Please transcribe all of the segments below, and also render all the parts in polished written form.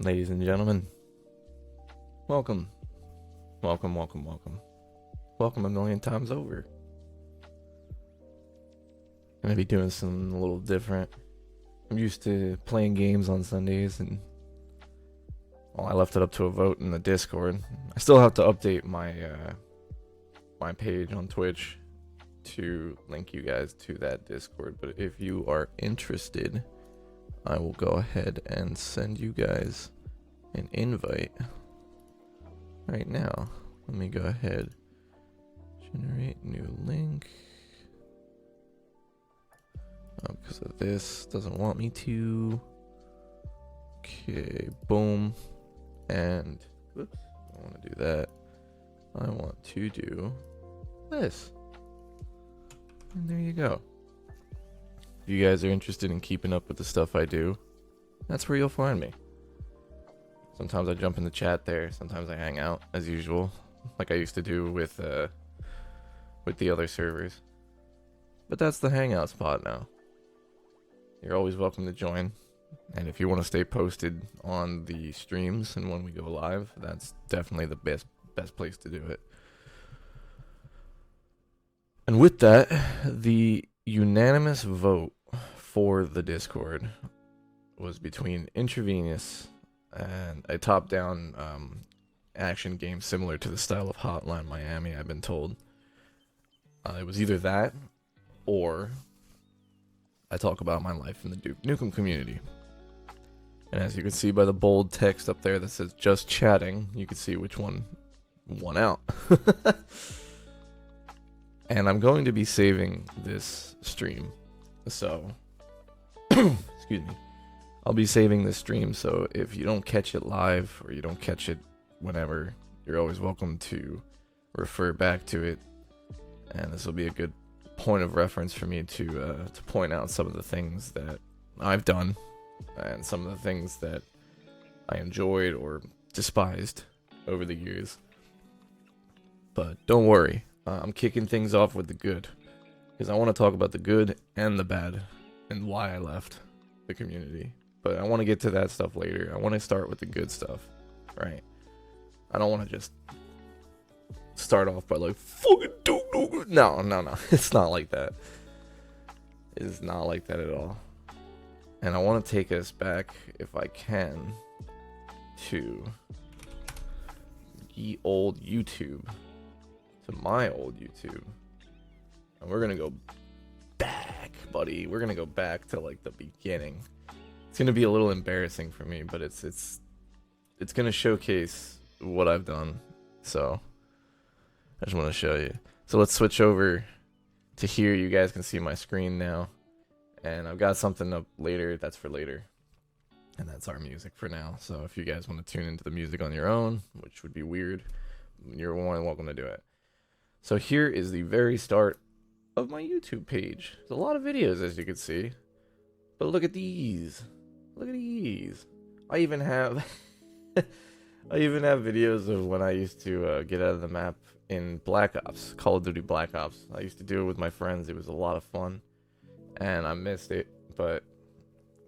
Ladies and gentlemen, welcome. Welcome, welcome, welcome. Welcome a million times over. Gonna be doing something a little different. I'm used to playing games on Sundays, and well, I left it up to a vote in the Discord. I still have to update my my page on Twitch to link you guys to that Discord, but if you are interested, I will go ahead and send you guys an invite right now. Let me go ahead, generate new link. Because of this doesn't want me to. Okay, boom. And whoops, I don't want to do that. I want to do this. And there you go. If you guys are interested in keeping up with the stuff I do, that's where you'll find me. Sometimes I jump in the chat there, sometimes I hang out as usual, like I used to do with the other servers. But that's the hangout spot now. You're always welcome to join, and if you want to stay posted on the streams and when we go live, that's definitely the best place to do it. And with that, the unanimous vote for the Discord was between Intravenous and a top-down action game similar to the style of Hotline Miami, I've been told. It was either that, or I talk about my life in the Duke Nukem community. And as you can see by the bold text up there that says just chatting, you can see which one won out. And I'm going to be saving this stream, so excuse me, I'll be saving this stream, so if you don't catch it live or you don't catch it whenever, you're always welcome to refer back to it, and this will be a good point of reference for me to point out some of the things that I've done and some of the things that I enjoyed or despised over the years. But don't worry, I'm kicking things off with the good, because I want to talk about the good and the bad and why I left the community. But I want to get to that stuff later. I want to start with the good stuff, right? I don't want to just start off by like, fucking Duke Nukem. No. It's not like that. It is not like that at all. And I want to take us back, if I can, to ye old YouTube. To my old YouTube. And we're gonna go back, buddy. We're gonna go back to like the beginning. It's gonna be a little embarrassing for me, but it's gonna showcase what I've done. So I just want to show you. So let's switch over to here. You guys can see my screen now, and I've got something up later. That's for later, and that's our music for now. So if you guys want to tune into the music on your own, which would be weird, you're more than welcome to do it. So here is the very start of my YouTube page. There's a lot of videos, as you can see, but look at these. Look at these. I even have videos of when I used to get out of the map in Black Ops, Call of Duty Black Ops. I used to do it with my friends. It was a lot of fun, and I missed it, but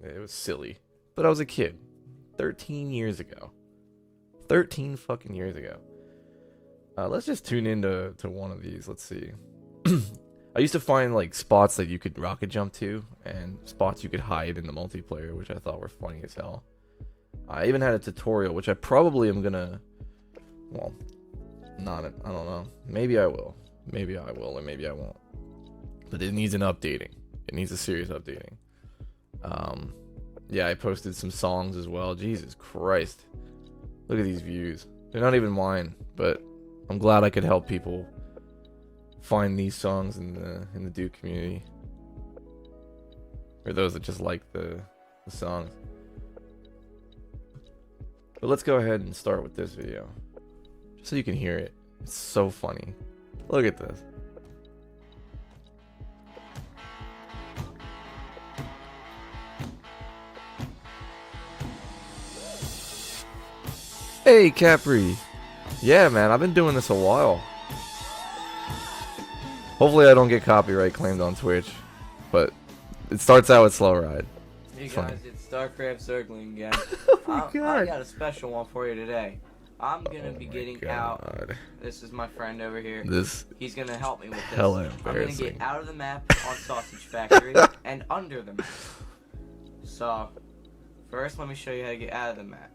it was silly. But I was a kid, 13 years ago. 13 fucking years ago. Let's just tune into one of these. Let's see. I used to find like spots that you could rocket jump to, and spots you could hide in the multiplayer, which I thought were funny as hell. I even had a tutorial, which I probably am gonna, well, I don't know. Maybe I will, or maybe I won't. But it needs an updating. It needs a serious updating. Yeah, I posted some songs as well. Jesus Christ. Look at these views. They're not even mine, but I'm glad I could help people find these songs in the Duke community. Or those that just like the songs. But let's go ahead and start with this video, just so you can hear it. It's so funny. Look at this. Hey, Capri. Yeah, man, I've been doing this a while. Hopefully I don't get copyright claimed on Twitch, but it starts out with Slow Ride. Hey It's guys, funny. it's StarCraft Circling again. Oh my I god. got a special one for you today. I'm gonna be Oh my getting out. god. This is my friend over here. This He's gonna help me with this. hella I'm gonna embarrassing. get out of the map on Sausage Factory and under the map. So, first let me show you how to get out of the map.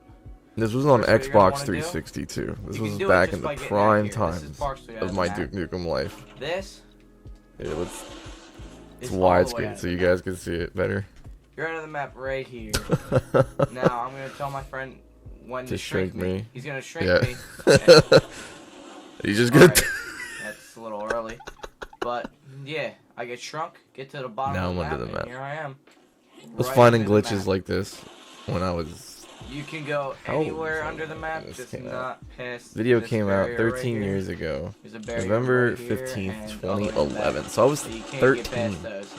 This was on First, what you're gonna Xbox wanna 360 too. This You can was do it back just in the by getting out prime here. This is times partially out of of my the Duke map. Nukem life. This Here, it's is all the way out widescreen of so the you map. guys can see it better. You're out of the map right here. Now I'm gonna tell my friend when to shrink me. He's gonna shrink me. You just Alright, get. that's a little early. But yeah, I get shrunk, get to the bottom Now of the I'm map, under the map. and here I am. I was right finding under the glitches map. like this when I was. You can go How old anywhere was I under the when map, this just came out? not past Video this came out barrier 13 right years here. ago, There's a barrier November right here 15th, and all the way in the back. 2011. So I was So you can't get 13 past those.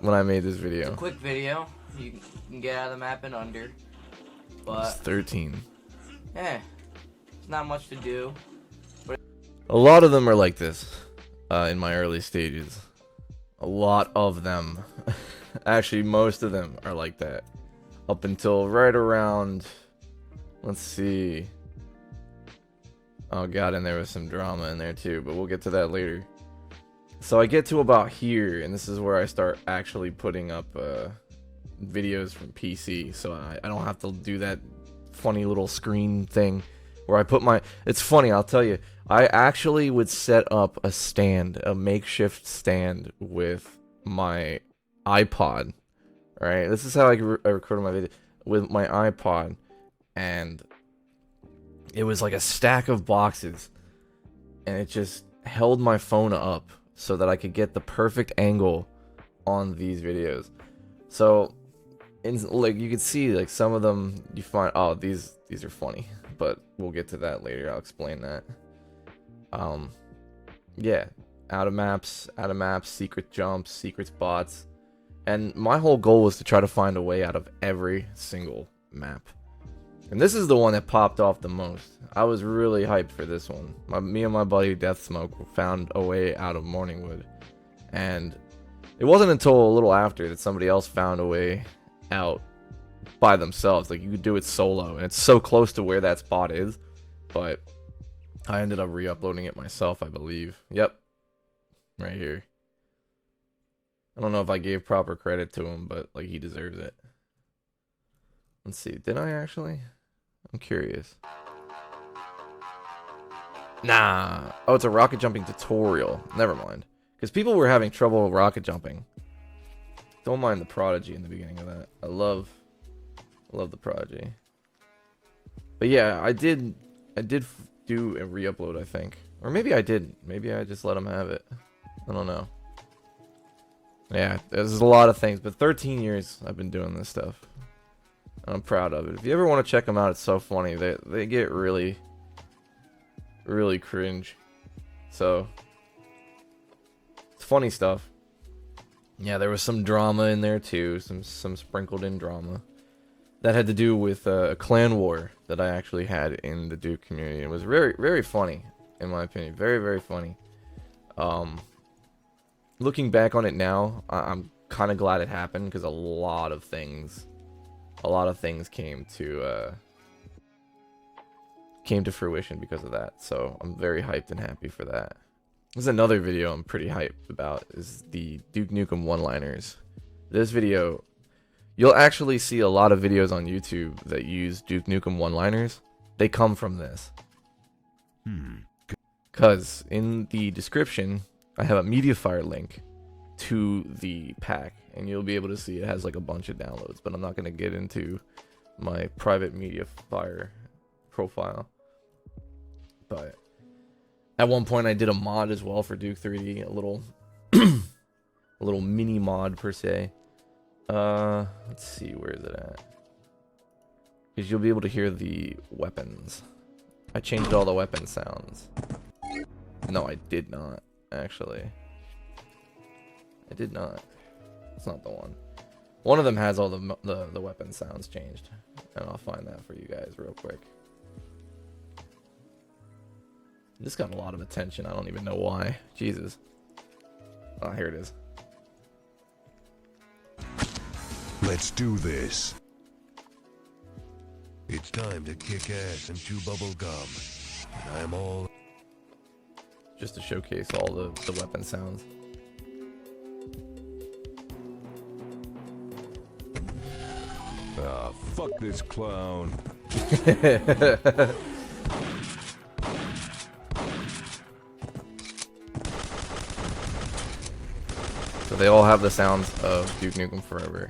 when I made this It's a video. quick video. You can get out of the map and under. I was But 13. yeah, it's not much to do. A lot of them are like this in my early stages. A lot of them. Actually, most of them are like that. Up until right around, let's see. Oh god, and there was some drama in there too, but we'll get to that later. So I get to about here, and this is where I start actually putting up videos from PC, so I don't have to do that funny little screen thing where I put my... It's funny, I'll tell you. I actually would set up a stand, a makeshift stand with my iPod, right? This is how I recorded my video, with my iPod, and it was like a stack of boxes, and it just held my phone up so that I could get the perfect angle on these videos. So, like, you can see, like, some of them you find, oh, these are funny, but we'll get to that later. I'll explain that. Yeah, out of maps, secret jumps, secret spots, and my whole goal was to try to find a way out of every single map. And this is the one that popped off the most. I was really hyped for this one. Me and my buddy Death Smoke found a way out of Morningwood, and it wasn't until a little after that somebody else found a way out by themselves. Like, you could do it solo, and it's so close to where that spot is, but I ended up re-uploading it myself, I believe. Yep. Right here. I don't know if I gave proper credit to him, but, like, he deserves it. Let's see. Did I actually? I'm curious. Nah. Oh, it's a rocket jumping tutorial. Never mind. Because people were having trouble rocket jumping. Don't mind the Prodigy in the beginning of that. I love the Prodigy. But yeah, I did do a re-upload, I think. Or maybe I didn't. Maybe I just let him have it. I don't know. Yeah, there's a lot of things. But 13 years I've been doing this stuff. I'm proud of it. If you ever want to check them out, it's so funny. They get really, really cringe. So, it's funny stuff. Yeah, there was some drama in there too. Some sprinkled in drama. That had to do with a clan war that I actually had in the Duke community. It was very, very funny, in my opinion. Very, very funny. Looking back on it now, I'm kind of glad it happened, because a lot of things came to fruition because of that. So I'm very hyped and happy for that. There's another video I'm pretty hyped about, is the Duke Nukem one-liners. This video, you'll actually see a lot of videos on YouTube that use Duke Nukem one-liners. They come from this. Because in the description, I have a Mediafire link to the pack, and you'll be able to see it has like a bunch of downloads, but I'm not going to get into my private Mediafire profile. But at one point I did a mod as well for Duke 3D, a little a little mini mod per se. Let's see, where is it at? Because you'll be able to hear the weapons. I changed all the weapon sounds. No, I did not, actually. I did not. It's not the one. One of them has all the weapon sounds changed, and I'll find that for you guys real quick. This got a lot of attention. I don't even know why. Jesus. Oh, here it is. Let's do this. It's time to kick ass and chew bubble gum. And I'm all... Just to showcase all the weapon sounds. Ah, fuck this clown. So they all have the sounds of Duke Nukem Forever.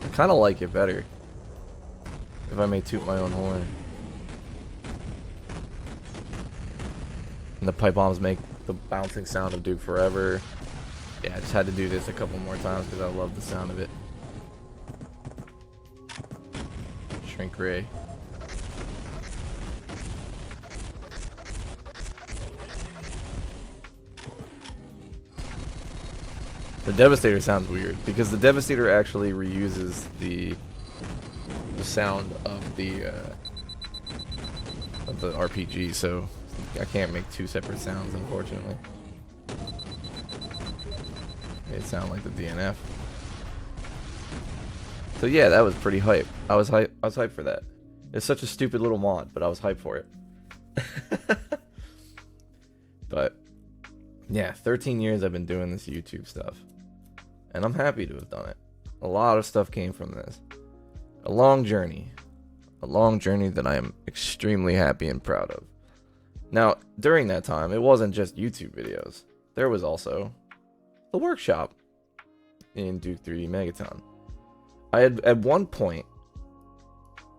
I kind of like it better, if I may toot my own horn. And the pipe bombs make the bouncing sound of Duke Forever. Yeah, I just had to do this a couple more times because I love the sound of it. Shrink Ray. The Devastator sounds weird because the Devastator actually reuses the sound of the RPG, so I can't make two separate sounds, unfortunately. They sound like the DNF. So yeah, that was pretty hype. I was hyped for that. It's such a stupid little mod, but I was hyped for it. But yeah, 13 years I've been doing this YouTube stuff, and I'm happy to have done it. A lot of stuff came from this. A long journey that I am extremely happy and proud of. Now, during that time, it wasn't just YouTube videos. There was also the workshop in Duke 3D Megaton. I had at one point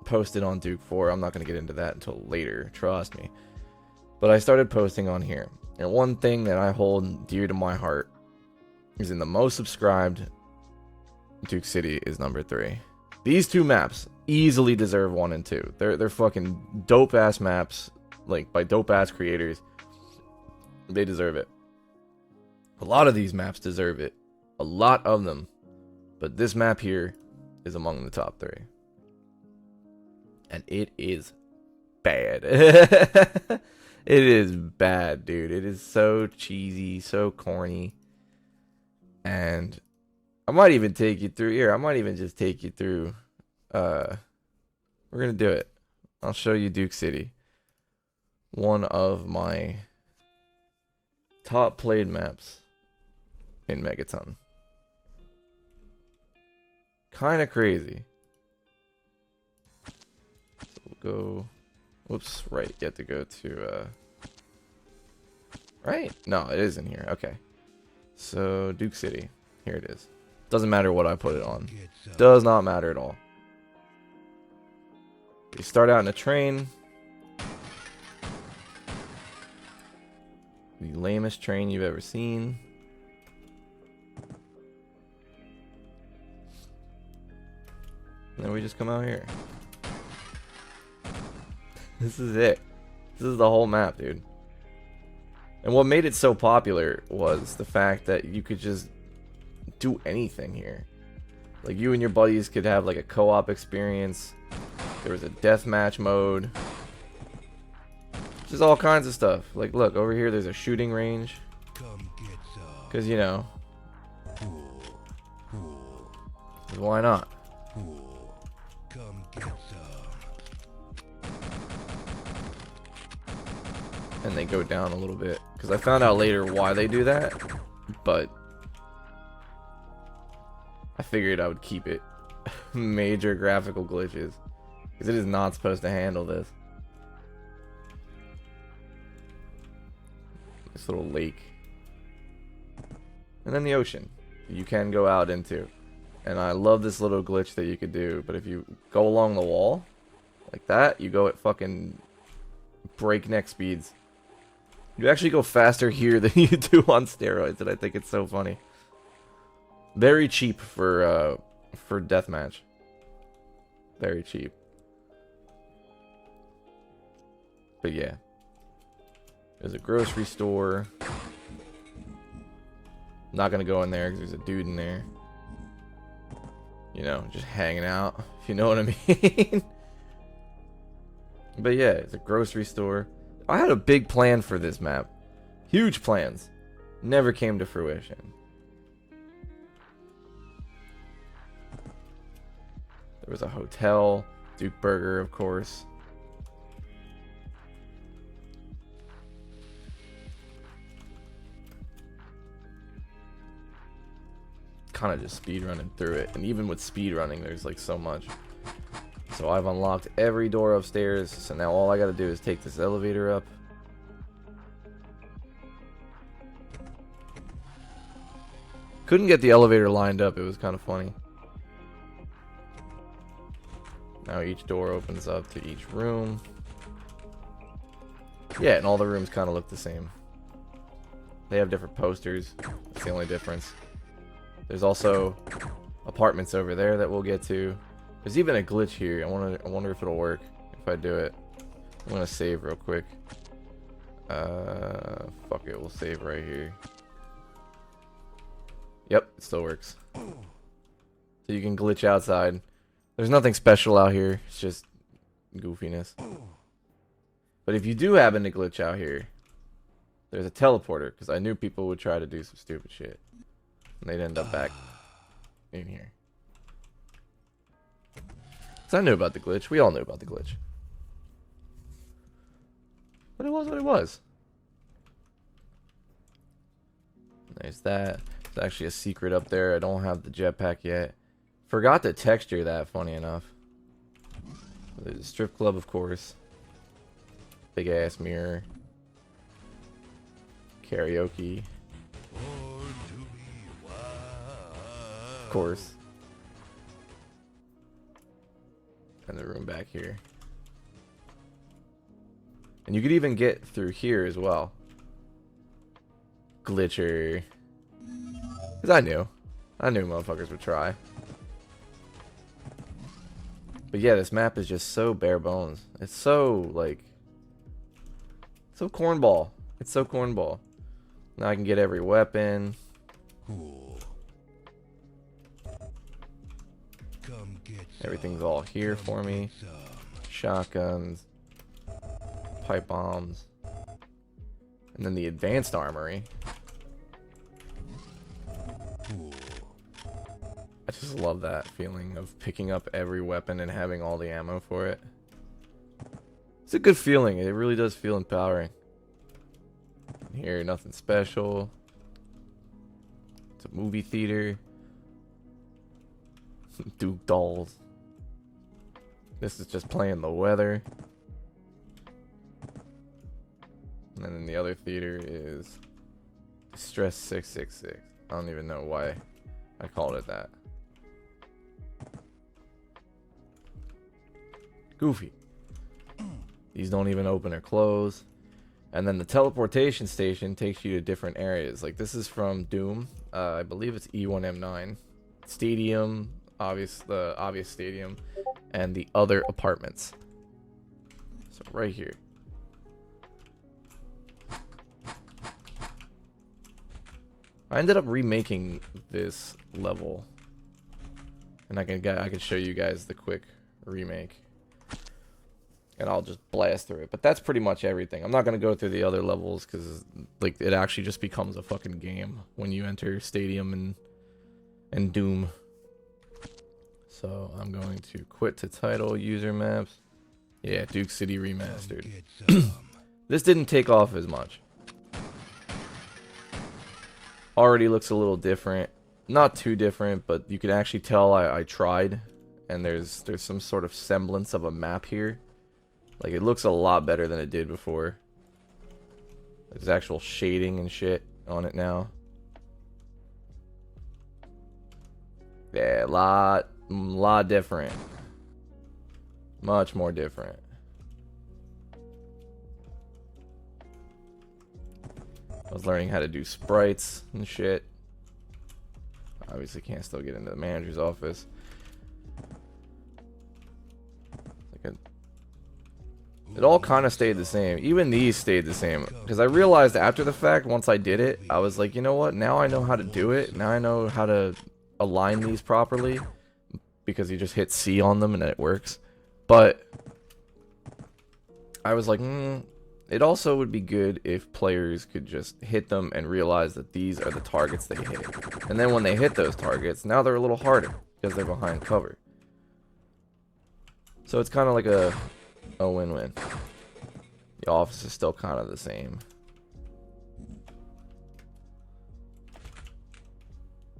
posted on Duke 4. I'm not going to get into that until later, trust me. But I started posting on here. And one thing that I hold dear to my heart is in the most subscribed, Duke City is number 3. These two maps easily deserve 1 and 2. They're fucking dope ass maps, like by dope ass creators. They deserve it. A lot of these maps deserve it. A lot of them. But this map here is among the top 3. And it is bad. It is bad, dude. It is so cheesy, so corny. And I might even take you through here. I might even just take you through. We're going to do it. I'll show you Duke City. One of my top played maps in Megaton. Kind of crazy. So we'll go. Whoops, right. You have to go to. Right? No, it is in here. Okay. So, Duke City. Here it is. Doesn't matter what I put it on. Does not matter at all. You start out in a train. The lamest train you've ever seen. And then we just come out here. This is it. This is the whole map, dude. And what made it so popular was the fact that you could just do anything here. Like, you and your buddies could have like a co-op experience. There was a deathmatch mode. Just all kinds of stuff. Like, look, over here there's a shooting range. Because, you know. Why not? And they go down a little bit. Because I found out later why they do that. But I figured I would keep it. Major graphical glitches. Because it is not supposed to handle this. This little lake. And then the ocean. You can go out into. And I love this little glitch that you could do. But if you go along the wall, like that, you go at fucking breakneck speeds. You actually go faster here than you do on steroids, and I think it's so funny. Very cheap for deathmatch. Very cheap. But yeah. There's a grocery store. Not gonna go in there because there's a dude in there. You know, just hanging out, if you know what I mean. But yeah, it's a grocery store. I had a big plan for this map. Huge plans. Never came to fruition. There was a hotel. Duke Burger, of course. Kind of just speed running through it, and even with speed running there's like so much. So I've unlocked every door upstairs, so now all I gotta do is take this elevator up. Couldn't get the elevator lined up, it was kind of funny. Now each door opens up to each room. Yeah, and all the rooms kind of look the same. They have different posters, that's the only difference. There's also apartments over there that we'll get to. There's even a glitch here. I wonder if it'll work if I do it. I'm gonna save real quick. Fuck it, we'll save right here. Yep, it still works. So you can glitch outside. There's nothing special out here. It's just goofiness. But if you do happen to glitch out here, there's a teleporter, because I knew people would try to do some stupid shit. And they'd end up back in here. So I knew about the glitch. We all knew about the glitch. But it was what it was. There's that. There's actually a secret up there. I don't have the jetpack yet. Forgot to texture that, funny enough. There's a strip club, of course. Big ass mirror. Karaoke. Of course. And the room back here. And you could even get through here as well. Glitcher. Because I knew motherfuckers would try. But yeah, this map is just so bare bones. It's so, like... so cornball. It's so cornball. Now I can get every weapon. Everything's all here for me. Shotguns. Pipe bombs. And then the advanced armory. I just love that feeling of picking up every weapon and having all the ammo for it. It's a good feeling. It really does feel empowering. Here, nothing special. It's a movie theater. Duke dolls. This is just playing the weather. And then the other theater is Stress 666. I don't even know why I called it that. Goofy. These don't even open or close. And then the teleportation station takes you to different areas. Like this is from Doom. I believe it's E1M9. Stadium, the obvious stadium, and the other apartments. So right here. I ended up remaking this level, and I can show you guys the quick remake, and I'll just blast through it. But that's pretty much everything. I'm not gonna go through the other levels because like it actually just becomes a fucking game when you enter Stadium and Doom. So I'm going to quit to title user maps. Yeah, Duke City Remastered. This didn't take off as much. Already looks a little different. Not too different, but you can actually tell I tried. And there's some sort of semblance of a map here. Like it looks a lot better than it did before. There's actual shading and shit on it now. Yeah, a lot different. Much more different. I was learning how to do sprites and shit. Obviously can't still get into the manager's office. It all kind of stayed the same. Even these stayed the same. Because I realized after the fact, once I did it, I was like, you know what? Now I know how to do it. Now I know how to align these properly. Because you just hit C on them and it works. But I was like, it also would be good if players could just hit them and realize that these are the targets they hit. And then when they hit those targets, now they're a little harder because they're behind cover. So it's kind of like a win-win. The office is still kind of the same.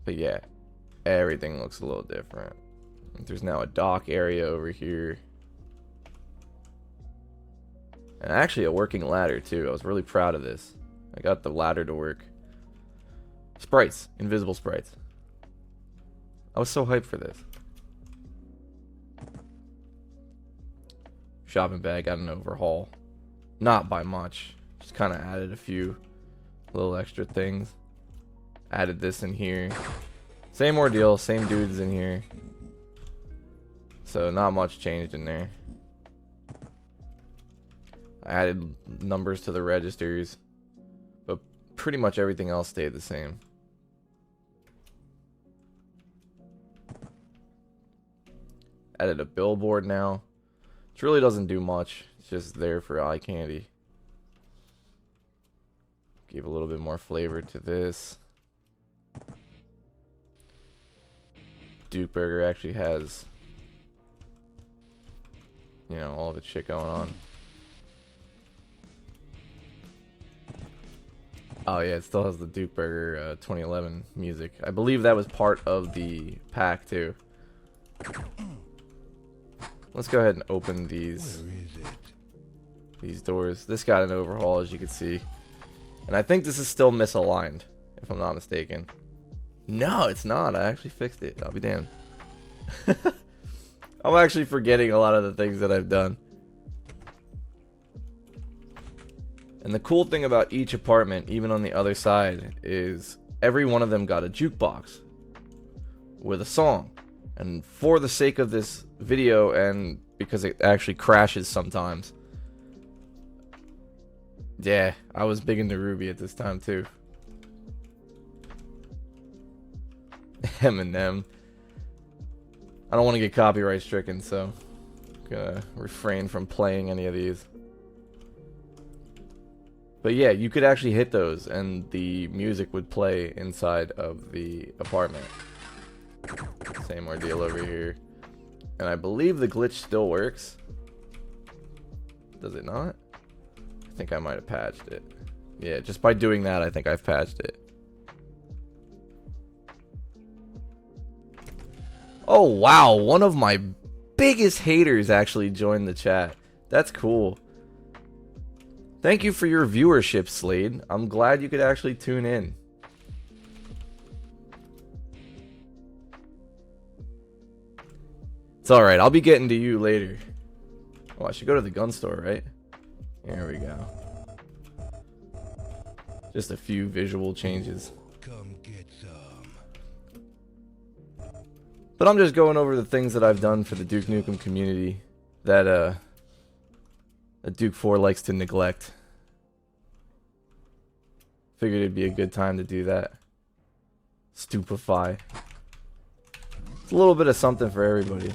But yeah, everything looks a little different. There's now a dock area over here. And actually a working ladder too. I was really proud of this. I got the ladder to work. Sprites. Invisible sprites. I was so hyped for this. Shopping bag got an overhaul. Not by much. Just kind of added a few little extra things. Added this in here. Same ordeal. Same dudes in here. So not much changed in there. I added numbers to the registers, but pretty much everything else stayed the same. Added a billboard now, which really doesn't do much. It's just there for eye candy. Give a little bit more flavor to this. Duke Burger actually has, you know, all the shit going on. Oh yeah, it still has the Duke Burger 2011 music. I believe that was part of the pack too. Let's go ahead and open these doors. This got an overhaul, as you can see. And I think this is still misaligned, if I'm not mistaken. No, it's not. I actually fixed it. I'll be damned. I'm actually forgetting a lot of the things that I've done. And the cool thing about each apartment, even on the other side, is every one of them got a jukebox with a song. And for the sake of this video, and because it actually crashes sometimes, yeah, I was big into Ruby at this time too. Eminem. I don't want to get copyright stricken, so I'm gonna refrain from playing any of these. But yeah, you could actually hit those and the music would play inside of the apartment. Same ordeal over here. And I believe the glitch still works. Does it not? I think I might have patched it. Yeah, just by doing that, I think I've patched it. Oh wow, one of my biggest haters actually joined the chat. That's cool. Thank you for your viewership, Slade. I'm glad you could actually tune in. It's alright, I'll be getting to you later. Oh, I should go to the gun store, right? Here we go. Just a few visual changes. Come get some. But I'm just going over the things that I've done for the Duke Nukem community that Duke 4 likes to neglect. Figured it'd be a good time to do that. Stupefy. It's a little bit of something for everybody.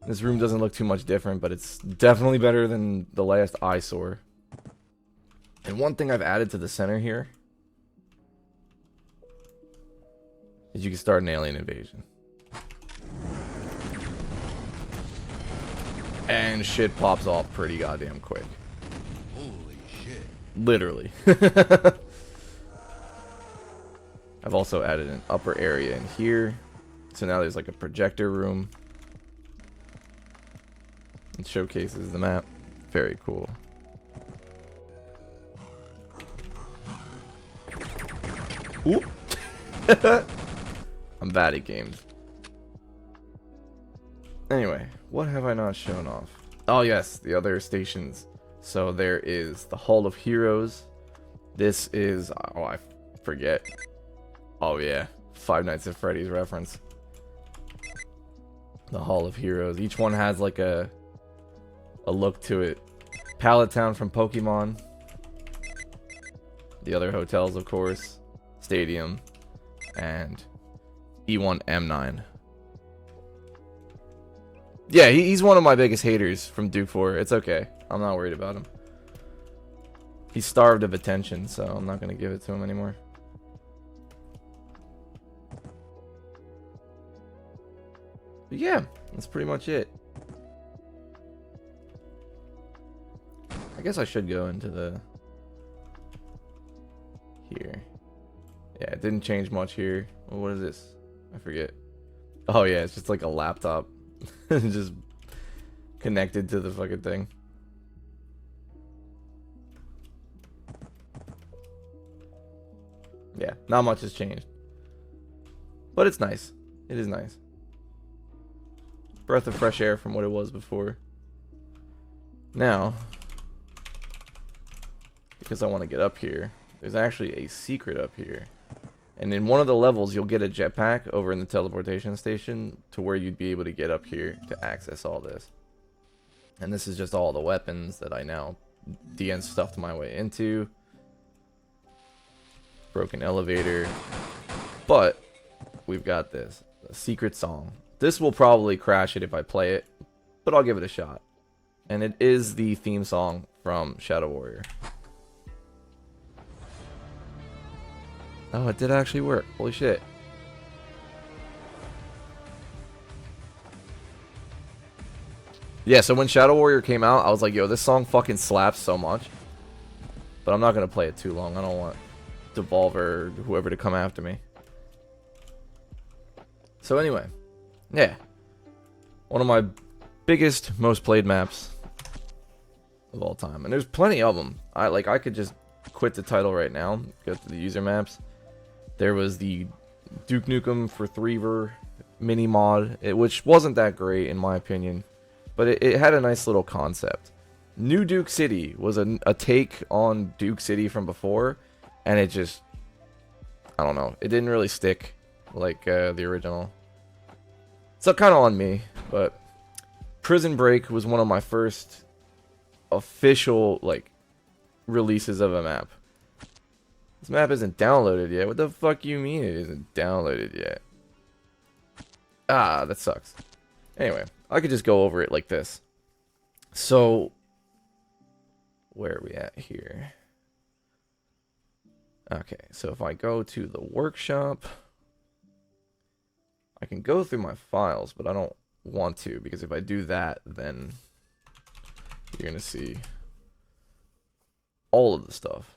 This room doesn't look too much different, but it's definitely better than the last eyesore. And one thing I've added to the center here is you can start an alien invasion. And shit pops off pretty goddamn quick. Holy shit. Literally. I've also added an upper area in here. So now there's like a projector room. It showcases the map. Very cool. Oop. I'm bad at games. Anyway, what have I not shown off? Oh yes, the other stations. So there is the Hall of Heroes. This is, oh I forget. Oh yeah, Five Nights at Freddy's reference. The Hall of Heroes. Each one has like a look to it. Pallet Town from Pokemon. The other hotels, of course. Stadium. And E1M9. Yeah, he's one of my biggest haters from Duke 4. It's okay. I'm not worried about him. He's starved of attention, so I'm not gonna give it to him anymore. But yeah, that's pretty much it. I guess I should go into the... here. Yeah, it didn't change much here. Well, what is this? I forget. Oh yeah, it's just like a laptop. Just connected to the fucking thing. Yeah, not much has changed. But it's nice. It is nice. Breath of fresh air from what it was before. Now, because I want to get up here, there's actually a secret up here. And in one of the levels, you'll get a jetpack over in the teleportation station to where you'd be able to get up here to access all this. And this is just all the weapons that I now DN stuffed my way into. Broken elevator. But we've got this. A secret song. This will probably crash it if I play it, but I'll give it a shot. And it is the theme song from Shadow Warrior. Oh, it did actually work. Holy shit. Yeah, so when Shadow Warrior came out, I was like, yo, this song fucking slaps so much. But I'm not going to play it too long. I don't want Devolver or whoever to come after me. So anyway, yeah. One of my biggest, most played maps of all time. And there's plenty of them. I could just quit the title right now, go to the user maps. There was the Duke Nukem for 3ver mini mod, which wasn't that great in my opinion, but it had a nice little concept. New Duke City was a take on Duke City from before, and it just, I don't know, it didn't really stick like the original. So kind of on me, but Prison Break was one of my first official like releases of a map. This map isn't downloaded yet. What the fuck you mean it isn't downloaded yet? Ah, that sucks. Anyway, I could just go over it like this. So, where are we at here? Okay, so if I go to the workshop, I can go through my files, but I don't want to, because if I do that, then you're gonna see all of the stuff.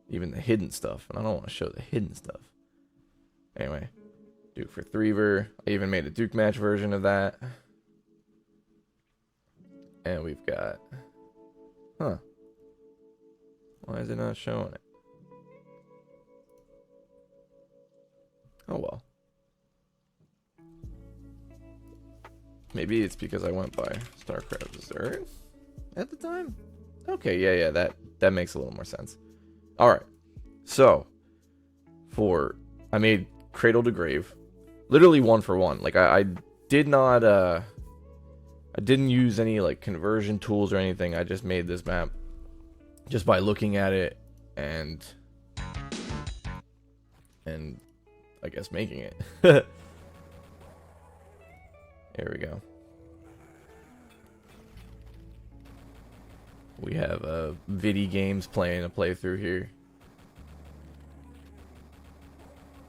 Even the hidden stuff, and I don't want to show the hidden stuff. Anyway, Duke for 3ver. I even made a Duke match version of that. And we've got... Huh. Why is it not showing it? Oh well. Maybe it's because I went by StarCraft Zerg at the time? Okay, yeah, that makes a little more sense. Alright, so, I made Cradle to Grave, literally 1 for 1, like, I did not, I didn't use any, like, conversion tools or anything, I just made this map, just by looking at it, and I guess making it. There we go. We have Vidi Games playing a playthrough here.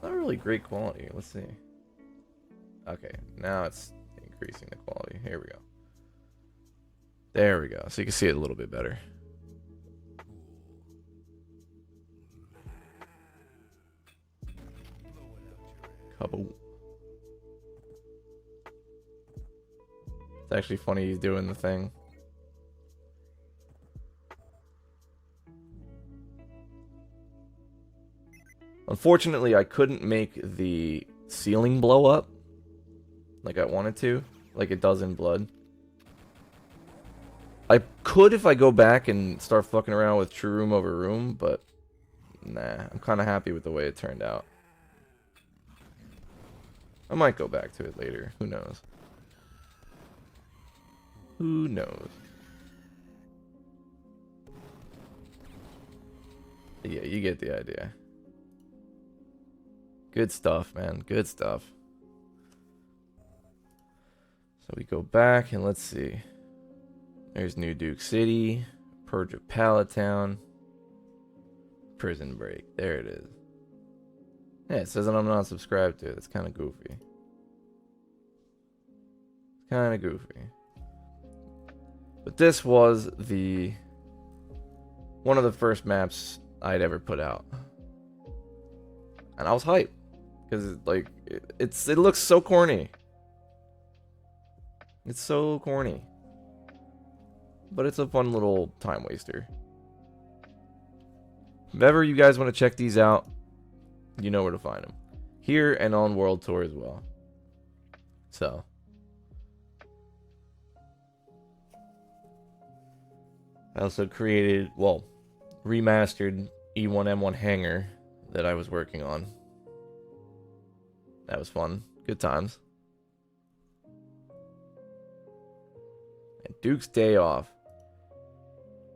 Not really great quality. Let's see. Okay, now it's increasing the quality. Here we go. There we go. So you can see it a little bit better. Couple. It's actually funny he's doing the thing. Unfortunately, I couldn't make the ceiling blow up like I wanted to, like it does in Blood. I could if I go back and start fucking around with True Room over Room, but nah, I'm kind of happy with the way it turned out. I might go back to it later, who knows. Who knows? Yeah, you get the idea. Good stuff, man. Good stuff. So we go back and let's see. There's New Duke City, Purge of Palatown, Prison Break. There it is. Yeah, it says that I'm not subscribed to it. It's kind of goofy. Kind of goofy. But this was one of the first maps I'd ever put out. And I was hyped. Because, like, it looks so corny. It's so corny. But it's a fun little time waster. If ever you guys want to check these out, you know where to find them. Here and on World Tour as well. So. I also created, well, remastered E1M1 Hangar that I was working on. That was fun. Good times. And Duke's Day Off.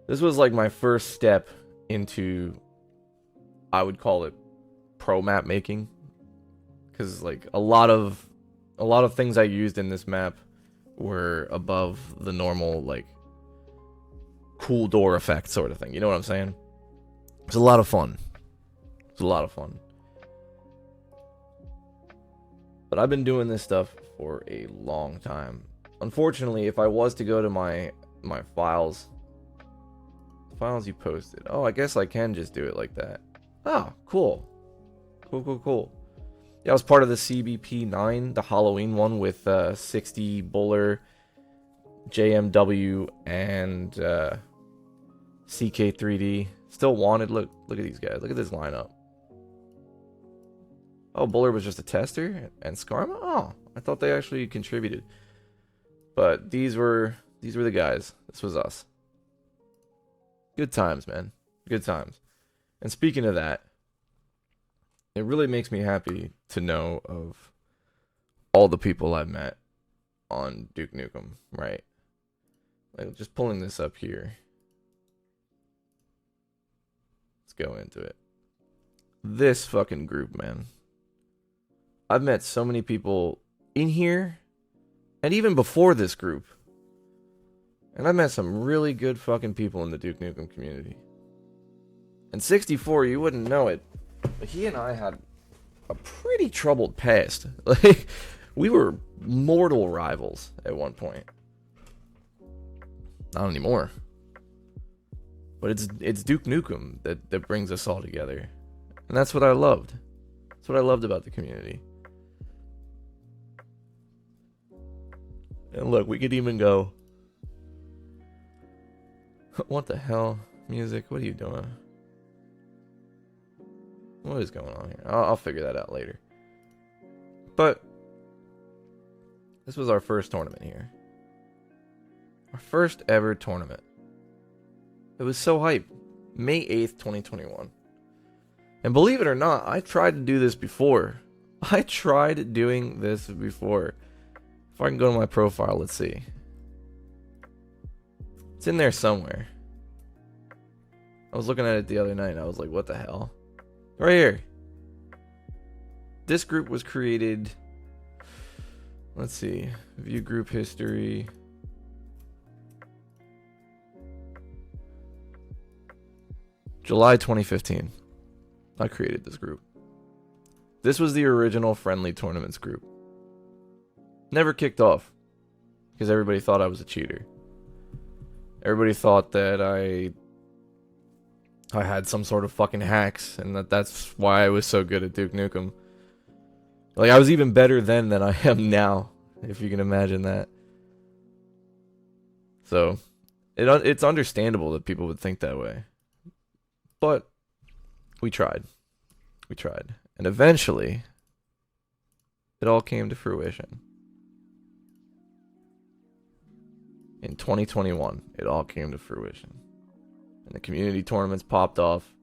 This was like my first step into, I would call it, pro map making. Because like a lot of things I used in this map were above the normal like cool door effect sort of thing. You know what I'm saying? It was a lot of fun. It was a lot of fun. But I've been doing this stuff for a long time. Unfortunately, if I was to go to my files you posted. Oh, I guess I can just do it like that. Oh, cool. Cool. Yeah, I was part of the CBP 9, the Halloween one with 60 Buller, JMW, and CK3D. Still wanted. Look at these guys. Look at this lineup. Oh, Buller was just a tester, and Skarma? Oh, I thought they actually contributed. But these were the guys. This was us. Good times, man. Good times. And speaking of that, it really makes me happy to know of all the people I've met on Duke Nukem, right? Like, just pulling this up here. Let's go into it. This fucking group, man. I've met so many people in here, and even before this group. And I met some really good fucking people in the Duke Nukem community. And 64, you wouldn't know it, but he and I had a pretty troubled past. Like, we were mortal rivals at one point. Not anymore. But it's Duke Nukem that brings us all together. And that's what I loved. That's what I loved about the community. And look, we could even go... What the hell? Music? What are you doing? What is going on here? I'll figure that out later. But this was our first tournament here. Our first ever tournament. It was so hype. May 8th, 2021. And believe it or not, I tried to do this before. I tried doing this before. If I can go to my profile, let's see. It's in there somewhere. I was looking at it the other night and I was like, what the hell? Right here. This group was created... Let's see. View group history. July 2015. I created this group. This was the original Friendly Tournaments group. Never kicked off. Because everybody thought I was a cheater. Everybody thought that I had some sort of fucking hacks, and that's why I was so good at Duke Nukem. Like, I was even better then than I am now, if you can imagine that. So, it's understandable that people would think that way. But, we tried. We tried. And eventually, it all came to fruition. In 2021, it all came to fruition. And the community tournaments popped off.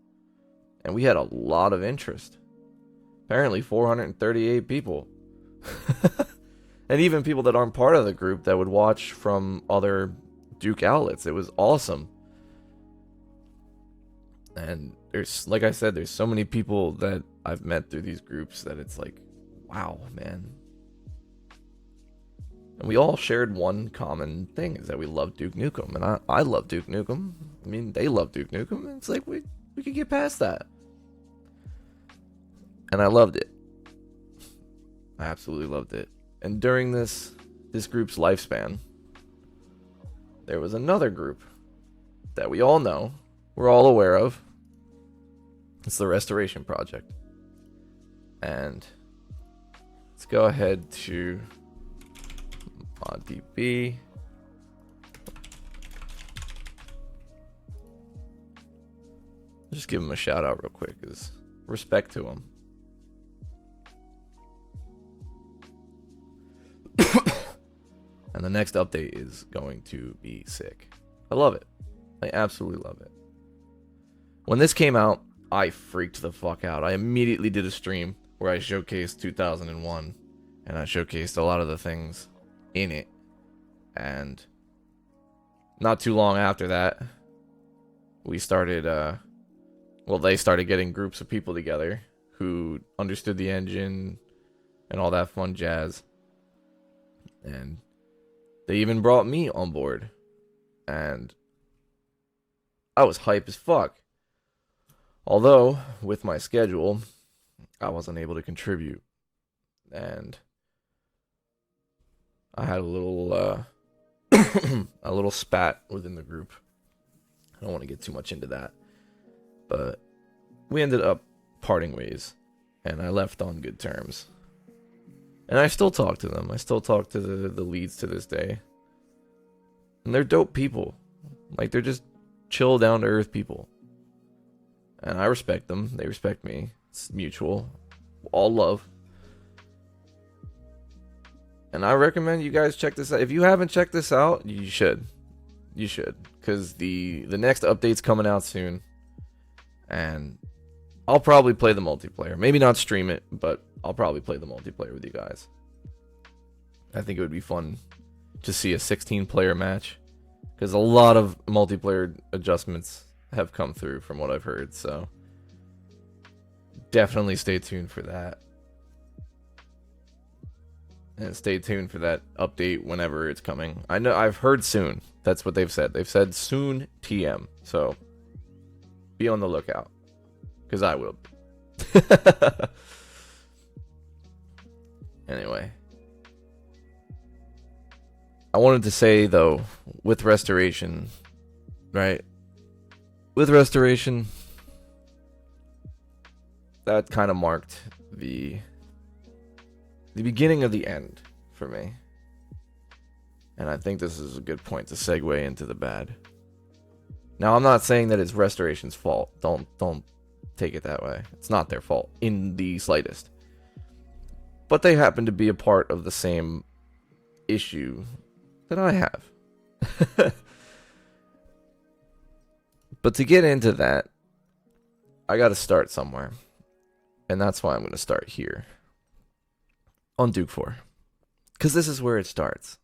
And we had a lot of interest. Apparently 438 people. And even people that aren't part of the group that would watch from other Duke outlets. It was awesome. And there's, like I said, there's so many people that I've met through these groups that it's like, wow, man. And we all shared one common thing, is that we love Duke Nukem. And I love Duke Nukem. I mean, they love Duke Nukem. And it's like, we could get past that. And I loved it. I absolutely loved it. And during this group's lifespan, there was another group that we all know, we're all aware of. It's the Restoration Project. And let's go ahead to ModDB. Just give him a shout out real quick, because respect to him. And the next update is going to be sick. I love it. I absolutely love it. When this came out, I freaked the fuck out. I immediately did a stream where I showcased 2001, and I showcased a lot of the things in it. And not too long after that, we started, they started getting groups of people together who understood the engine and all that fun jazz. And they even brought me on board. And I was hype as fuck. Although, with my schedule, I wasn't able to contribute. And I had a little, a little spat within the group. I don't want to get too much into that. But we ended up parting ways. And I left on good terms. And I still talk to them. I still talk to the leads to this day. And they're dope people. Like, they're just chill, down-to-earth people. And I respect them. They respect me. It's mutual. All love. And I recommend you guys check this out. If you haven't checked this out, you should. You should. Because the next update's coming out soon. And I'll probably play the multiplayer. Maybe not stream it, but I'll probably play the multiplayer with you guys. I think it would be fun to see a 16-player match. Because a lot of multiplayer adjustments have come through from what I've heard. So definitely stay tuned for that. And stay tuned for that update whenever it's coming. I know I've heard soon. That's what they've said. They've said soon TM. So be on the lookout. Because I will. Anyway. I wanted to say, though, with Restoration, right? With Restoration, that kind of marked the beginning of the end for me. And I think this is a good point to segue into the bad. Now, I'm not saying that it's Restoration's fault. Don't take it that way. It's not their fault in the slightest. But they happen to be a part of the same issue that I have. But to get into that, I got to start somewhere. And that's why I'm going to start here. On Duke 4. Because this is where it starts.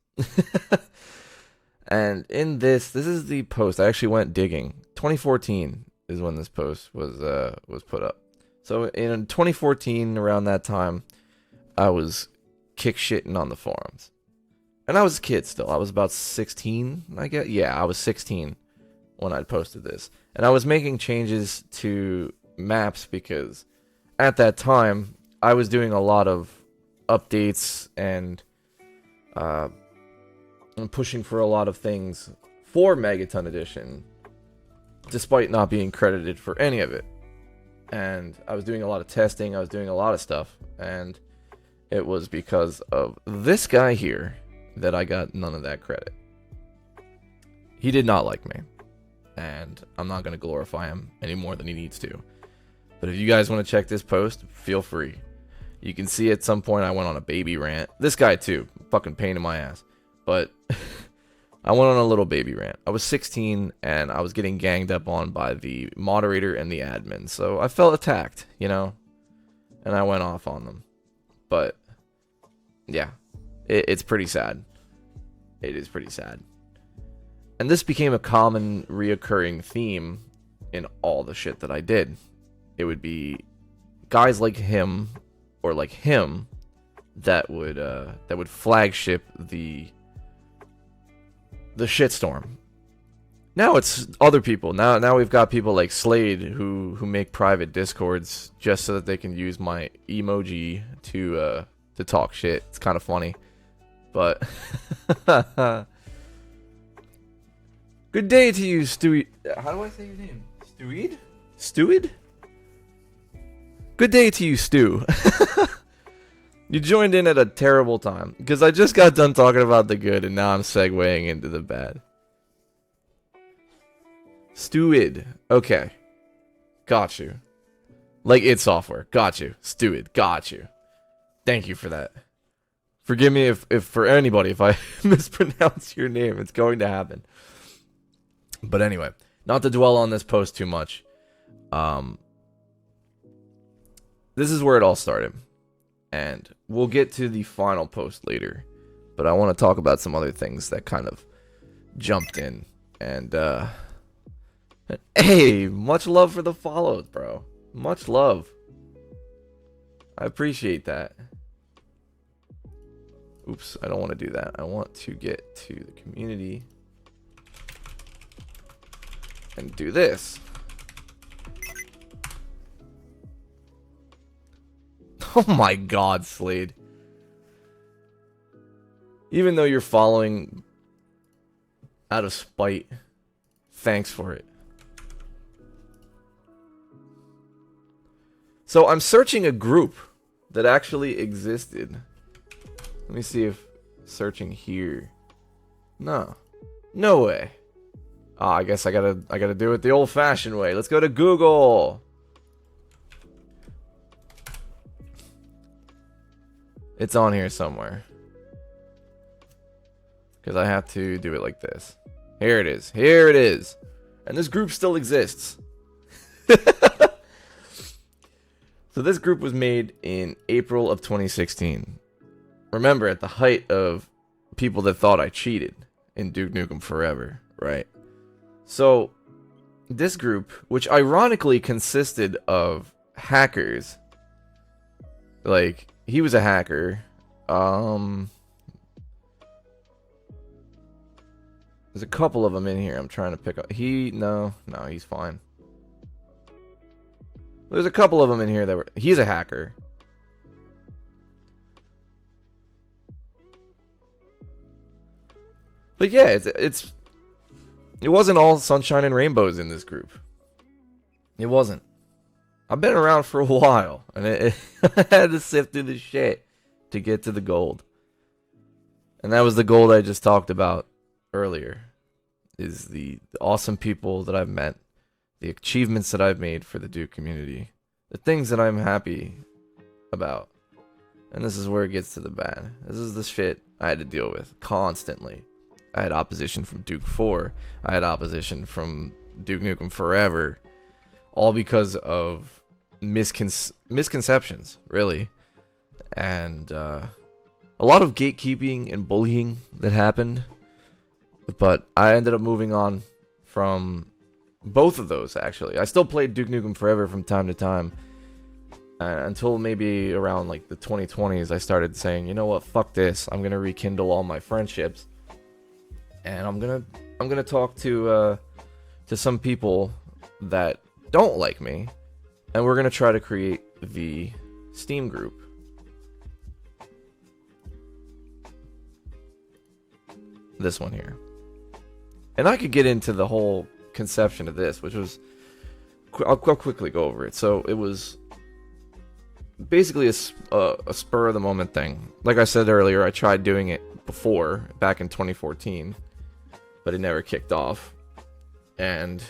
And in this is the post. I actually went digging. 2014 is when this post was put up. So in 2014, around that time, I was kick shitting on the forums. And I was a kid still. I was about 16, I guess. Yeah, I was 16 when I posted this. And I was making changes to maps because at that time, I was doing a lot of updates and pushing for a lot of things for Megaton Edition, despite not being credited for any of it. And I was doing a lot of testing. I was doing a lot of stuff. And it was because of this guy here that I got none of that credit. He did not like me. And I'm not going to glorify him any more than he needs to. But if you guys want to check this post, feel free. You can see at some point I went on a baby rant. This guy too. Fucking pain in my ass. But I went on a little baby rant. I was 16 and I was getting ganged up on by the moderator and the admin. So I felt attacked, you know? And I went off on them. But yeah. It's pretty sad. It is pretty sad. And this became a common reoccurring theme in all the shit that I did. It would be guys like him or like him that would flagship the shitstorm. Now it's other people. Now we've got people like Slade who make private discords just so that they can use my emoji to talk shit. It's kind of funny, but good day to you, Stewie. How do I say your name? Steweed? Stewed? Good day to you, Stu. You joined in at a terrible time because I just got done talking about the good and now I'm segueing into the bad. Stewed. Okay. Got you. Like id Software. Got you. Stewed. Got you. Thank you for that. Forgive me if for anybody if I mispronounce your name. It's going to happen. But anyway, not to dwell on this post too much. This is where it all started. And we'll get to the final post later. But I want to talk about some other things that kind of jumped in. And, hey, much love for the follows, bro. Much love. I appreciate that. Oops, I don't want to do that. I want to get to the community. And do this. Oh my god, Slade. Even though you're following out of spite, thanks for it. So I'm searching a group that actually existed. Let me see if searching here. No. No way. I guess I gotta do it the old-fashioned way. Let's go to Google. It's on here somewhere. Because I have to do it like this. Here it is. Here it is. And this group still exists. So this group was made in April of 2016. Remember, at the height of people that thought I cheated in Duke Nukem Forever, right? So this group, which ironically consisted of hackers, like, he was a hacker. There's a couple of them in here I'm trying to pick up. No, he's fine. There's a couple of them in here that were... He's a hacker. But yeah, it wasn't all sunshine and rainbows in this group. It wasn't. I've been around for a while, and I had to sift through the shit to get to the gold. And that was the gold I just talked about earlier. Is the awesome people that I've met, the achievements that I've made for the Duke community, the things that I'm happy about. And this is where it gets to the bad. This is the shit I had to deal with constantly. I had opposition from Duke 4. I had opposition from Duke Nukem Forever. All because of misconceptions, really. And a lot of gatekeeping and bullying that happened. But I ended up moving on from both of those, actually. I still played Duke Nukem Forever from time to time. Until maybe around like the 2020s, I started saying, you know what, fuck this. I'm going to rekindle all my friendships. And I'm gonna talk to some people that don't like me, and we're gonna try to create the Steam group. This one here. And I could get into the whole conception of this, which was... I'll quickly go over it. So it was basically a spur-of-the-moment thing. Like I said earlier, I tried doing it before, back in 2014. But it never kicked off. And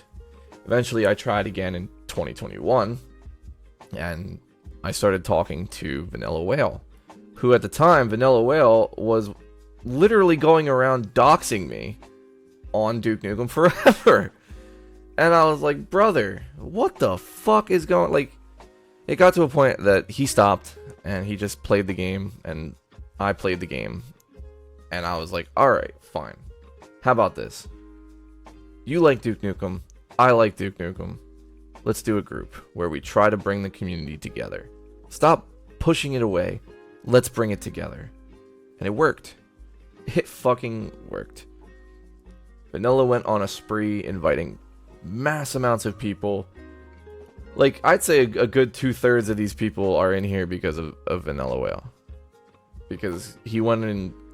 eventually I tried again in 2021. And I started talking to Vanilla Whale. Who at the time, Vanilla Whale was literally going around doxing me on Duke Nukem Forever. And I was like, brother, what the fuck is going... Like, it got to a point that he stopped. And he just played the game. And I played the game. And I was like, alright, fine. How about this? You like Duke Nukem. I like Duke Nukem. Let's do a group where we try to bring the community together. Stop pushing it away. Let's bring it together. And it worked. It fucking worked. Vanilla went on a spree inviting mass amounts of people. Like, I'd say a good 2/3 of these people are in here because of Vanilla Whale. Because he went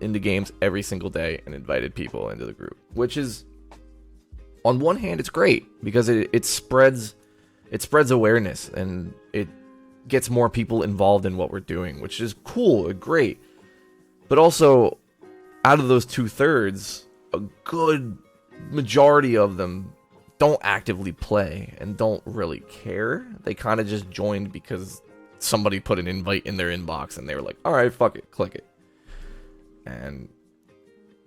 into games every single day and invited people into the group. Which is, on one hand, it's great. Because it spreads awareness. And it gets more people involved in what we're doing. Which is cool and great. But also, out of those 2/3, a good majority of them don't actively play and don't really care. They kind of just joined because somebody put an invite in their inbox and they were like, alright, fuck it, click it. And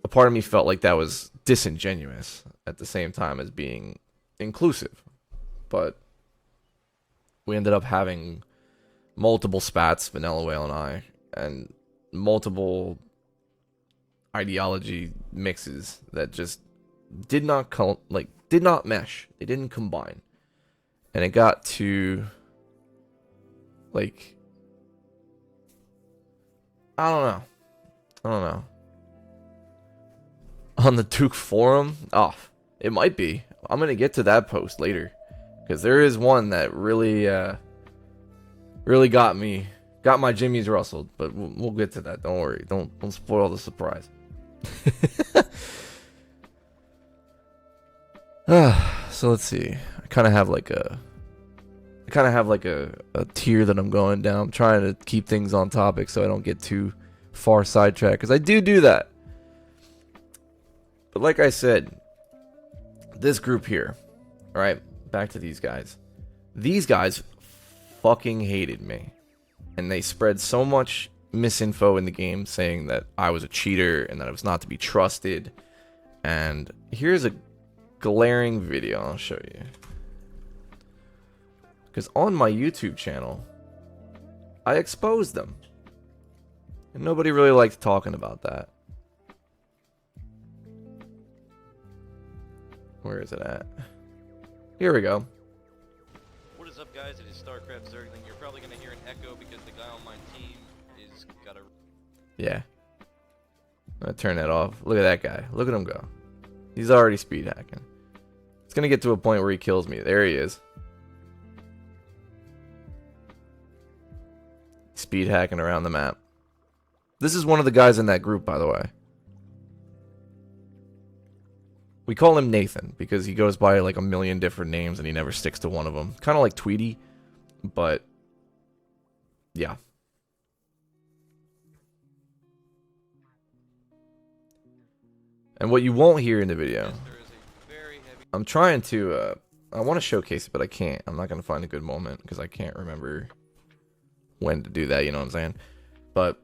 a part of me felt like that was disingenuous at the same time as being inclusive. But we ended up having multiple spats, Vanilla Whale and I, and multiple ideology mixes that just did not mesh. They didn't combine. And it got to, like, I don't know. On the Duke forum? Oh, it might be. I'm going to get to that post later. Because there is one that really got me. Got my jimmies rustled. But we'll get to that. Don't worry. Don't spoil the surprise. So let's see. I kind of have like a tier that I'm going down. I'm trying to keep things on topic so I don't get too far sidetracked, because I do that. But like I said, this group here, all right, back to these guys. These guys fucking hated me, and they spread so much misinfo in the game saying that I was a cheater and that I was not to be trusted. And here's a glaring video I'll show you. Because on my YouTube channel, I exposed them. And nobody really liked talking about that. Where is it at? Here we go. What is up, guys? It is StarCraft Zergling. You're probably going to hear an echo because the guy on my team is got a... Yeah. I'm going to turn that off. Look at that guy. Look at him go. He's already speed hacking. It's going to get to a point where he kills me. There he is. Speed hacking around the map. This is one of the guys in that group, by the way. We call him Nathan because he goes by like a million different names and he never sticks to one of them. Kind of like Tweety, but yeah. And what you won't hear in the video, I'm trying to, I want to showcase it, but I can't. I'm not going to find a good moment because I can't remember when to do that, you know what I'm saying? But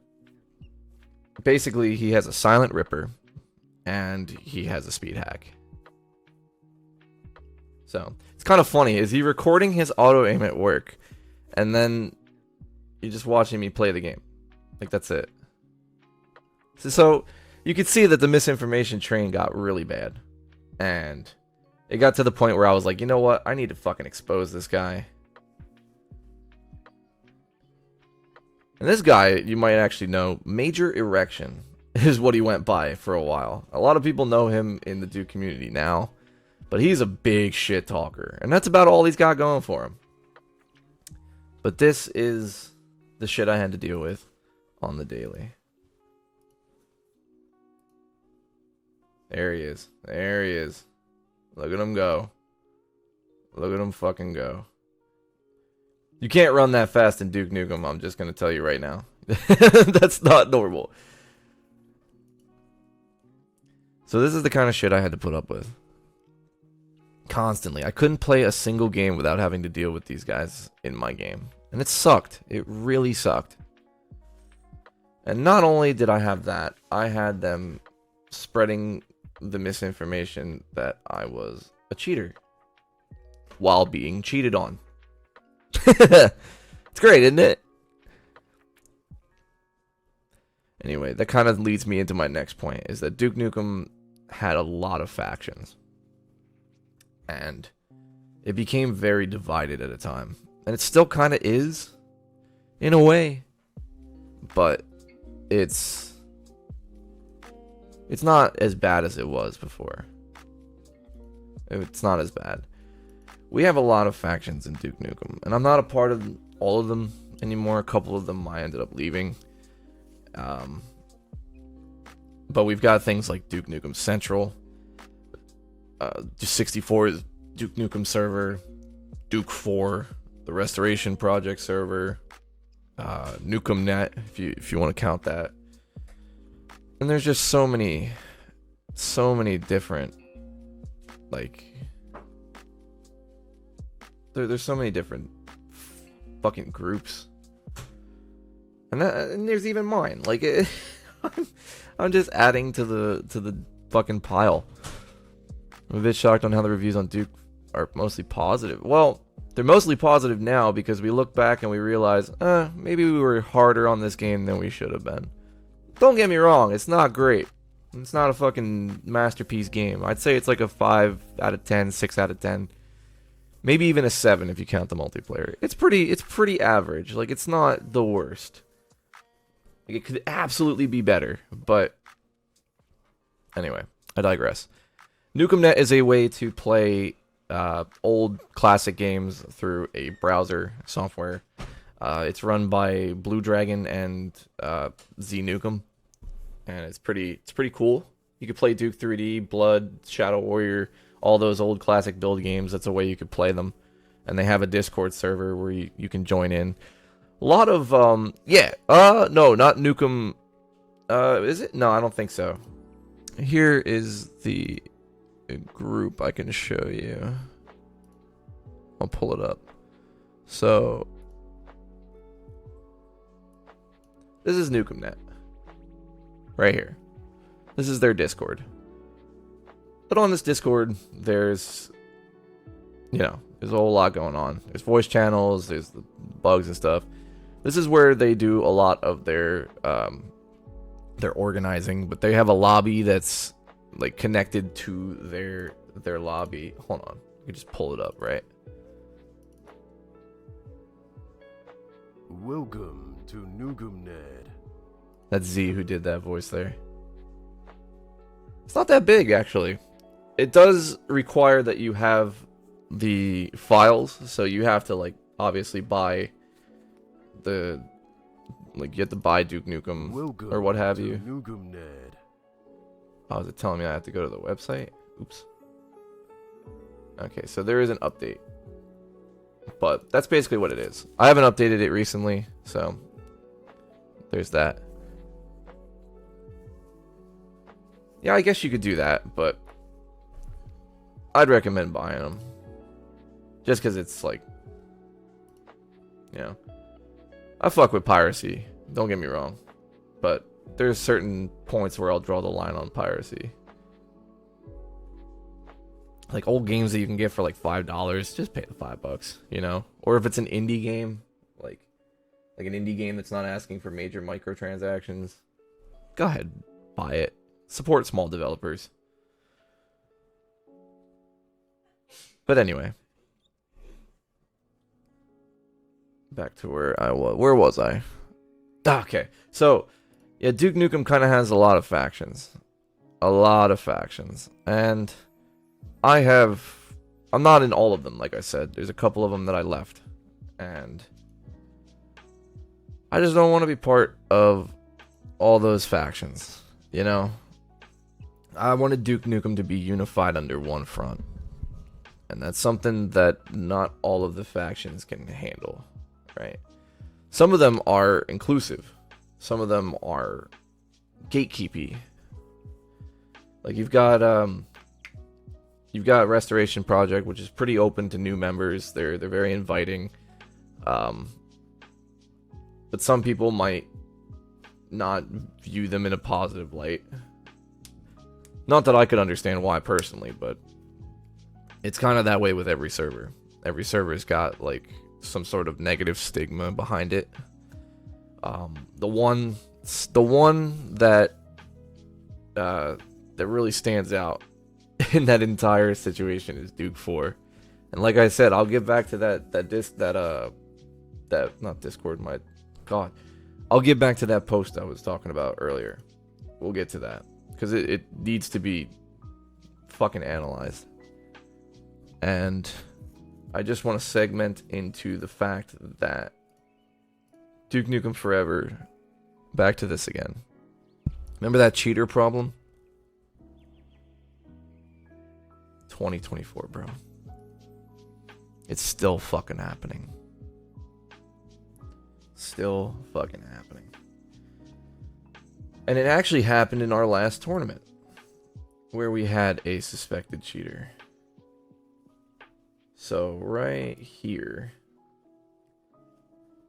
basically, he has a silent ripper and he has a speed hack. So it's kind of funny. Is he recording his auto aim at work, and then you're just watching me play the game? Like, that's it. So you could see that the misinformation train got really bad, and it got to the point where I was like, you know what? I need to fucking expose this guy. And this guy, you might actually know, Major Erection is what he went by for a while. A lot of people know him in the Duke community now, but he's a big shit talker, and that's about all he's got going for him. But this is the shit I had to deal with on the daily. There he is. There he is. Look at him go. Look at him fucking go. You can't run that fast in Duke Nukem, I'm just going to tell you right now. That's not normal. So this is the kind of shit I had to put up with. Constantly. I couldn't play a single game without having to deal with these guys in my game. And it sucked. It really sucked. And not only did I have that, I had them spreading the misinformation that I was a cheater while being cheated on. It's great, isn't it? Anyway, that kind of leads me into my next point, is that Duke Nukem had a lot of factions. And it became very divided at a time. And it still kind of is, in a way. But it's not as bad as it was before. It's not as bad. We have a lot of factions in Duke Nukem, and I'm not a part of all of them anymore. A couple of them I ended up leaving. But we've got things like Duke Nukem Central, just 64 is Duke Nukem server, Duke 4, the Restoration Project server, Nukem Net, if you want to count that. And there's just so many different, like, there's so many different fucking groups. And there's even mine. Like, I'm just adding to the fucking pile. I'm a bit shocked on how the reviews on Duke are mostly positive. Well, they're mostly positive now because we look back and we realize, maybe we were harder on this game than we should have been. Don't get me wrong, it's not great. It's not a fucking masterpiece game. I'd say it's like a 5 out of 10, 6 out of 10. Maybe even a 7 if you count the multiplayer. It's pretty average. Like, it's not the worst. Like, it could absolutely be better, but anyway, I digress. NukemNet is a way to play old classic games through a browser software. It's run by Blue Dragon and Nukem, and it's pretty cool. You could play Duke 3D, Blood, Shadow Warrior, all those old classic build games. That's a way you could play them, and they have a Discord server where you can join in. A lot of no, not Nukem. Is it? No, I don't think so. Here is the group I can show you. I'll pull it up. So this is NukemNet. Right here. This is their Discord. But on this Discord, there's a whole lot going on. There's voice channels, there's the bugs and stuff. This is where they do a lot of their organizing, but they have a lobby that's like connected to their lobby. Hold on. You can just pull it up, right? Welcome to NukemNet. That's Z who did that voice there. It's not that big, actually. It does require that you have the files, so you have to, like, obviously buy you have to buy Duke Nukem Welcome or what have to you. NukemNet. Oh, is it telling me I have to go to the website? Oops. Okay, so there is an update. But that's basically what it is. I haven't updated it recently, so there's that. Yeah, I guess you could do that, but I'd recommend buying them. Just because it's like, I fuck with piracy. Don't get me wrong. But there's certain points where I'll draw the line on piracy. Like old games that you can get for like $5, just pay the $5, Or if it's an indie game, like an indie game that's not asking for major microtransactions, go ahead, buy it. Support small developers. But anyway, back to where I was. Where was I? Okay, so yeah, Duke Nukem kind of has a lot of factions, and I'm not in all of them. Like I said, there's a couple of them that I left, and I just don't want to be part of all those factions. I wanted Duke Nukem to be unified under one front. And that's something that not all of the factions can handle, right? Some of them are inclusive. Some of them are gatekeepy. Like you've got Restoration Project, which is pretty open to new members. They're very inviting. But some people might not view them in a positive light. Not that I could understand why personally, but it's kind of that way with every server. Every server's got like some sort of negative stigma behind it. The one that really stands out in that entire situation is Duke 4. And like I said, I'll get back to that I'll get back to that post I was talking about earlier. We'll get to that. Because it needs to be fucking analyzed. And I just want to segment into the fact that Duke Nukem Forever, back to this again. Remember that cheater problem? 2024, bro. It's still fucking happening. Still fucking happening. And it actually happened in our last tournament, where we had a suspected cheater. So right here,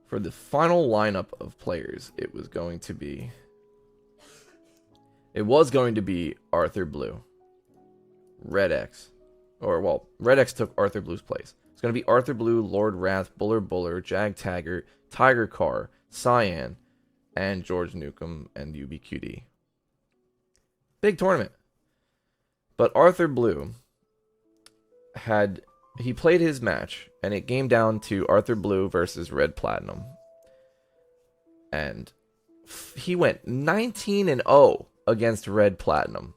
for the final lineup of players, it was going to be Arthur Blue, Red X, Red X took Arthur Blue's place. It's going to be Arthur Blue, Lord Wrath, Buller, Jag Taggart, Tiger Car, Cyan, and George Nukem and UBQD. Big tournament. But Arthur Blue he played his match, and it came down to Arthur Blue versus Red Platinum. And he went 19-0 against Red Platinum.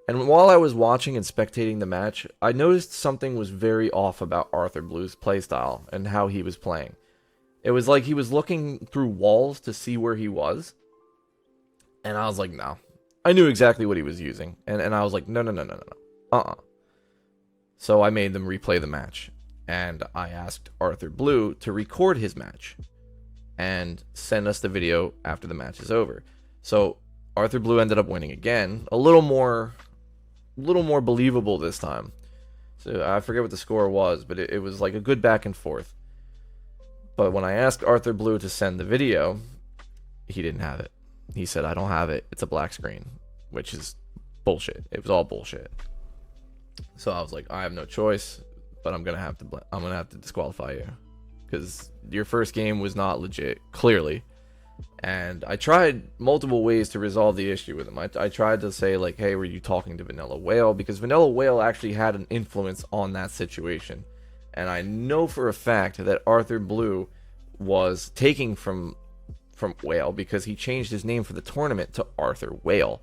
And while I was watching and spectating the match, I noticed something was very off about Arthur Blue's playstyle and how he was playing. It was like he was looking through walls to see where he was. And I was like, no. I knew exactly what he was using. And I was like, no. So I made them replay the match. And I asked Arthur Blue to record his match and send us the video after the match is over. So Arthur Blue ended up winning again. A little more believable this time. So I forget what the score was, but it was like a good back and forth. But when I asked Arthur Blue to send the video, he didn't have it. He said, I don't have it. It's a black screen, which is bullshit. It was all bullshit. So I was like, I have no choice, but I'm gonna have to disqualify you because your first game was not legit, clearly. And I tried multiple ways to resolve the issue with him. I tried to say, like, hey, were you talking to Vanilla Whale? Because Vanilla Whale actually had an influence on that situation. And I know for a fact that Arthur Blue was taking from Whale because he changed his name for the tournament to Arthur Whale.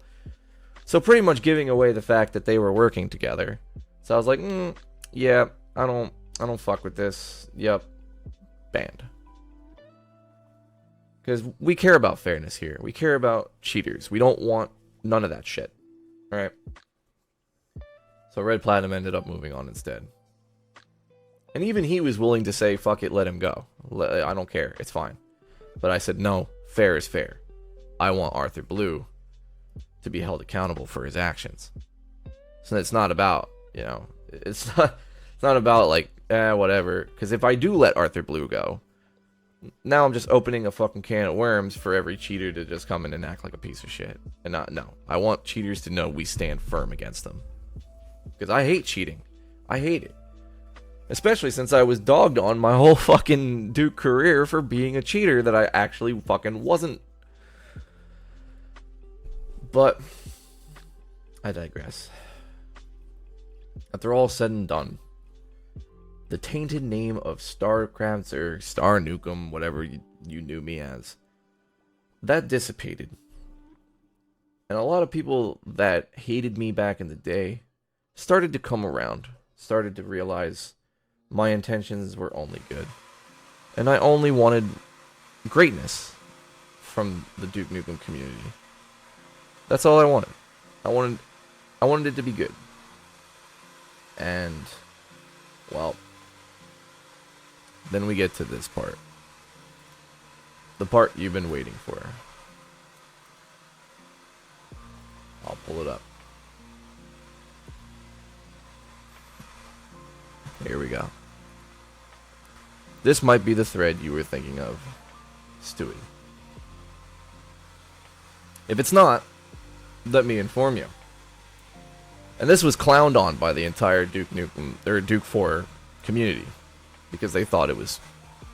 So pretty much giving away the fact that they were working together. So I was like, yeah, I don't fuck with this. Yep, banned. Because we care about fairness here. We care about cheaters. We don't want none of that shit. Alright? So Red Platinum ended up moving on instead. And even he was willing to say, fuck it, let him go. I don't care. It's fine. But I said, no, fair is fair. I want Arthur Blue to be held accountable for his actions. So it's not about, it's not about like, whatever. Because if I do let Arthur Blue go, now I'm just opening a fucking can of worms for every cheater to just come in and act like a piece of shit. And no. I want cheaters to know we stand firm against them. Because I hate cheating. I hate it. Especially since I was dogged on my whole fucking Duke career for being a cheater that I actually fucking wasn't. But I digress. After all said and done, the tainted name of StarCraft or Star Nukem, whatever you knew me as, that dissipated. And a lot of people that hated me back in the day started to come around, started to realize my intentions were only good. And I only wanted greatness from the Duke Nukem community. That's all I wanted. I wanted it to be good. And, well, then we get to this part. The part you've been waiting for. I'll pull it up. Here we go. This might be the thread you were thinking of, Stewie. If it's not, let me inform you. And this was clowned on by the entire Duke Nukem, or Duke 4 community. Because they thought it was,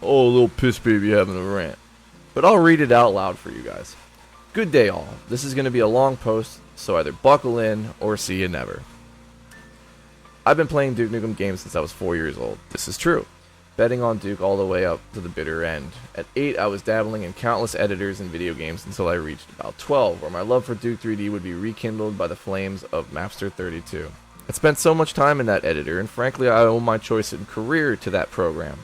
oh, a little piss baby having a rant. But I'll read it out loud for you guys. Good day all. This is going to be a long post, so either buckle in or see you never. I've been playing Duke Nukem games since I was 4 years old. This is true. betting on Duke all the way up to the bitter end. At 8, I was dabbling in countless editors and video games until I reached about 12, where my love for Duke 3D would be rekindled by the flames of Mapster 32. I spent so much time in that editor, and frankly I owe my choice in career to that program.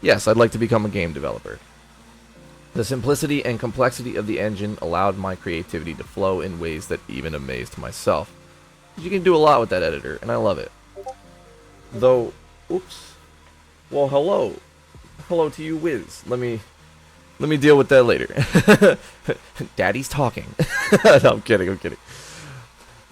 Yes, I'd like to become a game developer. The simplicity and complexity of the engine allowed my creativity to flow in ways that even amazed myself. You can do a lot with that editor, and I love it. Though, oops. Well, hello. Hello to you, Wiz. Let me deal with that later. Daddy's talking. No, I'm kidding.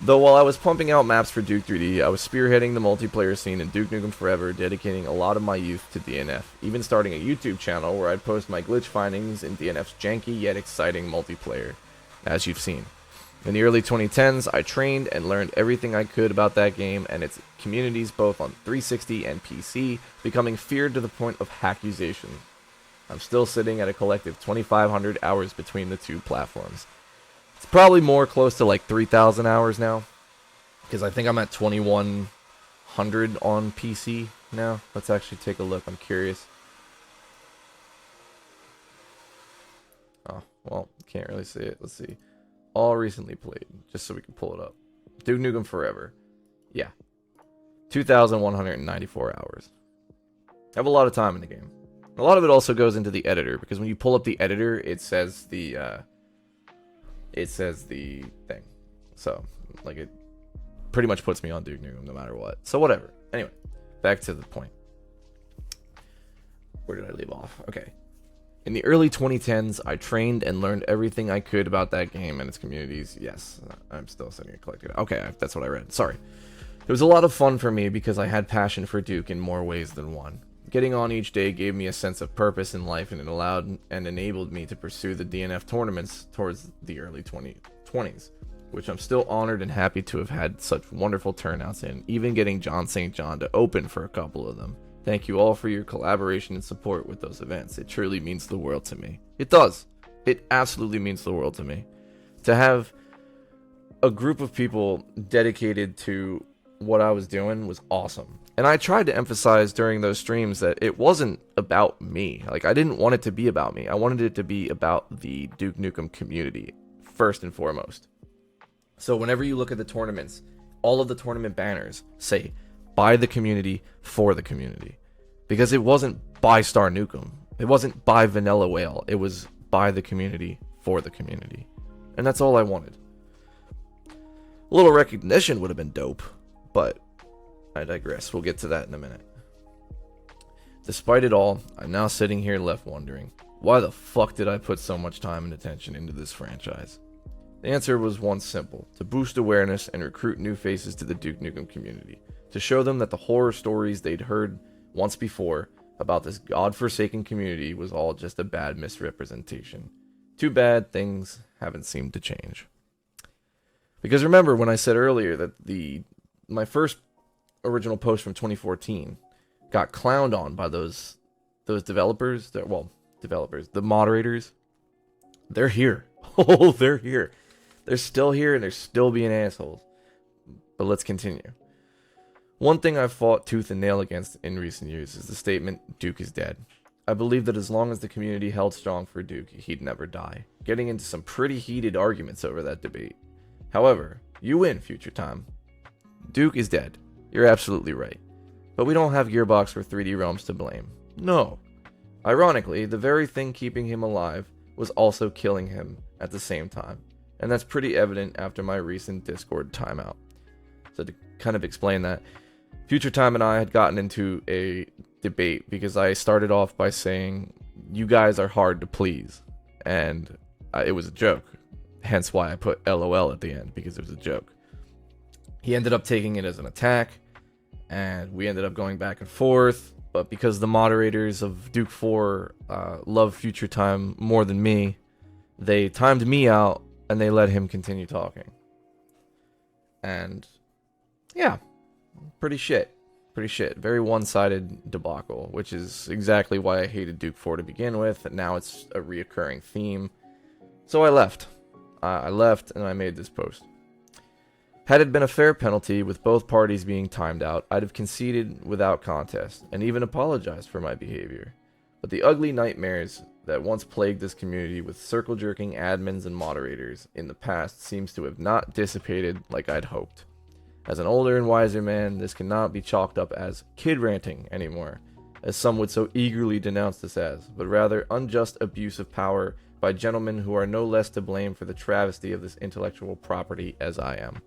Though while I was pumping out maps for Duke 3D, I was spearheading the multiplayer scene in Duke Nukem Forever, dedicating a lot of my youth to DNF, even starting a YouTube channel where I'd post my glitch findings in DNF's janky yet exciting multiplayer, as you've seen. In the early 2010s, I trained and learned everything I could about that game and its communities both on 360 and PC, becoming feared to the point of accusation. I'm still sitting at a collective 2,500 hours between the two platforms. It's probably more close to like 3,000 hours now, because I think I'm at 2,100 on PC now. Let's actually take a look. I'm curious. Oh, well, can't really see it. Let's see. All recently played, just so we can pull it up. Duke Nukem Forever. Yeah. 2,194 hours. I have a lot of time in the game. A lot of it also goes into the editor, because when you pull up the editor, it says the thing. So, like, it pretty much puts me on Duke Nukem no matter what. So, whatever. Anyway, back to the point. Where did I leave off? Okay. In the early 2010s, I trained and learned everything I could about that game and its communities. Yes, I'm still sitting here collecting it. Okay, that's what I read. Sorry. It was a lot of fun for me because I had passion for Duke in more ways than one. Getting on each day gave me a sense of purpose in life, and it allowed and enabled me to pursue the DNF tournaments towards the early 2020s, which I'm still honored and happy to have had such wonderful turnouts in, even getting John St. John to open for a couple of them. Thank you all for your collaboration and support with those events. It truly means the world to me. It does. It absolutely means the world to me. To have a group of people dedicated to what I was doing was awesome. And I tried to emphasize during those streams that it wasn't about me. Like, I didn't want it to be about me. I wanted it to be about the Duke Nukem community, first and foremost. So whenever you look at the tournaments, all of the tournament banners say, by the community, for the community. Because it wasn't by Star Nukem. It wasn't by Vanilla Whale. It was by the community, for the community. And that's all I wanted. A little recognition would have been dope, but I digress. We'll get to that in a minute. Despite it all, I'm now sitting here left wondering, why the fuck did I put so much time and attention into this franchise? The answer was one simple: to boost awareness and recruit new faces to the Duke Nukem community. To show them that the horror stories they'd heard once before about this godforsaken community was all just a bad misrepresentation. Too bad things haven't seemed to change. Because remember when I said earlier that my first original post from 2014 got clowned on by those developers, the moderators. They're here. Oh, they're here. They're still here and they're still being assholes. But let's continue. One thing I've fought tooth and nail against in recent years is the statement, Duke is dead. I believe that as long as the community held strong for Duke, he'd never die, getting into some pretty heated arguments over that debate. However, you win, Future Time. Duke is dead. You're absolutely right. But we don't have Gearbox or 3D Realms to blame. No. Ironically, the very thing keeping him alive was also killing him at the same time. And that's pretty evident after my recent Discord timeout. So to kind of explain that, Future Time and I had gotten into a debate because I started off by saying, you guys are hard to please. And it was a joke. Hence why I put LOL at the end, because it was a joke. He ended up taking it as an attack, and we ended up going back and forth. But because the moderators of Duke 4 love Future Time more than me, they timed me out and they let him continue talking. And yeah, pretty shit. Very one-sided debacle, which is exactly why I hated Duke 4 to begin with, and now it's a reoccurring theme. So I left. I left and I made this post. Had it been a fair penalty, with both parties being timed out, I'd have conceded without contest, and even apologized for my behavior. But the ugly nightmares that once plagued this community with circle-jerking admins and moderators in the past seems to have not dissipated like I'd hoped. As an older and wiser man, this cannot be chalked up as kid ranting anymore, as some would so eagerly denounce this as, but rather unjust abuse of power by gentlemen who are no less to blame for the travesty of this intellectual property as I am.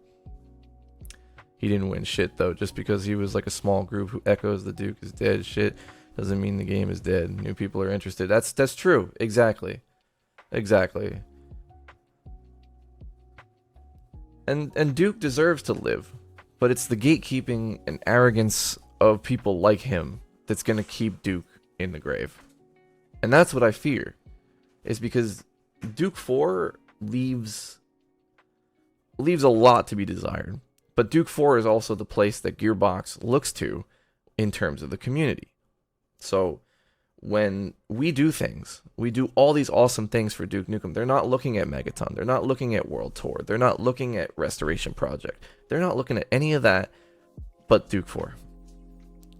He didn't win shit though. Just because he was like a small group who echoes the Duke is dead shit doesn't mean the game is dead. New people are interested. That's true. Exactly. And Duke deserves to live, but it's the gatekeeping and arrogance of people like him that's gonna keep Duke in the grave. And that's what I fear. Is because Duke 4 leaves a lot to be desired. But Duke 4 is also the place that Gearbox looks to in terms of the community. So when we do things, we do all these awesome things for Duke Nukem. They're not looking at Megaton. They're not looking at World Tour. They're not looking at Restoration Project. They're not looking at any of that but Duke 4.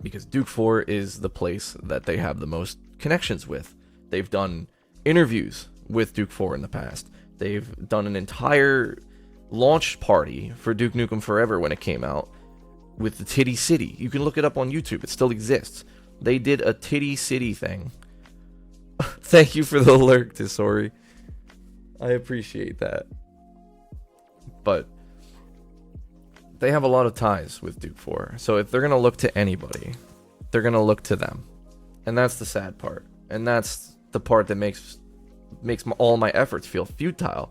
Because Duke 4 is the place that they have the most connections with. They've done interviews with Duke 4 in the past. They've done an entire launch party for Duke Nukem Forever when it came out with the Titty City. You can look it up on YouTube. It still exists. They did a Titty City thing. Thank you for the lurk, Tisori. I appreciate that. But they have a lot of ties with Duke 4. So if they're going to look to anybody, they're going to look to them. And that's the sad part. And that's the part that makes all my efforts feel futile.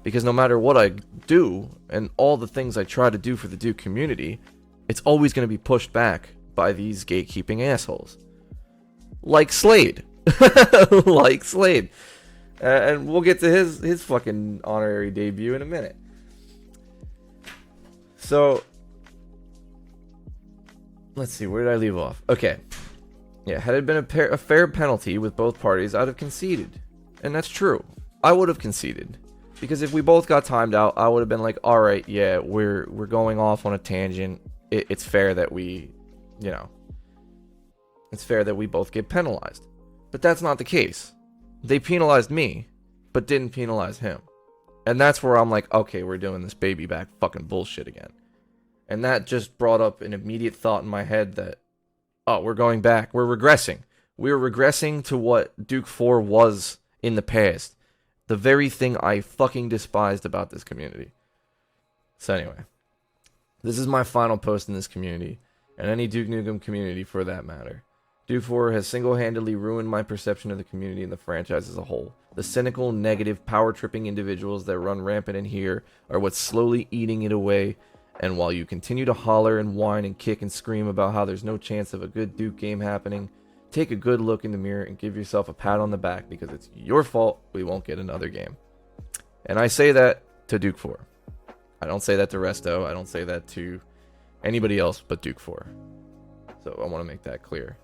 Because no matter what I do, and all the things I try to do for the Duke community, it's always going to be pushed back by these gatekeeping assholes. Like Slade. Like Slade. And we'll get to his fucking honorary debut in a minute. So, let's see, where did I leave off? Okay. Yeah, had it been a fair penalty with both parties, I'd have conceded. And that's true. I would have conceded. Because if we both got timed out, I would have been like, alright, yeah, we're going off on a tangent. It's fair that we, it's fair that we both get penalized. But that's not the case. They penalized me, but didn't penalize him. And that's where I'm like, okay, we're doing this baby back fucking bullshit again. And that just brought up an immediate thought in my head that, oh, we're going back. We're regressing. We're regressing to what Duke 4 was in the past. The very thing I fucking despised about this community. So anyway, this is my final post in this community, and any Duke Nukem community for that matter. Duke 4 has single-handedly ruined my perception of the community and the franchise as a whole. The cynical, negative, power-tripping individuals that run rampant in here are what's slowly eating it away, and while you continue to holler and whine and kick and scream about how there's no chance of a good Duke game happening, take a good look in the mirror and give yourself a pat on the back because it's your fault we won't get another game. And I say that to Duke 4. I don't say that to Resto. I don't say that to anybody else but Duke 4. So I want to make that clear.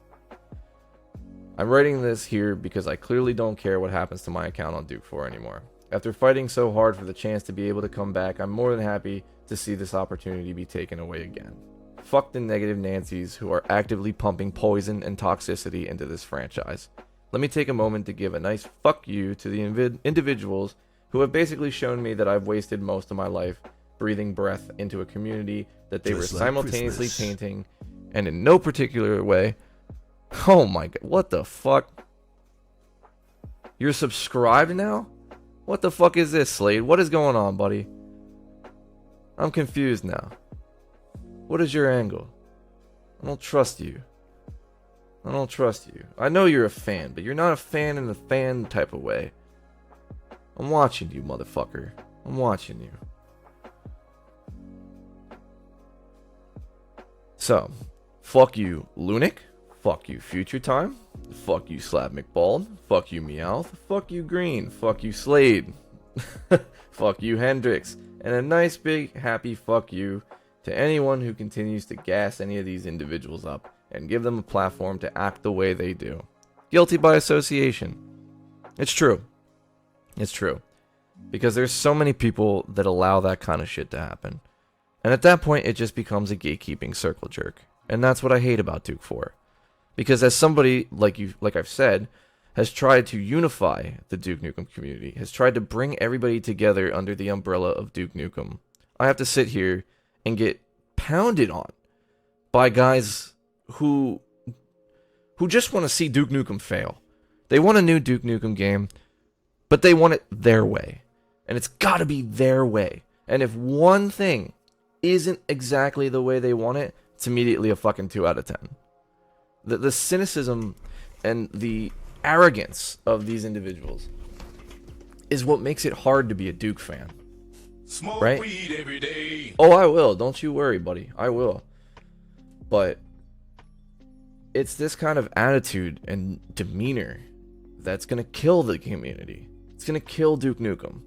I'm writing this here because I clearly don't care what happens to my account on Duke 4 anymore. After fighting so hard for the chance to be able to come back, I'm more than happy to see this opportunity be taken away again. Fuck the negative Nancys who are actively pumping poison and toxicity into this franchise. Let me take a moment to give a nice fuck you to the individuals who have basically shown me that I've wasted most of my life breathing breath into a community that they Just were like simultaneously Christmas. painting, and in no particular way. Oh my god, what the fuck? You're subscribed now? What the fuck is this, Slade? What is going on, buddy? I'm confused now. What is your angle? I don't trust you. I don't trust you. I know you're a fan, but you're not a fan in the fan type of way. I'm watching you, motherfucker. I'm watching you. So, fuck you, Lunic. Fuck you, Future Time. Fuck you, Slab McBald. Fuck you, Meowth. Fuck you, Green. Fuck you, Slade. Fuck you, Hendrix. And a nice big happy fuck you to anyone who continues to gas any of these individuals up and give them a platform to act the way they do. Guilty by association. It's true. It's true. Because there's so many people that allow that kind of shit to happen. And at that point, it just becomes a gatekeeping circle jerk. And that's what I hate about Duke 4. Because as somebody, like I've said, has tried to unify the Duke Nukem community, has tried to bring everybody together under the umbrella of Duke Nukem, I have to sit here and get pounded on by guys who just want to see Duke Nukem fail. They want a new Duke Nukem game, but they want it their way. And it's got to be their way. And if one thing isn't exactly the way they want it, it's immediately a fucking 2 out of 10. The cynicism and the arrogance of these individuals is what makes it hard to be a Duke fan. Smoke right? weed every day. Oh, I will. Don't you worry, buddy. I will. But it's this kind of attitude and demeanor that's going to kill the community. It's going to kill Duke Nukem.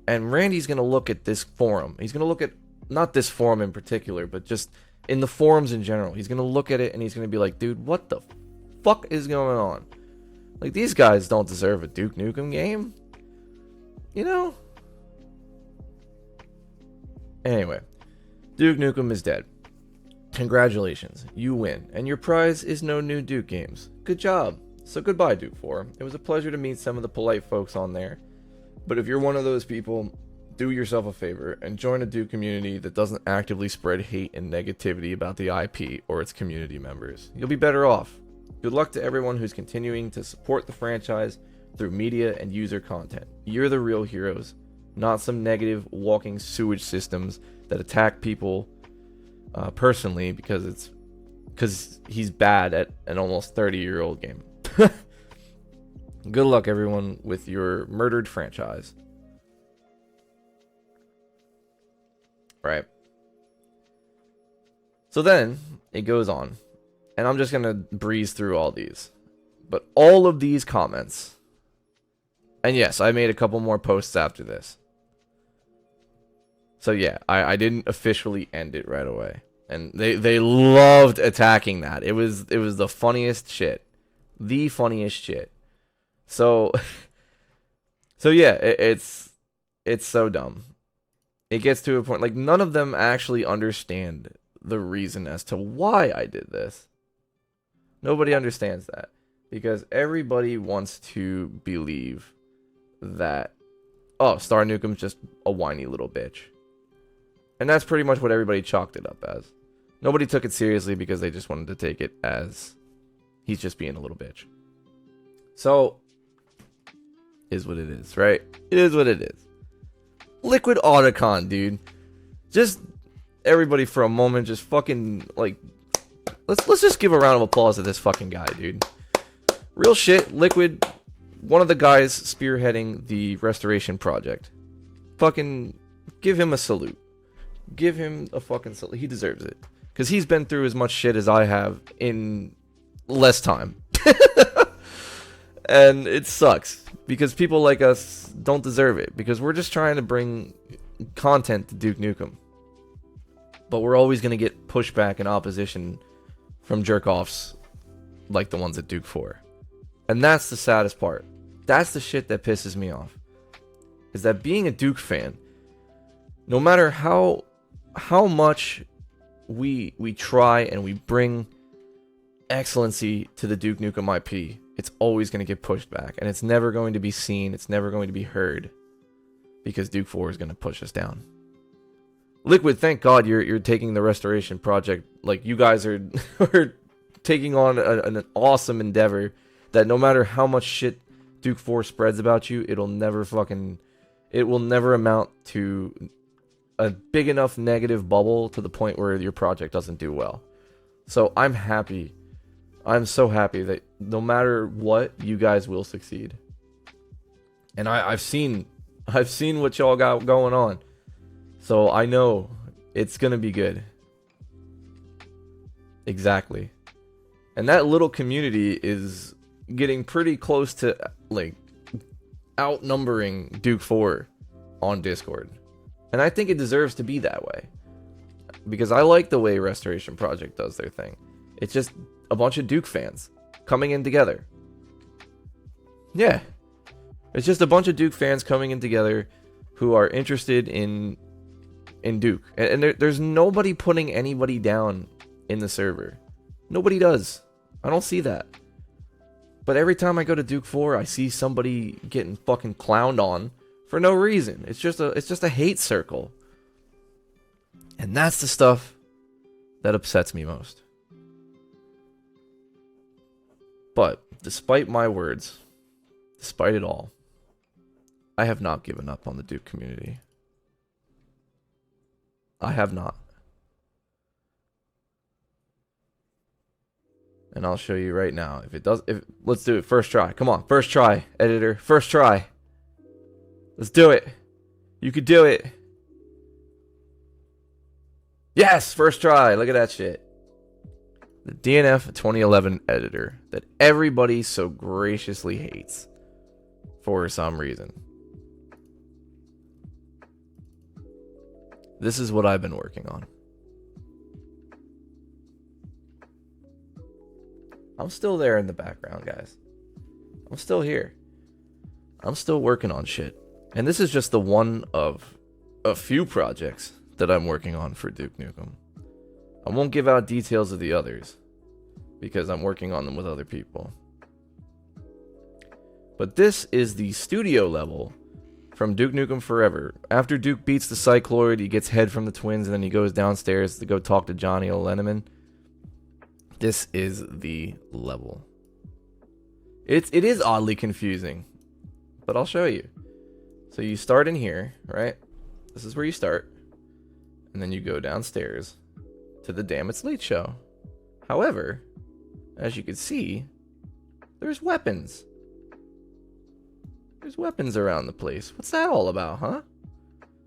And Randy's going to look at this forum. He's going to look at, not this forum in particular, but just in the forums in general. He's going to look at it and he's going to be like, dude, what the fuck is going on? Like, these guys don't deserve a Duke Nukem game. You know? Anyway, Duke Nukem is dead. Congratulations, you win, and your prize is no new Duke games. Good job. So goodbye, Duke 4. It was a pleasure to meet some of the polite folks on there. But if you're one of those people, do yourself a favor and join a Duke community that doesn't actively spread hate and negativity about the IP or its community members. You'll be better off. Good luck to everyone who's continuing to support the franchise through media and user content. You're the real heroes, not some negative walking sewage systems that attack people personally because he's bad at an almost 30-year-old game. Good luck, everyone, with your murdered franchise. Right. So then it goes on, and I'm just gonna breeze through all these, but all of these comments, and yes, I made a couple more posts after this. So yeah, I didn't officially end it right away. And they loved attacking that. It was the funniest shit. The funniest shit. So yeah, it's so dumb. It gets to a point, like, none of them actually understand the reason as to why I did this. Nobody understands that. Because everybody wants to believe that, oh, Star Nukem's just a whiny little bitch. And that's pretty much what everybody chalked it up as. Nobody took it seriously because they just wanted to take it as he's just being a little bitch. So, is what it is, right? It is what it is. Liquid Autocon, dude. Just everybody for a moment, just fucking, like, let's just give a round of applause to this fucking guy, dude. Real shit, Liquid, one of the guys spearheading the restoration project. Fucking give him a salute. Give him a fucking salute. He deserves it. Because he's been through as much shit as I have in less time. And it sucks. Because people like us don't deserve it. Because we're just trying to bring content to Duke Nukem. But we're always going to get pushback and opposition from jerk-offs like the ones at Duke 4. And that's the saddest part. That's the shit that pisses me off. Is that being a Duke fan, no matter how much we try and we bring excellency to the Duke Nukem IP, it's always going to get pushed back. And it's never going to be seen. It's never going to be heard. Because Duke 4 is going to push us down. Liquid, thank God you're taking the restoration project. Like, you guys are taking on an awesome endeavor that no matter how much shit Duke 4 spreads about you, it will never amount to a big enough negative bubble to the point where your project doesn't do well. So I'm happy. I'm so happy that no matter what, you guys will succeed. And I've seen what y'all got going on. So I know it's gonna be good. Exactly. And that little community is getting pretty close to, like, outnumbering Duke 4 on Discord. And I think it deserves to be that way. Because I like the way Restoration Project does their thing. It's just a bunch of Duke fans coming in together. Yeah. It's just a bunch of Duke fans coming in together who are interested in in Duke. And there's nobody putting anybody down in the server. Nobody does. I don't see that. But every time I go to Duke 4, I see somebody getting fucking clowned on for no reason. It's just a hate circle. And that's the stuff that upsets me most. But despite my words, despite it all, I have not given up on the Duke community. I have not. And I'll show you right now. Let's do it. First try. Come on. First try, editor. First try. Let's do it. You could do it. Yes, first try. Look at that shit. The DNF 2011 editor that everybody so graciously hates for some reason. This is what I've been working on. I'm still there in the background, guys. I'm still here. I'm still working on shit. And this is just the one of a few projects that I'm working on for Duke Nukem. I won't give out details of the others because I'm working on them with other people. But this is the studio level from Duke Nukem Forever. After Duke beats the Cycloid, he gets head from the twins, and then he goes downstairs to go talk to Johnny O'Leneman. This is the level. It is oddly confusing, but I'll show you. So you start in here, right? This is where you start. And then you go downstairs to the Damn It's Late show. However, as you can see, there's weapons. There's weapons around the place. What's that all about, huh?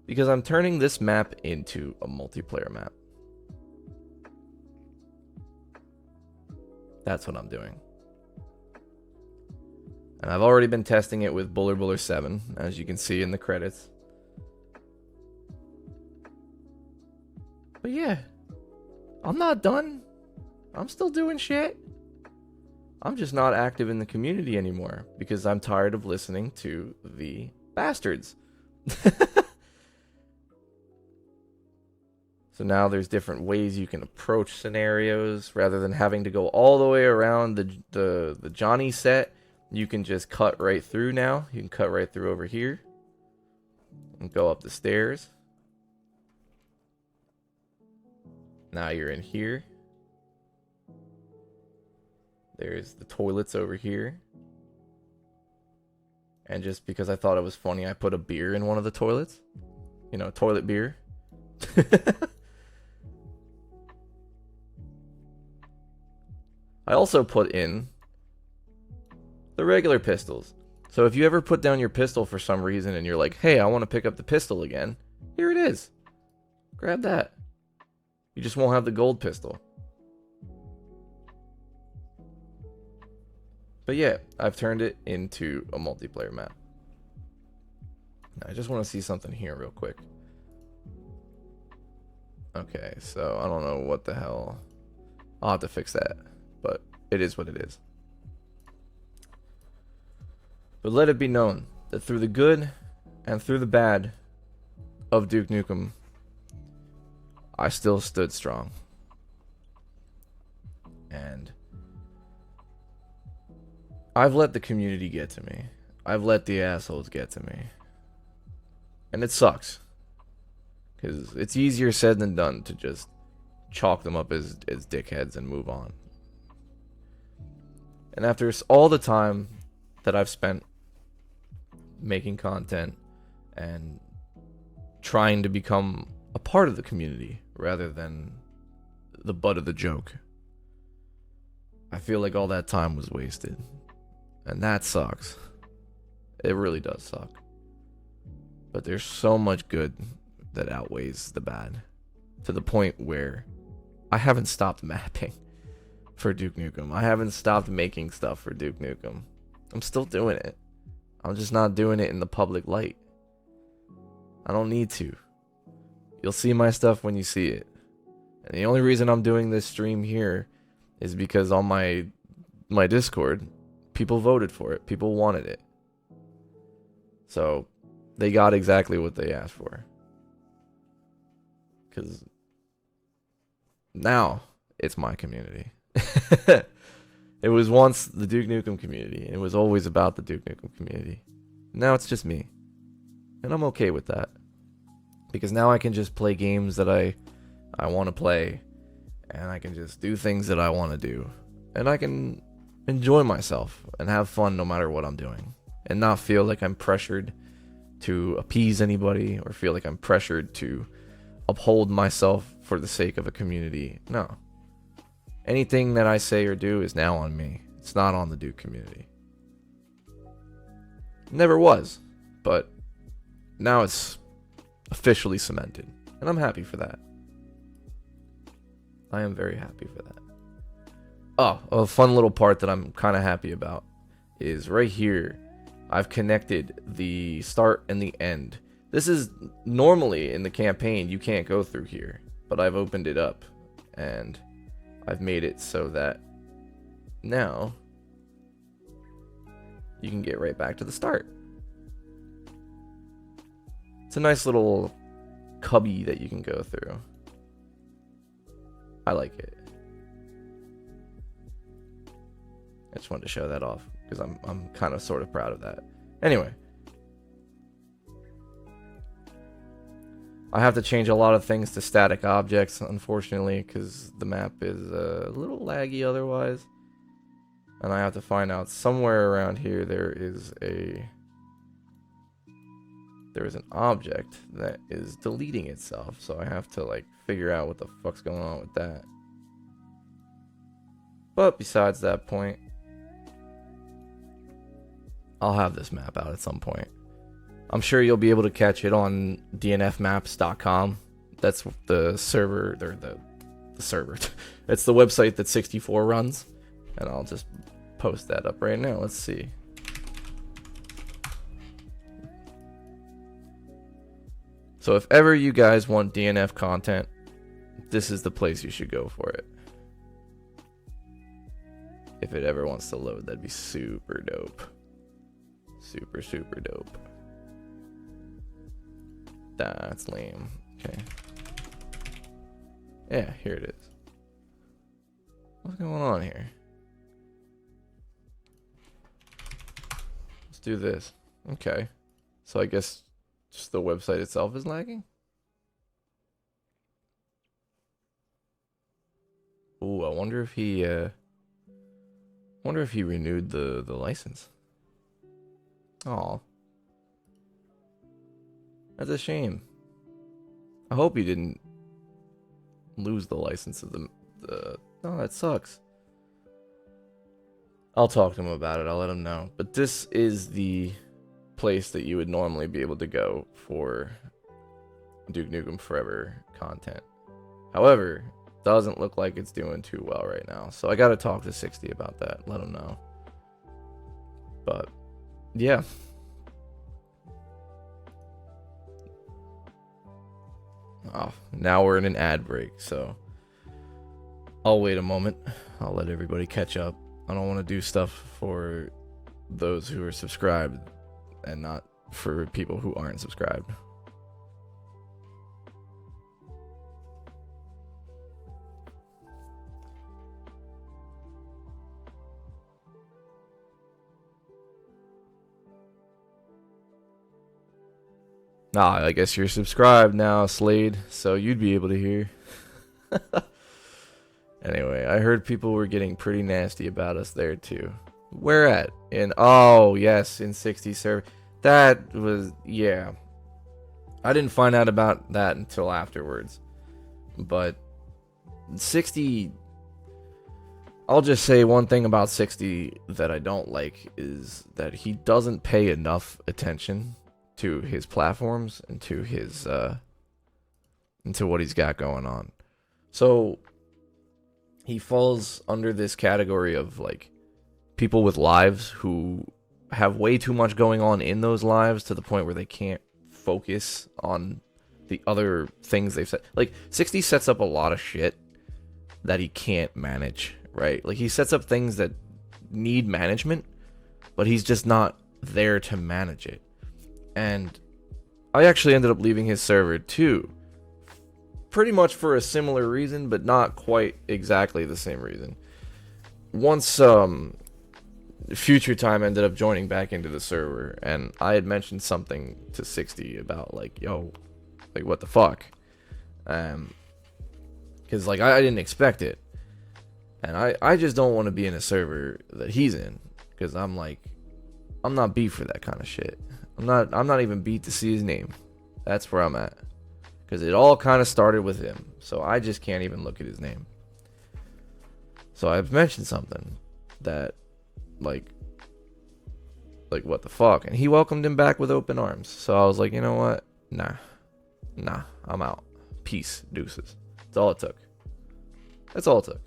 Because I'm turning this map into a multiplayer map. That's what I'm doing. And I've already been testing it with Buller Buller 7, as you can see in the credits. But yeah, I'm not done. I'm still doing shit. I'm just not active in the community anymore because I'm tired of listening to the bastards. So now there's different ways you can approach scenarios rather than having to go all the way around the Johnny set. You can just cut right through now. You can cut right through over here and go up the stairs. Now you're in here. There's the toilets over here. And just because I thought it was funny, I put a beer in one of the toilets. You know, toilet beer. I also put in the regular pistols. So if you ever put down your pistol for some reason and you're like, hey, I want to pick up the pistol again, here it is. Grab that. You just won't have the gold pistol. But yeah, I've turned it into a multiplayer map. Now, I just want to see something here real quick. Okay, so I don't know what the hell. I'll have to fix that. But it is what it is. But let it be known that through the good and through the bad of Duke Nukem, I still stood strong. And I've let the community get to me. I've let the assholes get to me. And it sucks. Because it's easier said than done to just chalk them up as dickheads and move on. And after all the time that I've spent making content and trying to become a part of the community rather than the butt of the joke, I feel like all that time was wasted. And that sucks. It really does suck. But there's so much good that outweighs the bad. To the point where I haven't stopped mapping for Duke Nukem. I haven't stopped making stuff for Duke Nukem. I'm still doing it. I'm just not doing it in the public light. I don't need to. You'll see my stuff when you see it. And the only reason I'm doing this stream here is because on my Discord, people voted for it. People wanted it. So they got exactly what they asked for. because now it's my community. It was once the Duke Nukem community. It was always about the Duke Nukem community. Now it's just me. And I'm okay with that. Because now I can just play games that I want to play. And I can just do things that I want to do. And I can enjoy myself and have fun no matter what I'm doing. And not feel like I'm pressured to appease anybody or feel like I'm pressured to uphold myself for the sake of a community. No. Anything that I say or do is now on me. It's not on the Duke community. Never was, but now it's officially cemented, and I'm happy for that. I am very happy for that. Oh, a fun little part that I'm kind of happy about is right here. I've connected the start and the end. This is normally in the campaign, you can't go through here, but I've opened it up, and I've made it so that now you can get right back to the start. It's a nice little cubby that you can go through. I like it. I just wanted to show that off because I'm kind of sort of proud of that. Anyway, I have to change a lot of things to static objects, unfortunately, because the map is a little laggy otherwise. And I have to find out somewhere around here there is an object that is deleting itself. So I have to like figure out what the fuck's going on with that. But besides that point, I'll have this map out at some point. I'm sure you'll be able to catch it on dnfmaps.com. That's the server, or the server. It's the website that 64 runs. And I'll just post that up right now. Let's see. So if ever you guys want DNF content, this is the place you should go for it. If it ever wants to load, that'd be super dope. Super, super dope. That's lame. Okay. Yeah, here it is. What's going on here? Let's do this. Okay. So I guess just the website itself is lagging? Ooh, I wonder if he renewed the license. Oh. That's a shame. I hope he didn't lose the license of the oh, that sucks. I'll talk to him about it. I'll let him know. But this is the place that you would normally be able to go for Duke Nukem Forever content. However, doesn't look like it's doing too well right now. So I gotta talk to 60 about that. Let him know. But yeah. Oh, now we're in an ad break, so I'll wait a moment. I'll let everybody catch up. I don't want to do stuff for those who are subscribed and not for people who aren't subscribed. Ah, I guess you're subscribed now, Slade, so you'd be able to hear. Anyway, I heard people were getting pretty nasty about us there too. Where at? Oh, yes, in 60 server. That was, yeah. I didn't find out about that until afterwards. But 60, I'll just say one thing about 60 that I don't like is that he doesn't pay enough attention to his platforms and to his into what he's got going on. So he falls under this category of like people with lives who have way too much going on in those lives to the point where they can't focus on the other things they've said. Like 60 sets up a lot of shit that he can't manage, right? Like he sets up things that need management, but he's just not there to manage it. And I actually ended up leaving his server too pretty much for a similar reason, but not quite exactly the same reason. Once Future Time ended up joining back into the server, and I had mentioned something to 60 about like, yo, like what the fuck, because like I didn't expect it, and I just don't want to be in a server that he's in, because I'm not beat for that kind of shit. I'm not even beat to see his name. That's where I'm at, because it all kind of started with him, so I just can't even look at his name. So I've mentioned something that, like what the fuck, and he welcomed him back with open arms. So I was like, you know what? Nah, I'm out. Peace, deuces. That's all it took. That's all it took.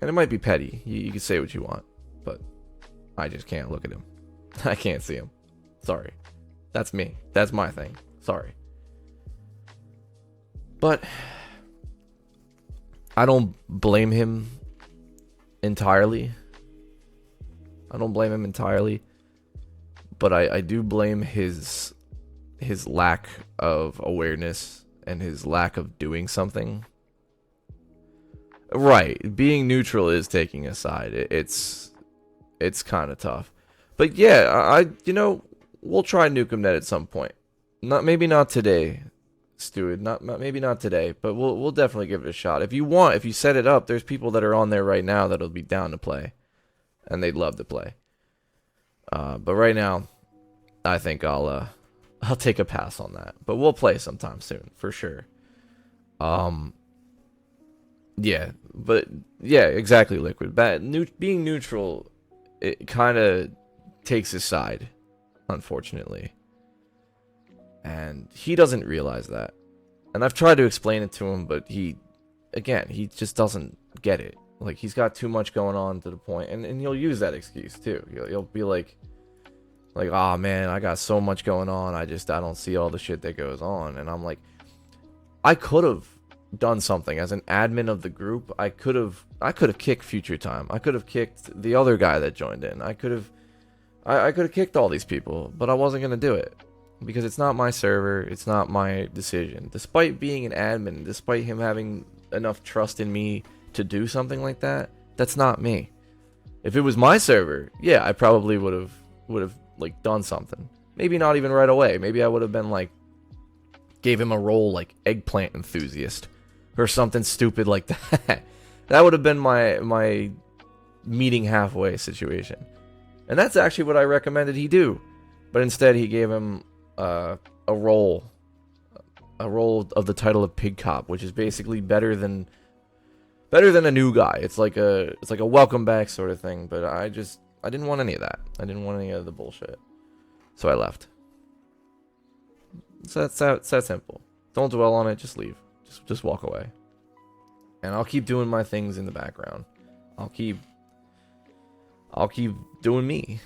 And it might be petty. You can say what you want, but I just can't look at him. I can't see him. Sorry. That's me. That's my thing. Sorry. But I don't blame him entirely. But I do blame his lack of awareness and his lack of doing something. Right, being neutral is taking a side. It's kind of tough. But yeah, we'll try NukemNet at some point. Maybe not today, Stuart. Maybe not today, but we'll definitely give it a shot. If you set it up, there's people that are on there right now that'll be down to play, and they'd love to play. But right now, I think I'll take a pass on that. But we'll play sometime soon for sure. Yeah, exactly, Liquid. Being neutral, it kind of takes his side, unfortunately. And he doesn't realize that. And I've tried to explain it to him, but he just doesn't get it. Like, he's got too much going on to the point, and he'll use that excuse too. He'll be like, oh man, I got so much going on, I don't see all the shit that goes on. And I'm like, I could have done something as an admin of the group. I could have kicked Future Time. I could have kicked the other guy that joined in. I could have kicked all these people, but I wasn't gonna do it because it's not my server. It's not my decision. Despite being an admin, despite him having enough trust in me to do something like that, that's not me. If it was my server, yeah, I probably would have like done something. Maybe not even right away. Maybe I would have been like, gave him a role like eggplant enthusiast or something stupid like that. That would have been my meeting halfway situation. And that's actually what I recommended he do. But instead he gave him a role of the title of Pig Cop, which is basically better than a new guy. It's like a welcome back sort of thing, but I didn't want any of that. I didn't want any of the bullshit. So I left. So that's that simple. Don't dwell on it, just leave. Just walk away. And I'll keep doing my things in the background. I'll keep doing me.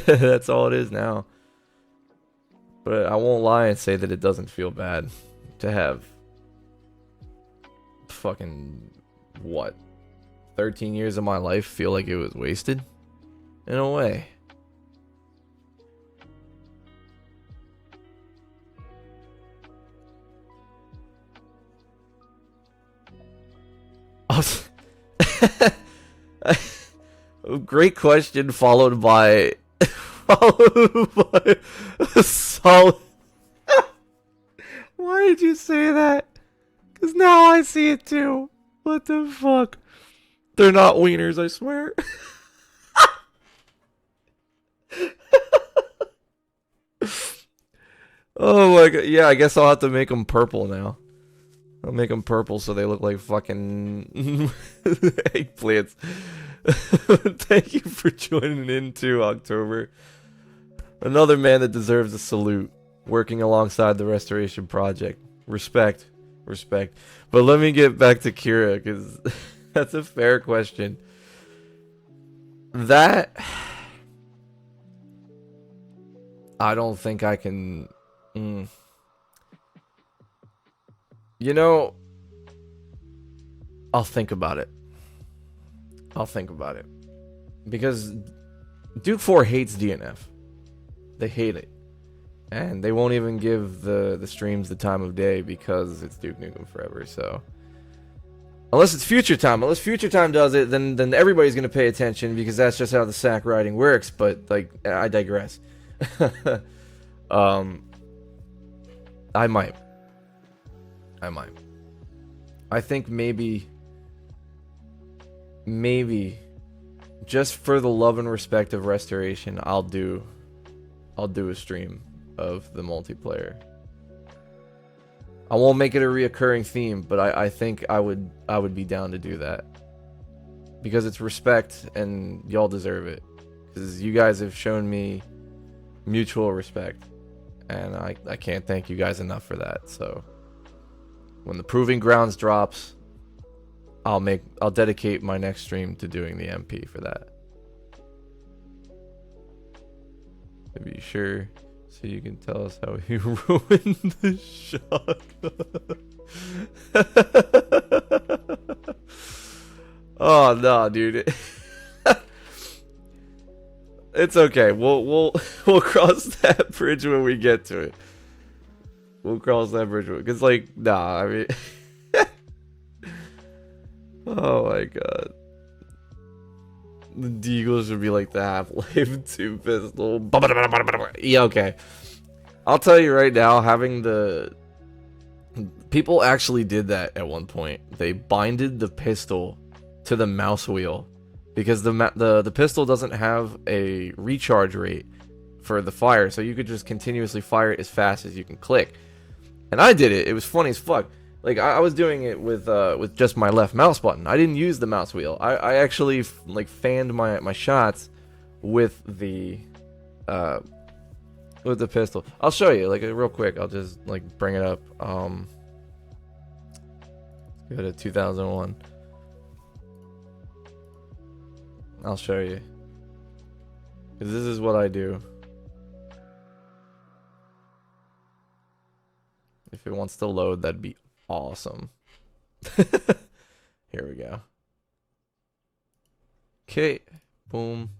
That's all it is now. But I won't lie and say that it doesn't feel bad to have fucking 13 years of my life feel like it was wasted in a way. Great question followed by a solid. Why did you say that? Because now I see it too. What the fuck? They're not wieners, I swear. Oh my god. Yeah, I guess I'll have to make them purple now. I'll make them purple so they look like fucking eggplants. Thank you for joining in too, October. Another man that deserves a salute, working alongside the restoration project. Respect. But let me get back to Kira, because that's a fair question. That, I don't think I can. You know, I'll think about it. Because Duke 4 hates DNF. They hate it. And they won't even give the streams the time of day because it's Duke Nukem Forever. So unless it's Future Time, does it, then everybody's gonna pay attention because that's just how the sack riding works. But like, I digress. I might. I think maybe just for the love and respect of Restoration, I'll do a stream of the multiplayer. I won't make it a reoccurring theme, but I think I would be down to do that because it's respect and y'all deserve it because you guys have shown me mutual respect and I can't thank you guys enough for that. So when the Proving Grounds drops, I'll dedicate my next stream to doing the MP for that. To be sure, so you can tell us how he ruined the shot. Oh no, dude. It's okay. We'll cross that bridge when we get to it. We'll cross that bridge because, like, nah. I mean, oh my god. The Deagle should be like the Half-Life 2 pistol. Yeah, okay. I'll tell you right now, having the people actually did that at one point. They binded the pistol to the mouse wheel because the pistol doesn't have a recharge rate for the fire, so you could just continuously fire it as fast as you can click. And I did it. It was funny as fuck. Like I was doing it with just my left mouse button. I didn't use the mouse wheel. I actually like fanned my shots with the pistol. I'll show you like real quick. I'll just like bring it up. Let's go to 2001. I'll show you. 'Cause this is what I do. If it wants to load, that'd be awesome. Here we go. Okay, boom.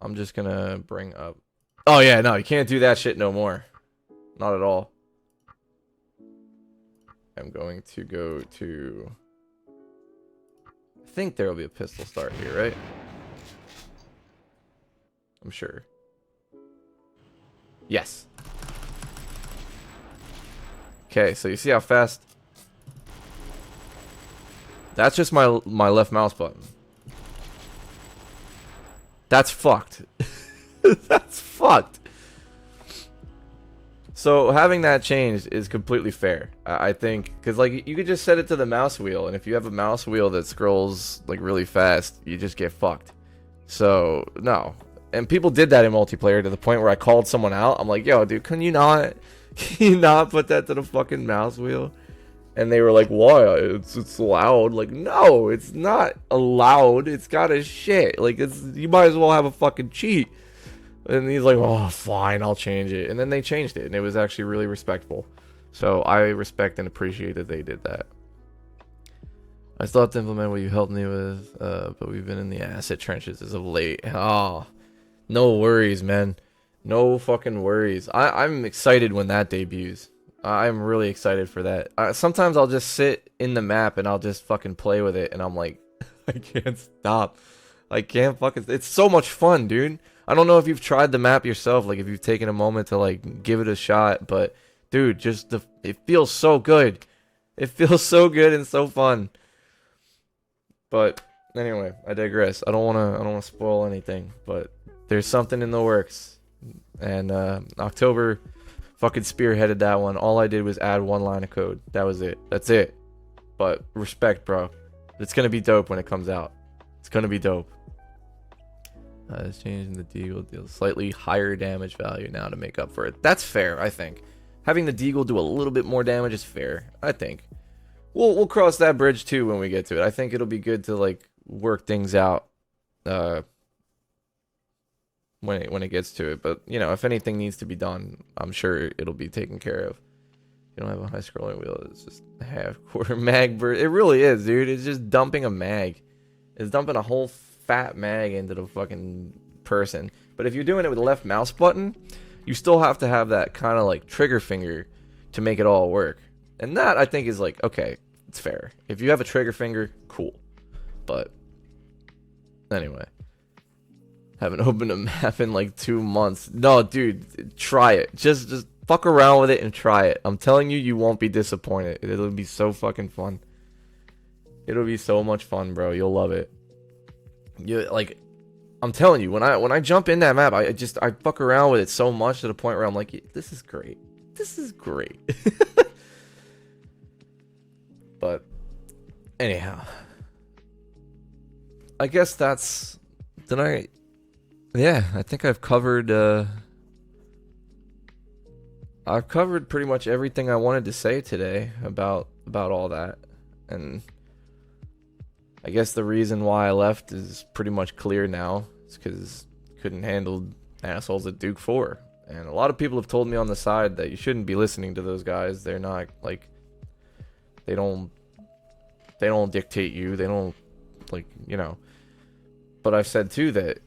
I'm just gonna bring up. Oh yeah, no, you can't do that shit no more. Not at all. I'm going to go to. I think there will be a pistol start here, right? I'm sure. Yes. Okay, so you see how fast? That's just my left mouse button. That's fucked. That's fucked. So having that changed is completely fair, I think, because like you could just set it to the mouse wheel, and if you have a mouse wheel that scrolls like really fast, you just get fucked. So no, and people did that in multiplayer to the point where I called someone out. I'm like, yo, dude, can you not put that to the fucking mouse wheel? And they were like, why? It's loud. Like, no, it's not allowed. It's got a shit. Like, you might as well have a fucking cheat. And he's like, oh, fine, I'll change it. And then they changed it, and it was actually really respectful. So I respect and appreciate that they did that. I still have to implement what you helped me with, but we've been in the asset trenches as of late. Oh, no worries, man. No fucking worries. I'm excited when that debuts. I'm really excited for that. Sometimes I'll just sit in the map and I'll just fucking play with it, and I'm like, I can't stop. I can't fucking. It's so much fun, dude. I don't know if you've tried the map yourself, like if you've taken a moment to like give it a shot, but dude, just it feels so good. It feels so good and so fun. But anyway, I digress. I don't wanna spoil anything, but there's something in the works, and October fucking spearheaded that one. All I did was add one line of code. That was it. That's it. But respect, bro. It's gonna be dope when it comes out. It's gonna be dope. It's changing the Deagle deal slightly higher damage value now to make up for it. That's fair, I think. Having the Deagle do a little bit more damage is fair, I think. We'll cross that bridge too when we get to it. I think it'll be good to like work things out when it gets to it. But you know, if anything needs to be done, I'm sure it'll be taken care of. You don't have a high scrolling wheel. It's just a half-quarter mag burst. It really is, dude. It's just dumping a mag. It's dumping a whole fat mag into the fucking person. But if you're doing it with the left mouse button, you still have to have that kind of like trigger finger to make it all work. And that I think is like, okay, it's fair. If you have a trigger finger, cool. But anyway, haven't opened a map in like 2 months. No, dude, try it. Just fuck around with it and try it. I'm telling you, you won't be disappointed. It'll be so fucking fun. It'll be so much fun, bro. You'll love it. I'm telling you, when I jump in that map, I fuck around with it so much to the point where I'm like, this is great. This is great. But anyhow, I guess that's. Yeah, I think I've covered. I've covered pretty much everything I wanted to say today about all that, and I guess the reason why I left is pretty much clear now. It's because couldn't handle assholes at Duke 4, and a lot of people have told me on the side that you shouldn't be listening to those guys. They're not like. They don't dictate you. They don't, like, you know. But I've said too that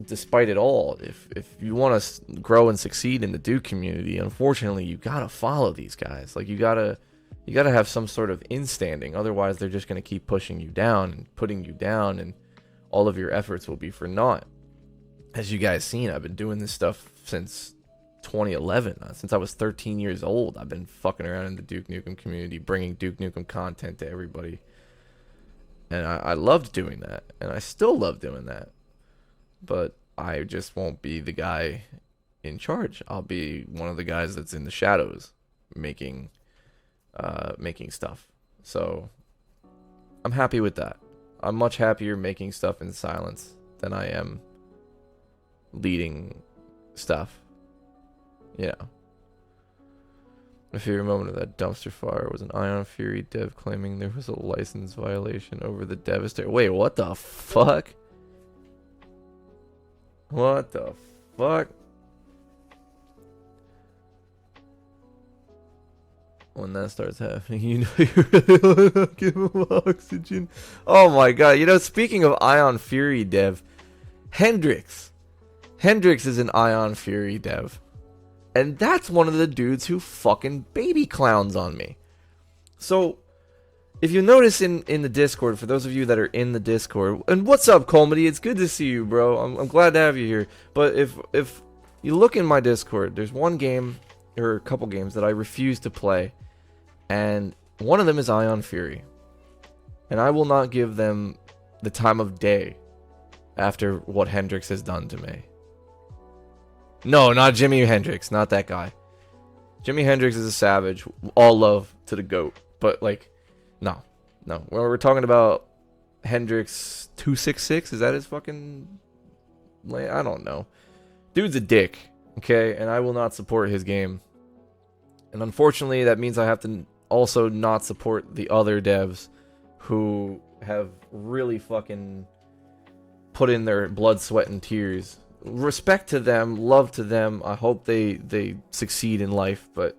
despite it all, if you want to grow and succeed in the Duke community, unfortunately, you gotta follow these guys. Like, you gotta have some sort of in-standing. Otherwise, they're just gonna keep pushing you down and putting you down, and all of your efforts will be for naught. As you guys seen, I've been doing this stuff since 2011. Since I was 13 years old, I've been fucking around in the Duke Nukem community, bringing Duke Nukem content to everybody. And I loved doing that, and I still love doing that. But I just won't be the guy in charge. I'll be one of the guys that's in the shadows, making stuff. So I'm happy with that. I'm much happier making stuff in silence than I am leading stuff. Yeah. My favorite moment of that dumpster fire was an Ion Fury dev claiming there was a license violation over the Devastator. Wait, what the fuck? What the fuck? When that starts happening, you know you really want to give him oxygen. Oh my god. You know, speaking of Ion Fury dev, Hendrix is an Ion Fury dev. And that's one of the dudes who fucking baby clowns on me. So, if you notice in the Discord, for those of you that are in the Discord, and what's up, Colmedy? It's good to see you, bro. I'm glad to have you here. But if you look in my Discord, there's one game, or a couple games, that I refuse to play. And one of them is Ion Fury. And I will not give them the time of day after what Hendrix has done to me. No, not Jimi Hendrix. Not that guy. Jimi Hendrix is a savage. All love to the GOAT. But, like, no. When we're talking about Hendrix 266, is that his fucking... I don't know. Dude's a dick. Okay? And I will not support his game. And unfortunately, that means I have to also not support the other devs who have really fucking put in their blood, sweat, and tears. Respect to them, love to them. I hope they succeed in life, but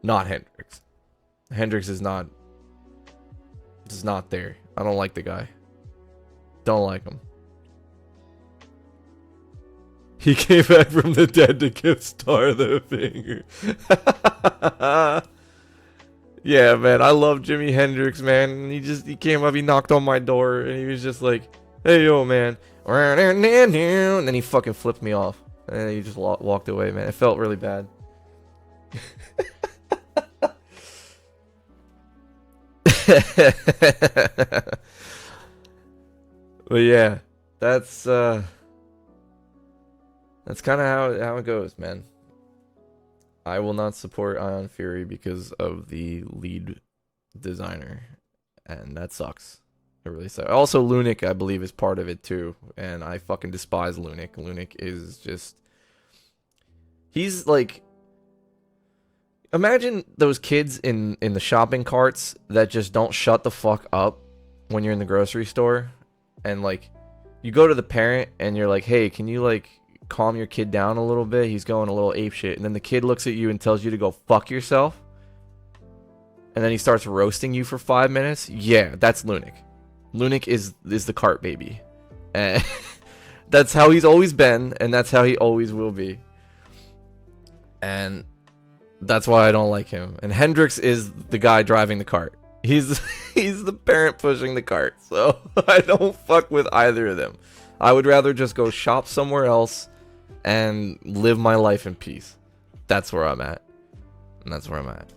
not Hendrix. Hendrix is not there. I don't like the guy. Don't like him. He came back from the dead to give Star the finger. Yeah, man, I love Jimi Hendrix, man. He came up, he knocked on my door, and he was just like, "Hey, yo, man." And then he fucking flipped me off. And he just walked away, man. It felt really bad. But yeah, that's kind of how it goes, man. I will not support Ion Fury because of the lead designer, and that sucks. It really sucks. Also, Lunik, I believe, is part of it too, and I fucking despise Lunik. Lunik is just... He's like... Imagine those kids in the shopping carts that just don't shut the fuck up when you're in the grocery store, and like, you go to the parent and you're like, "Hey, can you like calm your kid down a little bit? He's going a little apeshit." And then the kid looks at you and tells you to go fuck yourself, and then he starts roasting you for 5 minutes. Yeah, that's Lunik. Lunik is the cart baby, and that's how he's always been, and that's how he always will be. And that's why I don't like him. And Hendrix is the guy driving the cart. He's he's the parent pushing the cart. So I don't fuck with either of them. I would rather just go shop somewhere else and live my life in peace. That's where I'm at. And that's where I'm at.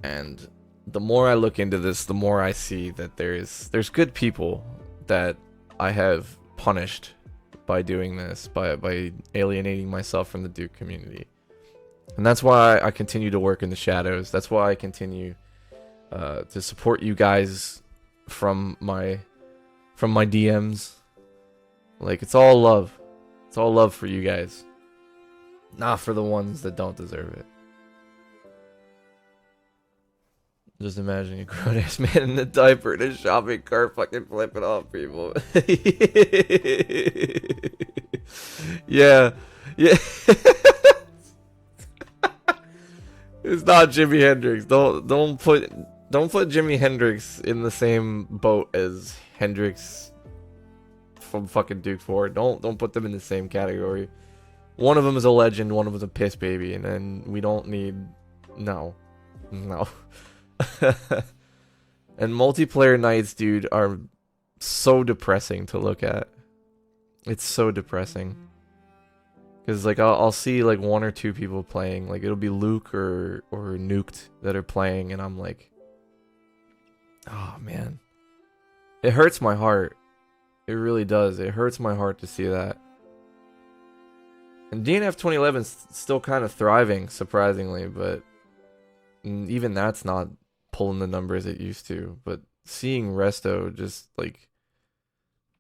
And the more I look into this, the more I see that there's good people that I have punished by doing this, by alienating myself from the Duke community. And that's why I continue to work in the shadows. That's why I continue to support you guys from my DMs. Like, it's all love. It's all love for you guys. Not for the ones that don't deserve it. Just imagine a grown-ass man in a diaper in a shopping cart fucking flipping off people. Yeah. Yeah. It's not Jimi Hendrix. Don't put Jimi Hendrix in the same boat as Hendrix from fucking Duke 4. Don't put them in the same category. One of them is a legend, one of them is a piss baby, and then we don't need no. And multiplayer nights, dude, are so depressing to look at. It's so depressing. Because, like, I'll see, like, 1 or 2 people playing. Like, it'll be Luke or Nuked that are playing, and I'm like, oh, man. It hurts my heart. It really does. It hurts my heart to see that. And DNF 2011's still kind of thriving, surprisingly, but even that's not pulling the numbers it used to. But seeing Resto just, like,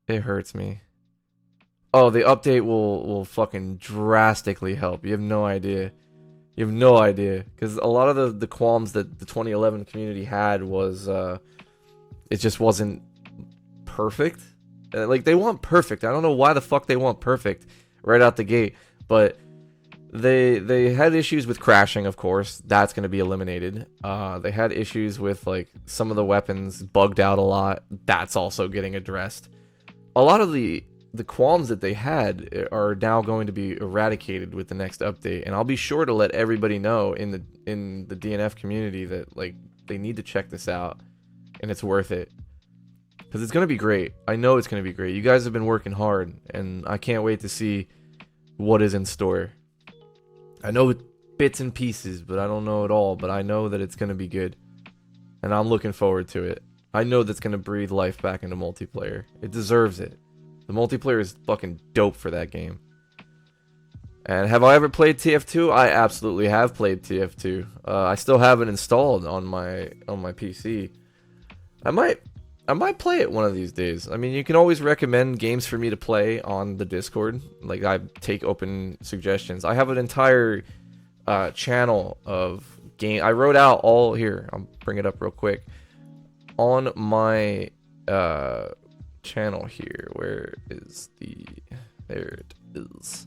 it hurts me. Oh, the update will fucking drastically help. You have no idea. You have no idea. Because a lot of the qualms that the 2011 community had was, it just wasn't perfect. Like, they want perfect. I don't know why the fuck they want perfect right out the gate. But they had issues with crashing, of course. That's going to be eliminated. They had issues with, like, some of the weapons bugged out a lot. That's also getting addressed. A lot of the qualms that they had are now going to be eradicated with the next update, and I'll be sure to let everybody know in the DNF community that, like, they need to check this out, and it's worth it, because it's going to be great. I know it's going to be great. You guys have been working hard, and I can't wait to see what is in store. I know bits and pieces, but I don't know it all, but I know that it's going to be good, and I'm looking forward to it. I know that's going to breathe life back into multiplayer. It deserves it. The multiplayer is fucking dope for that game. And have I ever played TF2? I absolutely have played TF2. I still have it installed on my PC. I might play it one of these days. I mean, you can always recommend games for me to play on the Discord. Like, I take open suggestions. I have an entire channel of game. I wrote out all here. I'll bring it up real quick. On my channel here, where is there it is.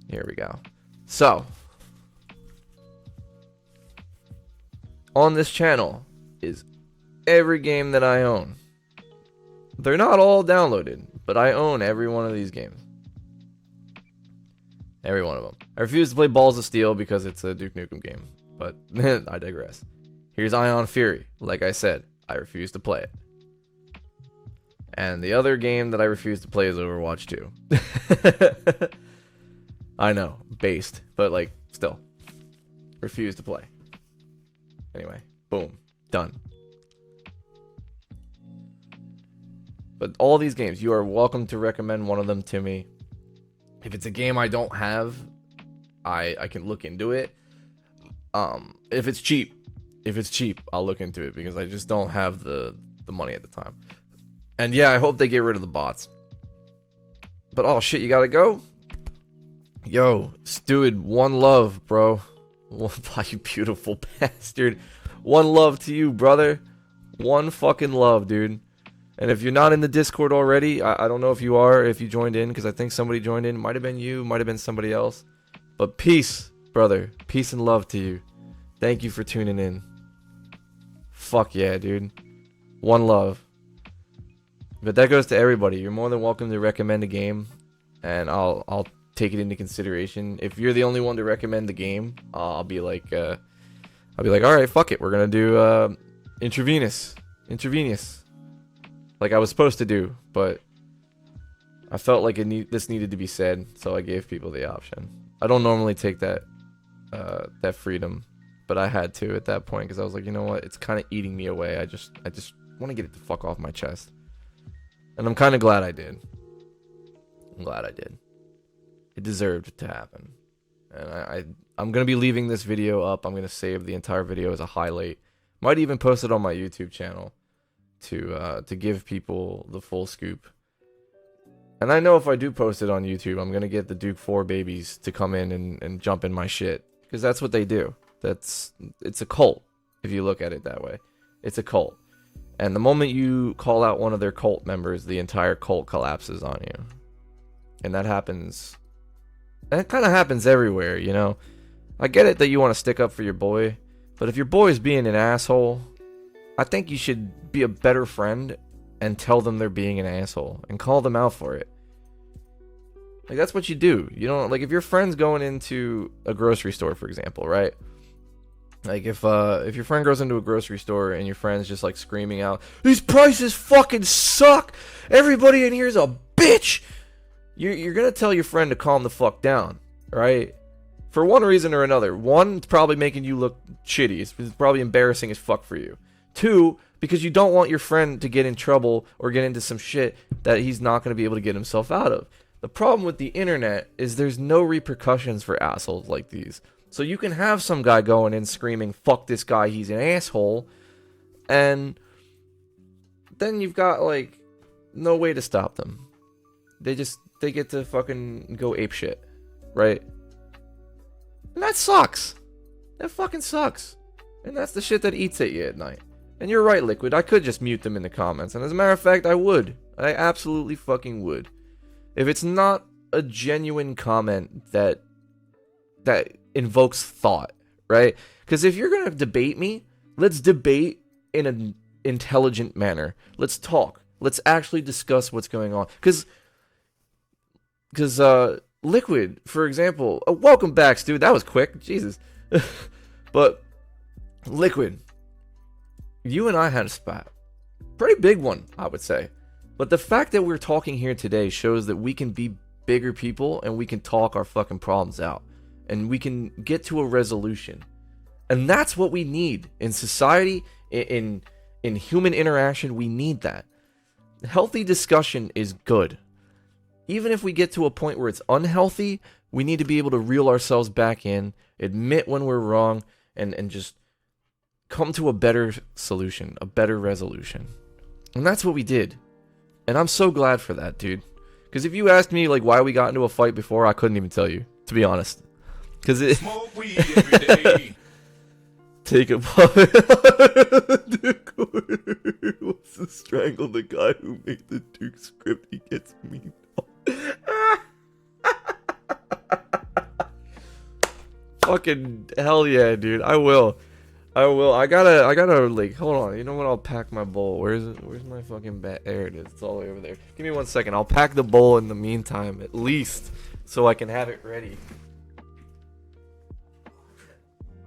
Here we go. So on this channel is every game that I own. They're not all downloaded, but I own every one of these games. Every one of them. I refuse to play Balls of Steel because it's a Duke Nukem game, but I digress. Here's Ion Fury. Like I said, I refuse to play it. And the other game that I refuse to play is Overwatch 2. I know, based, but, like, still. Refuse to play. Anyway, boom, done. But all these games, you are welcome to recommend one of them to me. If it's a game I don't have, I can look into it. If it's cheap, I'll look into it, because I just don't have the money at the time. And yeah, I hope they get rid of the bots. But oh shit, you gotta go? Yo, Steward, one love, bro. You beautiful bastard. One love to you, brother. One fucking love, dude. And if you're not in the Discord already, I don't know if you are, if you joined in, because I think somebody joined in. Might have been you, might have been somebody else. But peace, brother. Peace and love to you. Thank you for tuning in. Fuck yeah, dude. One love. But that goes to everybody. You're more than welcome to recommend a game, and I'll take it into consideration. If you're the only one to recommend the game, I'll be like, all right, fuck it, we're gonna do intravenous, like I was supposed to do, but I felt like this needed to be said, so I gave people the option. I don't normally take that freedom, but I had to at that point because I was like, you know what, it's kind of eating me away. I just want to get it the fuck off my chest, and I'm kind of glad I did. It deserved to happen, and I'm gonna be leaving this video up. I'm gonna save the entire video as a highlight. Might even post it on my YouTube channel to give people the full scoop. And I know if I do post it on YouTube, I'm gonna get the Duke 4 babies to come in and jump in my shit, because that's what they do. It's a cult if you look at it that way. It's a cult, and the moment you call out one of their cult members, the entire cult collapses on you. And that happens, and it kind of happens everywhere, you know. I get it that you want to stick up for your boy, but if your boy is being an asshole, I think you should be a better friend and tell them they're being an asshole and call them out for it. Like, that's what you do. You don't, like, if your friend's going into a grocery store, for example, right? Like, if your friend goes into a grocery store and your friend's just like screaming out, "These prices fucking suck! Everybody in here is a bitch!" You're gonna tell your friend to calm the fuck down, right? For one reason or another. One, it's probably making you look shitty. It's probably embarrassing as fuck for you. Two, because you don't want your friend to get in trouble or get into some shit that he's not going to be able to get himself out of. The problem with the internet is there's no repercussions for assholes like these. So you can have some guy going in screaming, "Fuck this guy, he's an asshole," and then you've got, like, no way to stop them. They get to fucking go apeshit, right? And that sucks. That fucking sucks. And that's the shit that eats at you at night. And you're right, Liquid. I could just mute them in the comments. And as a matter of fact, I would. I absolutely fucking would. If it's not a genuine comment that invokes thought, right? Because if you're going to debate me, let's debate in an intelligent manner. Let's talk. Let's actually discuss what's going on. Because Liquid, for example, welcome back, dude. That was quick. Jesus. But Liquid, you and I had a spat. Pretty big one, I would say. But the fact that we're talking here today shows that we can be bigger people and we can talk our fucking problems out. And we can get to a resolution. And that's what we need in society, in human interaction. We need that. Healthy discussion is good. Even if we get to a point where it's unhealthy, we need to be able to reel ourselves back in, admit when we're wrong, and just come to a better solution, a better resolution. And that's what we did. And I'm so glad for that, dude. Because if you asked me, like, why we got into a fight before, I couldn't even tell you, to be honest. Because it... Smoke weed every day. Take a puff. Wants to strangle the guy who made the Duke script. He gets me. Fucking hell yeah, dude. I will. I gotta like, hold on. You know what? I'll pack my bowl. Where's my fucking bat? There it is. It's all the way over there. Give me 1 second. I'll pack the bowl in the meantime, at least, so I can have it ready.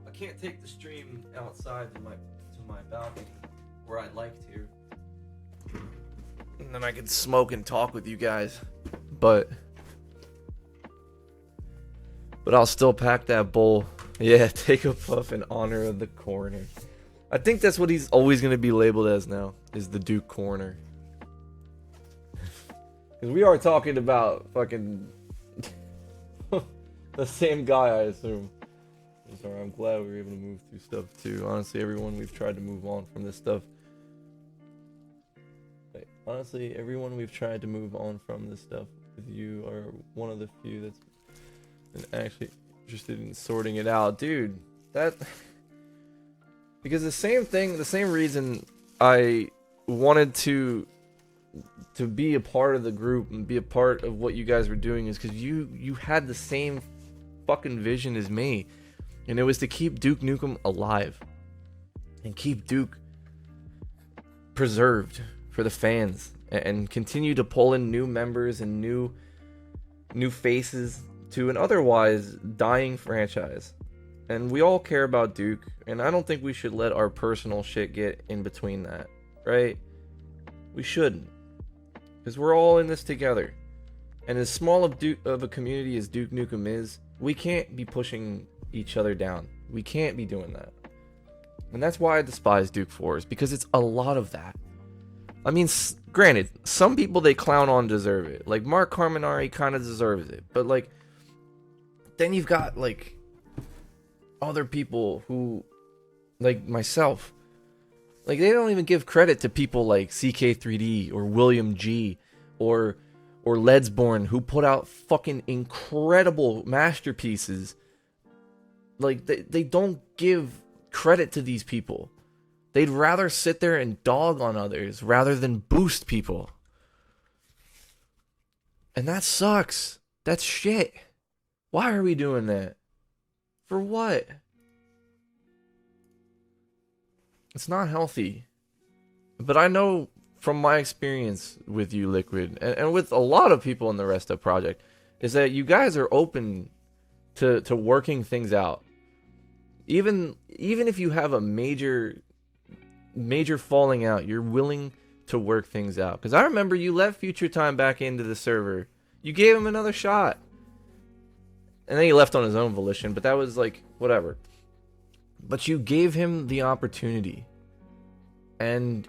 I can't take the stream outside to my balcony, where I'd like to. And then I can smoke and talk with you guys. But I'll still pack that bowl. Yeah, take a puff in honor of the coroner. I think that's what he's always going to be labeled as now, is the Duke Coroner. Because we are talking about fucking the same guy, I assume. I'm sorry, I'm glad we were able to move through stuff too. Honestly, everyone we've tried to move on from this stuff. Honestly, everyone we've tried to move on from this stuff, with you are one of the few that's been actually interested in sorting it out. Dude, because the same reason I wanted to be a part of the group and be a part of what you guys were doing is because you had the same fucking vision as me. And it was to keep Duke Nukem alive. And keep Duke preserved for the fans. And continue to pull in new members and new faces to an otherwise dying franchise. And we all care about Duke, and I don't think we should let our personal shit get in between that, right? We shouldn't. Because we're all in this together. And as small of a community as Duke Nukem is, we can't be pushing each other down. We can't be doing that. And that's why I despise Duke 4s, because it's a lot of that. I mean, granted, some people they clown on deserve it. Like, Mark Carminari kind of deserves it. But, like, then you've got, like, other people who, like myself, like, they don't even give credit to people like CK3D or William G or Ledsborn, who put out fucking incredible masterpieces. Like, they don't give credit to these people. They'd rather sit there and dog on others rather than boost people. And that sucks. That's shit. Why are we doing that? For what? It's not healthy. But I know from my experience with you, Liquid, and with a lot of people in the Resto project, is that you guys are open to working things out. Even if you have a major falling out, you're willing to work things out. Because I remember you let Future Time back into the server. You gave him another shot. And then he left on his own volition, but that was like, whatever. But you gave him the opportunity. And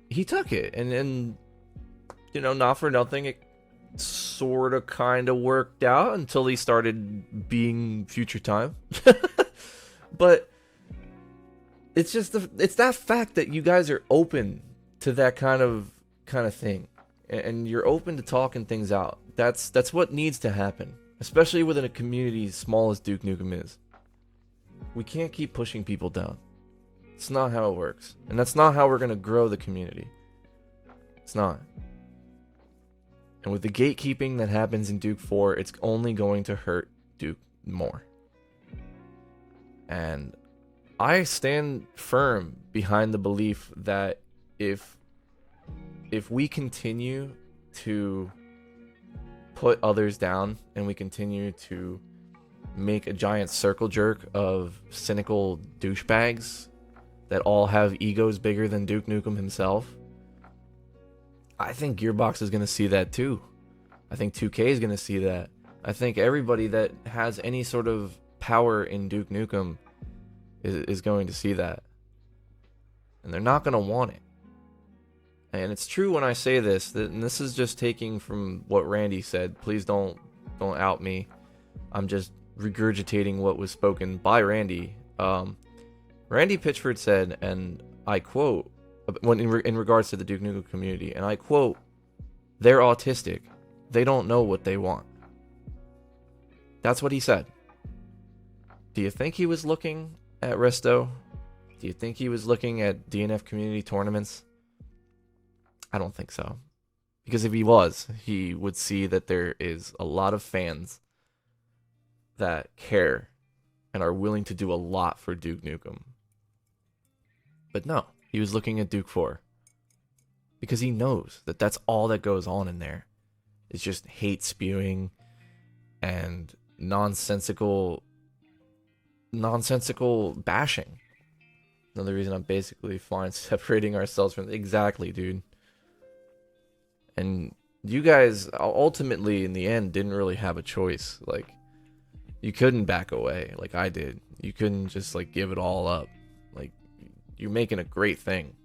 he took it. And you know, not for nothing, it sort of kind of worked out until he started being Future Time. But it's just it's that fact that you guys are open to that kind of thing, and you're open to talking things out. That's what needs to happen, especially within a community as small as Duke Nukem is. We can't keep pushing people down. It's not how it works, and that's not how we're gonna grow the community. It's not. And with the gatekeeping that happens in Duke 4, it's only going to hurt Duke more. And I stand firm behind the belief that if we continue to put others down and we continue to make a giant circle jerk of cynical douchebags that all have egos bigger than Duke Nukem himself, I think Gearbox is going to see that too. I think 2K is going to see that. I think everybody that has any sort of power in Duke Nukem is going to see that. And they're not going to want it. And it's true when I say this, and this is just taking from what Randy said. Please don't out me. I'm just regurgitating what was spoken by Randy. Randy Pitchford said, and I quote, when in regards to the Duke Nukem community, and I quote, "They're autistic. They don't know what they want." That's what he said. Do you think he was looking at Resto? Do you think he was looking at DNF community tournaments? I don't think so. Because if he was, he would see that there is a lot of fans that care and are willing to do a lot for Duke Nukem. But no, he was looking at Duke 4. Because he knows that that's all that goes on in there. It's just hate spewing and nonsensical bashing. Another reason I'm basically fine separating ourselves from... Exactly, dude. And you guys ultimately in the end didn't really have a choice. Like, you couldn't back away like I did. You couldn't just like give it all up. Like, you're making a great thing,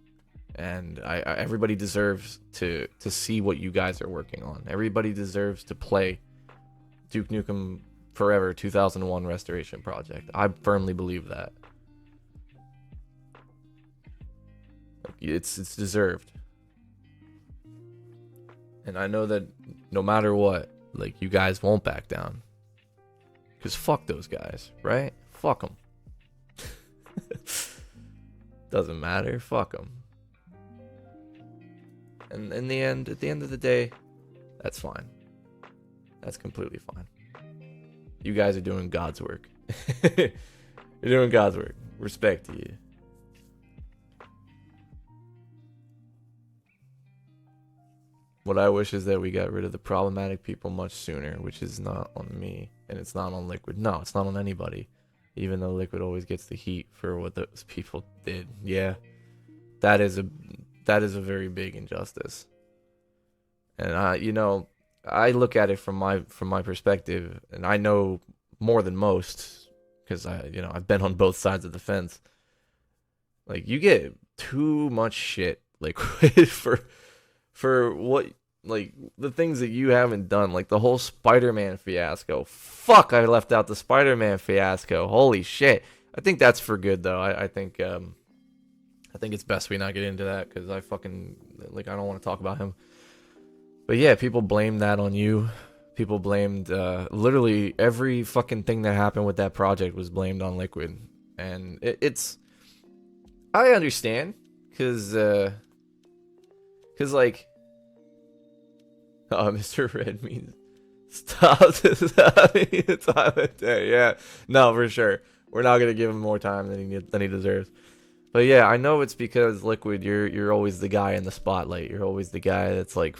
and everybody deserves to see what you guys are working on. Everybody deserves to play Duke Nukem Forever 2001 Restoration Project. I firmly believe that. Like, it's deserved. And I know that no matter what, like, you guys won't back down. Because fuck those guys, right? Fuck them. Doesn't matter. Fuck them. And at the end of the day, that's fine. That's completely fine. You guys are doing God's work. You're doing God's work. Respect to you. What I wish is that we got rid of the problematic people much sooner, which is not on me. and it's not on Liquid. No, it's not on anybody. Even though Liquid always gets the heat for what those people did. Yeah, that is a very big injustice. And I look at it from my perspective, and I know more than most because I've been on both sides of the fence. Like, you get too much shit, like, for what, like, the things that you haven't done, like the whole Spider-Man fiasco. Fuck, I left out the Spider-Man fiasco. Holy shit. I think that's for good though. I think it's best we not get into that because I don't want to talk about him. But yeah, people blamed that on you. People blamed literally every fucking thing that happened with that project was blamed on Liquid, and it's. I understand, cause like, oh, Mr. Red means stop this time of day. Yeah, no, for sure. We're not gonna give him more time than he deserves. But yeah, I know it's because Liquid, you're always the guy in the spotlight. You're always the guy that's like,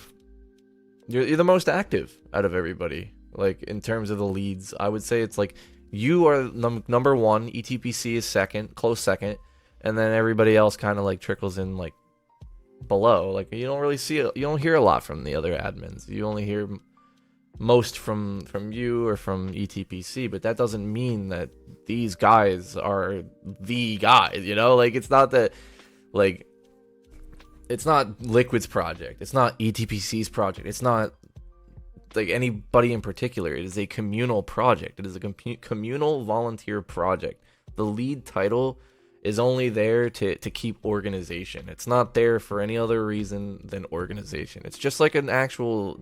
you're the most active out of everybody. Like, in terms of the leads, I would say it's like you are number one. ETPC is second, close second. And then everybody else kind of like trickles in like below. Like, you don't really see it. You don't hear a lot from the other admins. You only hear most from you or from ETPC. But that doesn't mean that these guys are the guys. Like, it's not that, like, it's not Liquid's project. It's not ETPC's project. It's not like anybody in particular. It is a communal project. It is a communal volunteer project. The lead title is only there to keep organization. It's not there for any other reason than organization. It's just like an actual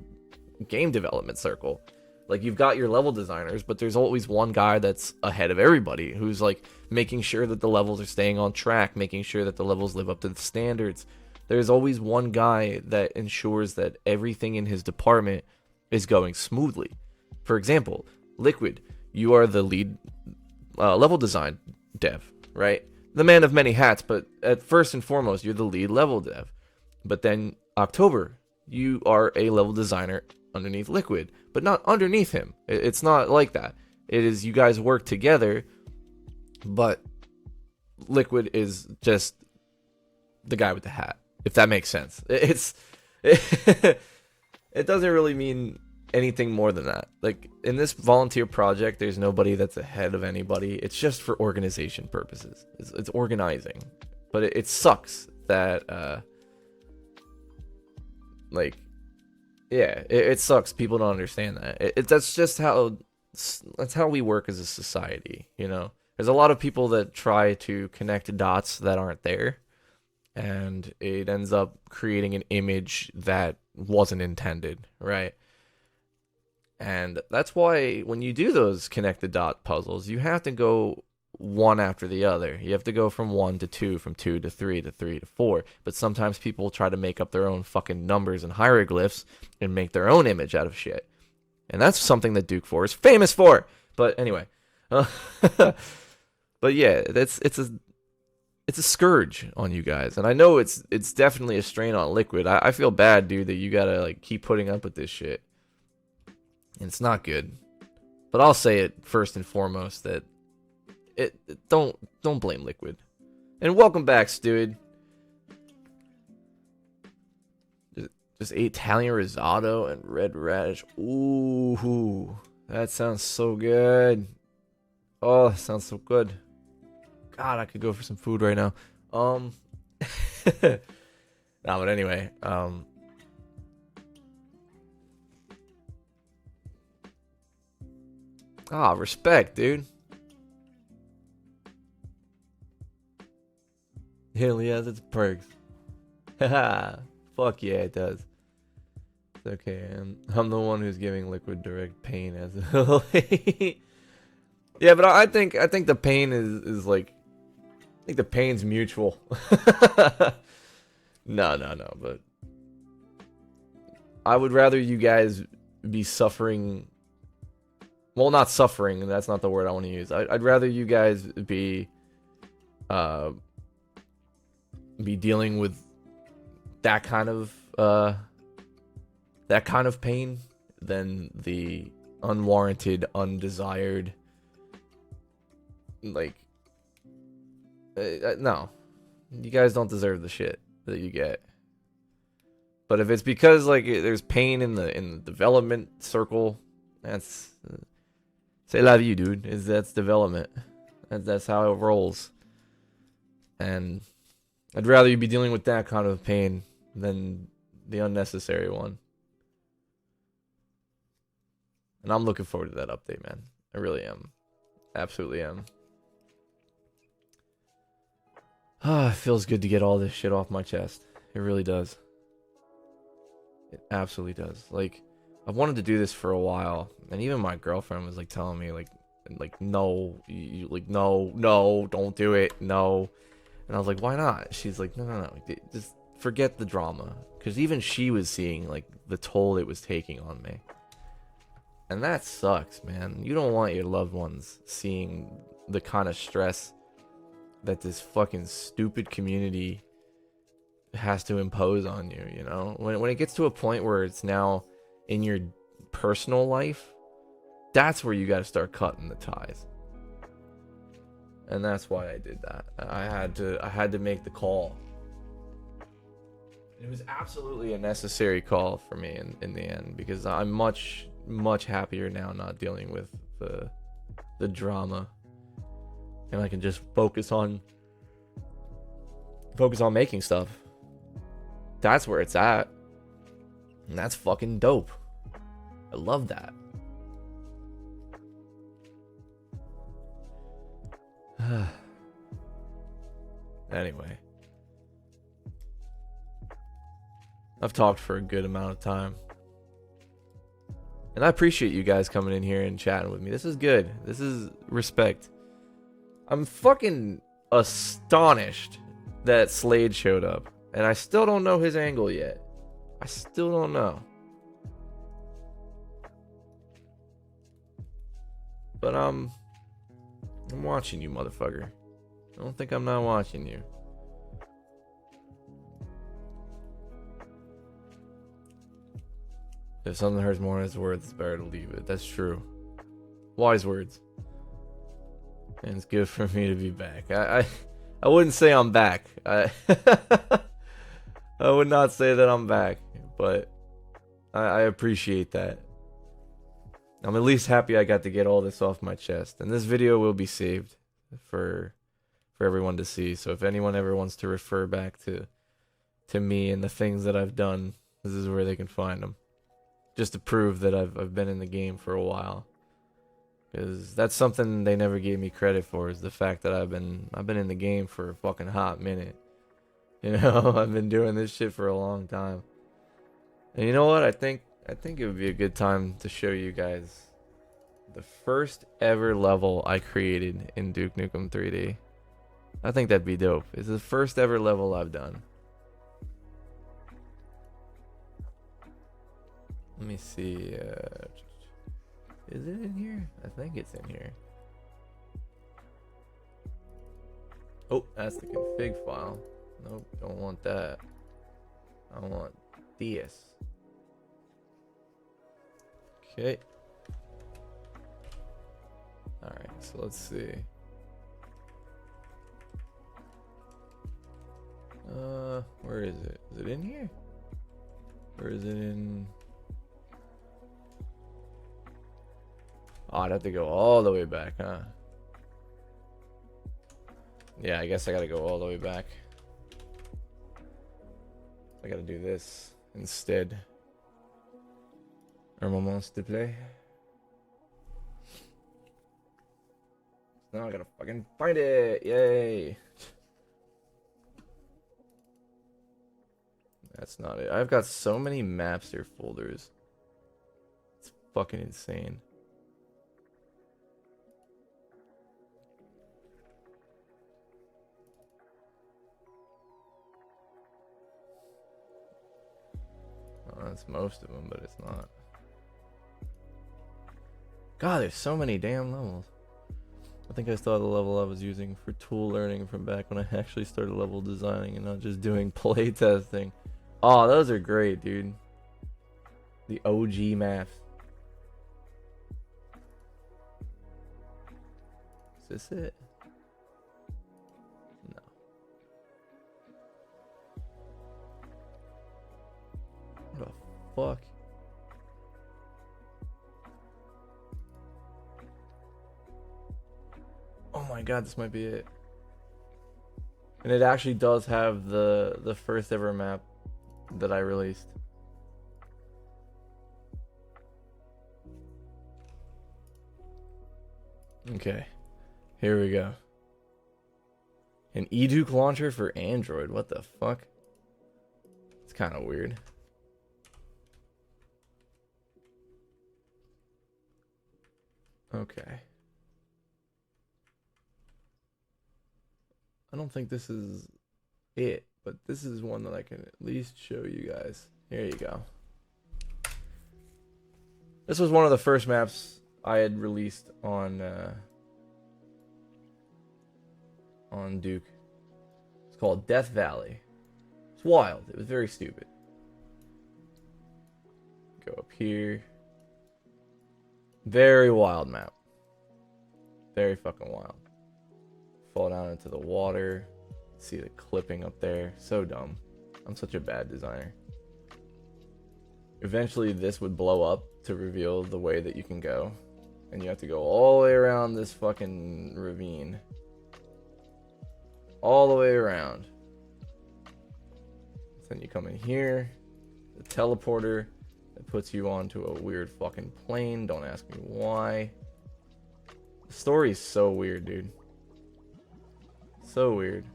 game development circle. Like, you've got your level designers, but there's always one guy that's ahead of everybody who's like making sure that the levels are staying on track, making sure that the levels live up to the standards. There's always one guy that ensures that everything in his department is going smoothly. For example, Liquid, you are the lead level design dev, right? The man of many hats, but at first and foremost, you're the lead level dev. But then October, you are a level designer underneath Liquid, but not underneath him. It's not like that. It is you guys work together, but Liquid is just the guy with the hat, if that makes sense. It doesn't really mean anything more than that. Like, in this volunteer project, there's nobody that's ahead of anybody. It's just for organization purposes. It's organizing. But it sucks that like, yeah, it sucks people don't understand that. That's just that's how we work as a society. There's a lot of people that try to connect dots that aren't there, and it ends up creating an image that wasn't intended, right? And that's why when you do those connect the dot puzzles, you have to go one after the other. You have to go from 1 to 2, from 2 to 3 to 3 to 4. But sometimes people try to make up their own fucking numbers and hieroglyphs and make their own image out of shit. And that's something that Duke 4 is famous for. But anyway. But yeah, it's a scourge on you guys. And I know it's definitely a strain on Liquid. I feel bad, dude, that you gotta like keep putting up with this shit. And it's not good. But I'll say it first and foremost that don't blame Liquid. And welcome back, Steward. Just Italian risotto and red radish. Ooh, that sounds so good. Oh, that sounds so good. God, I could go for some food right now. Nah, but anyway, respect, dude. Hell yeah, that's perks. Haha, fuck yeah, it does. It's okay, I'm the one who's giving Liquid direct pain as a yeah, but I think the pain is like, I think the pain's mutual. No, but I would rather you guys be suffering. Well, not suffering, that's not the word I want to use. I'd rather you guys be dealing with that kind of pain than the unwarranted, undesired. Like, no, you guys don't deserve the shit that you get. But if it's because like there's pain in the development circle, that's c'est la vie, dude. That's development. That's how it rolls. And I'd rather you be dealing with that kind of pain than the unnecessary one. And I'm looking forward to that update, man. I really am. Absolutely am. It feels good to get all this shit off my chest. It really does. It absolutely does. Like, I've wanted to do this for a while, and even my girlfriend was like telling me like no, no, don't do it, no. And I was like, why not? She's like, no, just forget the drama, because even she was seeing like the toll it was taking on me, and that sucks, man. You don't want your loved ones seeing the kind of stress that this fucking stupid community has to impose on you, you know? When it gets to a point where it's now in your personal life, that's where you got to start cutting the ties. And that's why I did that. I had to make the call. It was absolutely a necessary call for me in the end, because I'm much happier now not dealing with the drama, and I can just focus on making stuff. That's where it's at. And that's fucking dope. I love that. Anyway. I've talked for a good amount of time. And I appreciate you guys coming in here and chatting with me. This is good. This is respect. I'm fucking astonished that Slade showed up. And I still don't know his angle yet. I still don't know. But I'm watching you, motherfucker. I don't think I'm not watching you. If something hurts more than its words, it's better to leave it. That's true. Wise words. And it's good for me to be back. I wouldn't say I'm back. I would not say that I'm back, but I appreciate that. I'm at least happy I got to get all this off my chest. And this video will be saved for everyone to see. So if anyone ever wants to refer back to me and the things that I've done, this is where they can find them. Just to prove that I've been in the game for a while. Because that's something they never gave me credit for, is the fact that I've been in the game for a fucking hot minute. You know, I've been doing this shit for a long time. And you know what? I think it would be a good time to show you guys the first ever level I created in Duke Nukem 3D. I think that'd be dope. It's the first ever level I've done. Let me see. Is it in here? I think it's in here. Oh, that's the config file. Nope, don't want that. I want this. Okay. Alright, so let's see. Where is it? Is it in here? Or is it in... Oh, I'd have to go all the way back, huh? Yeah, I guess I gotta go all the way back. I gotta do this instead. Un moment, s'il te plaît. Now I gotta fucking find it! Yay! That's not it. I've got so many Mapster folders. It's fucking insane. Oh, that's most of them, but it's not. God, there's so many damn levels. I think I still have the level I was using for tool learning from back when I actually started level designing and not just doing play testing. Oh, those are great, dude. The OG maps. this it? No. What the fuck? Oh my god, this might be it. And it actually does have the first ever map that I released. Okay, here we go. An Duke launcher for Android. What the fuck? It's kind of weird. Okay. I don't think this is it, but this is one that I can at least show you guys. Here you go. This was one of the first maps I had released on Duke. It's called Death Valley. It's wild. It was very stupid. Go up here. Very wild map. Very fucking wild. Fall down into the water. See the clipping up there. So dumb. I'm such a bad designer. Eventually this would blow up to reveal the way that you can go. And you have to go all the way around this fucking ravine. All the way around. Then you come in here. The teleporter that puts you onto a weird fucking plane. Don't ask me why. The story's so weird, dude. So weird.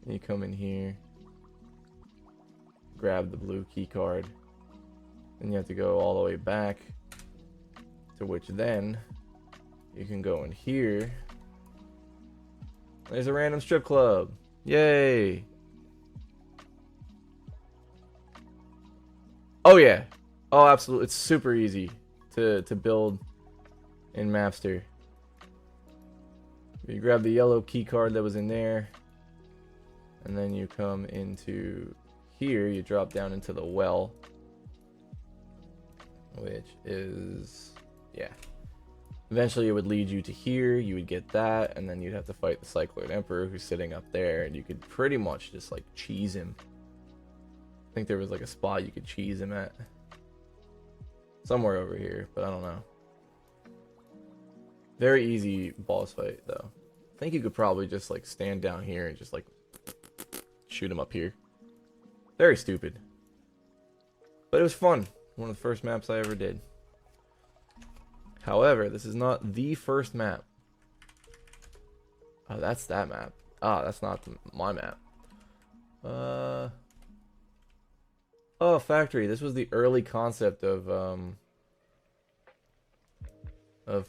And you come in here. Grab the blue key card. Then you have to go all the way back. To which then you can go in here. There's a random strip club. Yay. Oh yeah. Oh, absolutely. It's super easy to build in Mapster. You grab the yellow key card that was in there. And then you come into here. You drop down into the well. Which is... yeah. Eventually it would lead you to here. You would get that. And then you'd have to fight the Cycloid Emperor who's sitting up there. And you could pretty much just like cheese him. I think there was like a spot you could cheese him at. Somewhere over here. But I don't know. Very easy boss fight though. I think you could probably just like stand down here and just like shoot him up here. Very stupid. But it was fun. One of the first maps I ever did. However, this is not the first map. Oh, that's that map. Ah, that's not my map. Oh, factory. This was the early concept of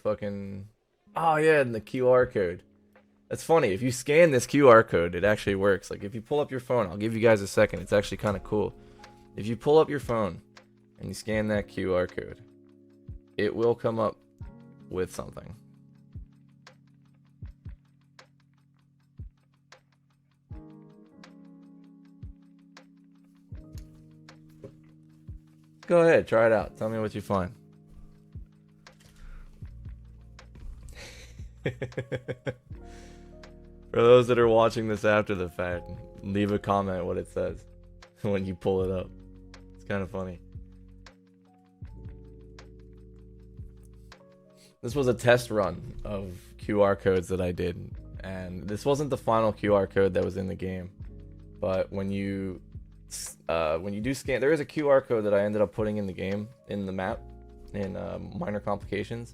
fucking... oh yeah, and the QR code. That's funny. If you scan this QR code, it actually works. Like if you pull up your phone, I'll give you guys a second. It's actually kind of cool. If you pull up your phone and you scan that QR code, it will come up with something. Go ahead, try it out. Tell me what you find. For those that are watching this after the fact, leave a comment what it says when you pull it up. It's kind of funny. This was a test run of QR codes that I did, and this wasn't the final QR code that was in the game. But when you do scan, there is a QR code that I ended up putting in the game, in the map, in Minor Complications.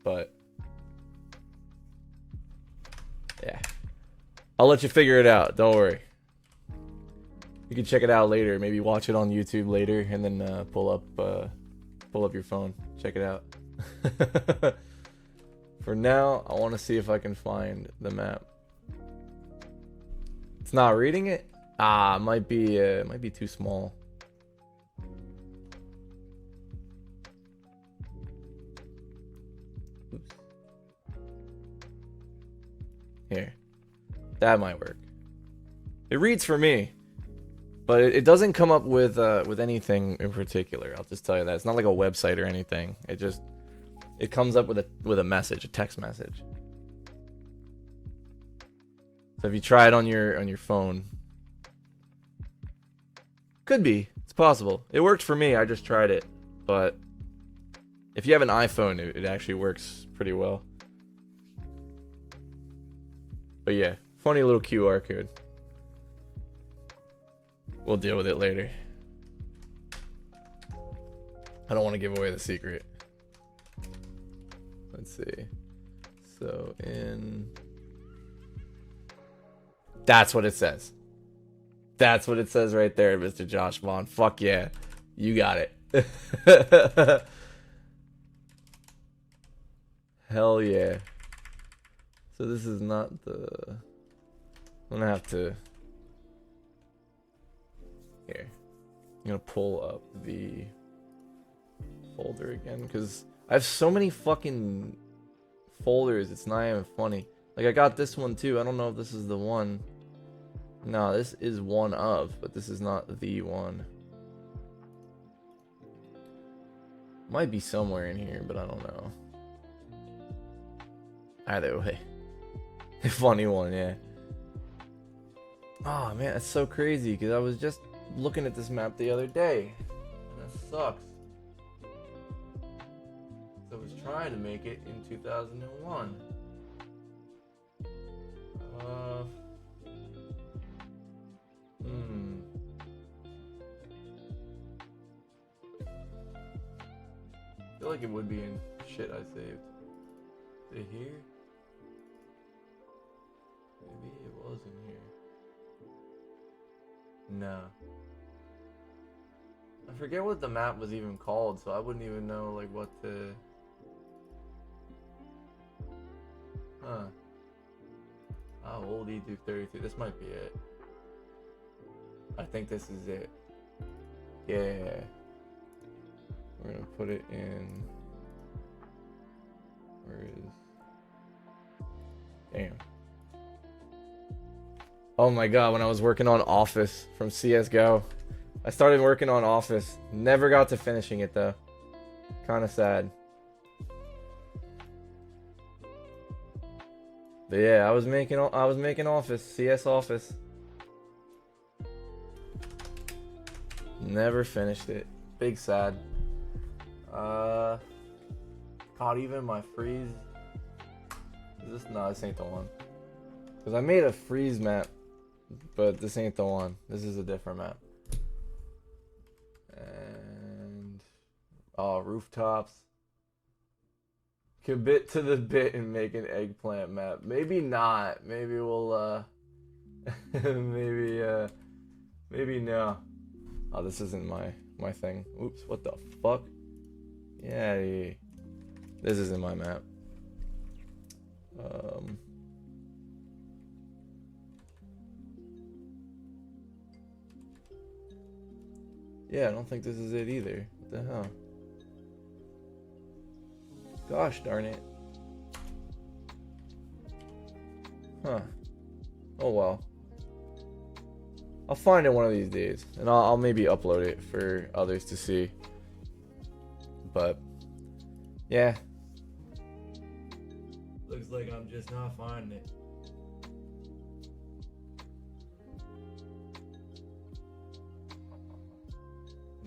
But yeah, I'll let you figure it out. Don't worry. You can check it out later. Maybe watch it on YouTube later, and then pull up your phone. Check it out. For now, I want to see if I can find the map. It's not reading it. Ah, it might be too small. Oops. Here. That might work. It reads for me. But it doesn't come up with anything in particular. I'll just tell you that. It's not like a website or anything. It comes up with a message, a text message. So if you try it on your phone, could be. It's possible. It worked for me. I just tried it. But if you have an iPhone, it actually works pretty well. But yeah, funny little QR code. We'll deal with it later. I don't want to give away the secret. Let's see. So that's what it says. That's what it says right there, Mr. Josh Vaughn. Fuck yeah. You got it. Hell yeah. So this is not the... I'm gonna have to... Here. I'm gonna pull up the folder again, because I have so many fucking folders, it's not even funny. Like, I got this one too. I don't know if this is the one. No, this is one of, but this is not the one. Might be somewhere in here, but I don't know. Either way. Funny one, yeah. Oh man, that's so crazy, because I was just looking at this map the other day. And that sucks. So I was trying to make it in 2001. I feel like it would be in shit I saved. Is it here? Maybe it was in here. No. I forget what the map was even called, so I wouldn't even know like what to... Huh. Oh, old Duke 32. This might be it. I think this is it. Yeah. We're gonna put it in... Where is... Damn. Oh my god, when I was working on Office from CSGO. I started working on Office. Never got to finishing it though. Kinda sad. But yeah, I was making Office, CS Office. Never finished it. Big sad. God, even my freeze. Is this? No, this ain't the one. Cause I made a freeze map, but this ain't the one. This is a different map. And rooftops. Commit to the bit and make an eggplant map. Maybe not. Maybe we'll maybe no. Oh, this isn't my thing. Oops, what the fuck? Yeah, this isn't my map. Yeah, I don't think this is it either. What the hell? Gosh darn it. Huh. Oh well. I'll find it one of these days, and I'll maybe upload it for others to see. But yeah. Looks like I'm just not finding it.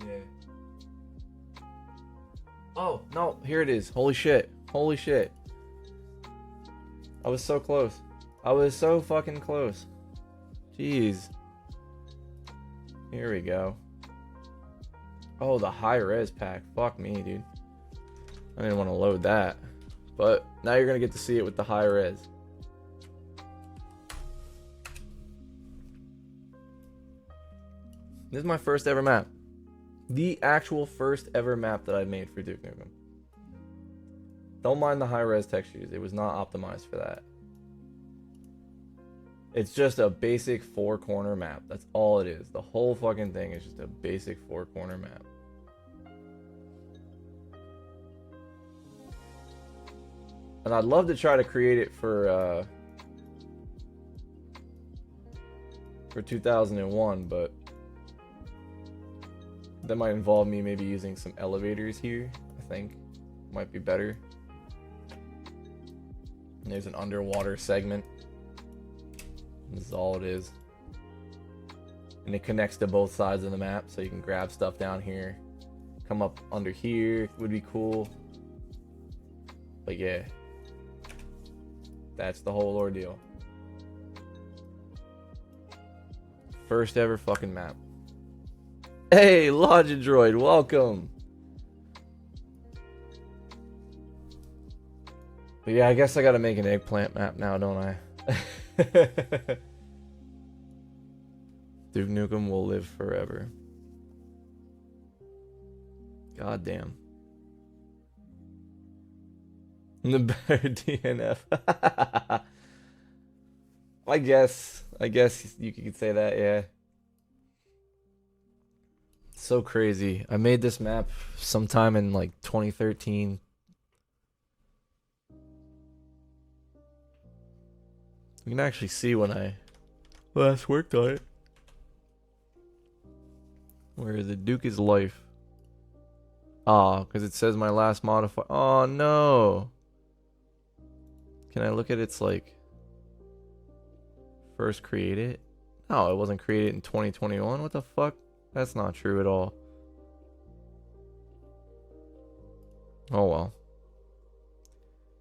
Yeah. Oh, no, here it is. Holy shit. Holy shit. I was so close. I was so fucking close. Jeez. Here we go. Oh, the high res pack. Fuck me, dude. I didn't want to load that. But now you're going to get to see it with the high res. This is my first ever map. The actual first ever map that I made for Duke Nukem. Don't mind the high res textures. It was not optimized for that. It's just a basic 4-corner map. That's all it is. The whole fucking thing is just a basic 4-corner map. And I'd love to try to create it for 2001, but That might involve me maybe using some elevators here, I think. Might be better. And there's an underwater segment. This is all it is. And it connects to both sides of the map, so you can grab stuff down here. Come up under here would be cool. But yeah. That's the whole ordeal. First ever fucking map. Hey, Logidroid, welcome. But yeah, I guess I gotta make an eggplant map now, don't I? Duke Nukem will live forever. God damn. The better DNF. I guess you could say that, yeah. So crazy. I made this map sometime in like 2013. You can actually see when I last worked on it. Where is it? Duke is life. Ah, because it says my last modifier. Oh no. Can I look at its like first created? No, it wasn't created in 2021. What the fuck? That's not true at all. Oh well.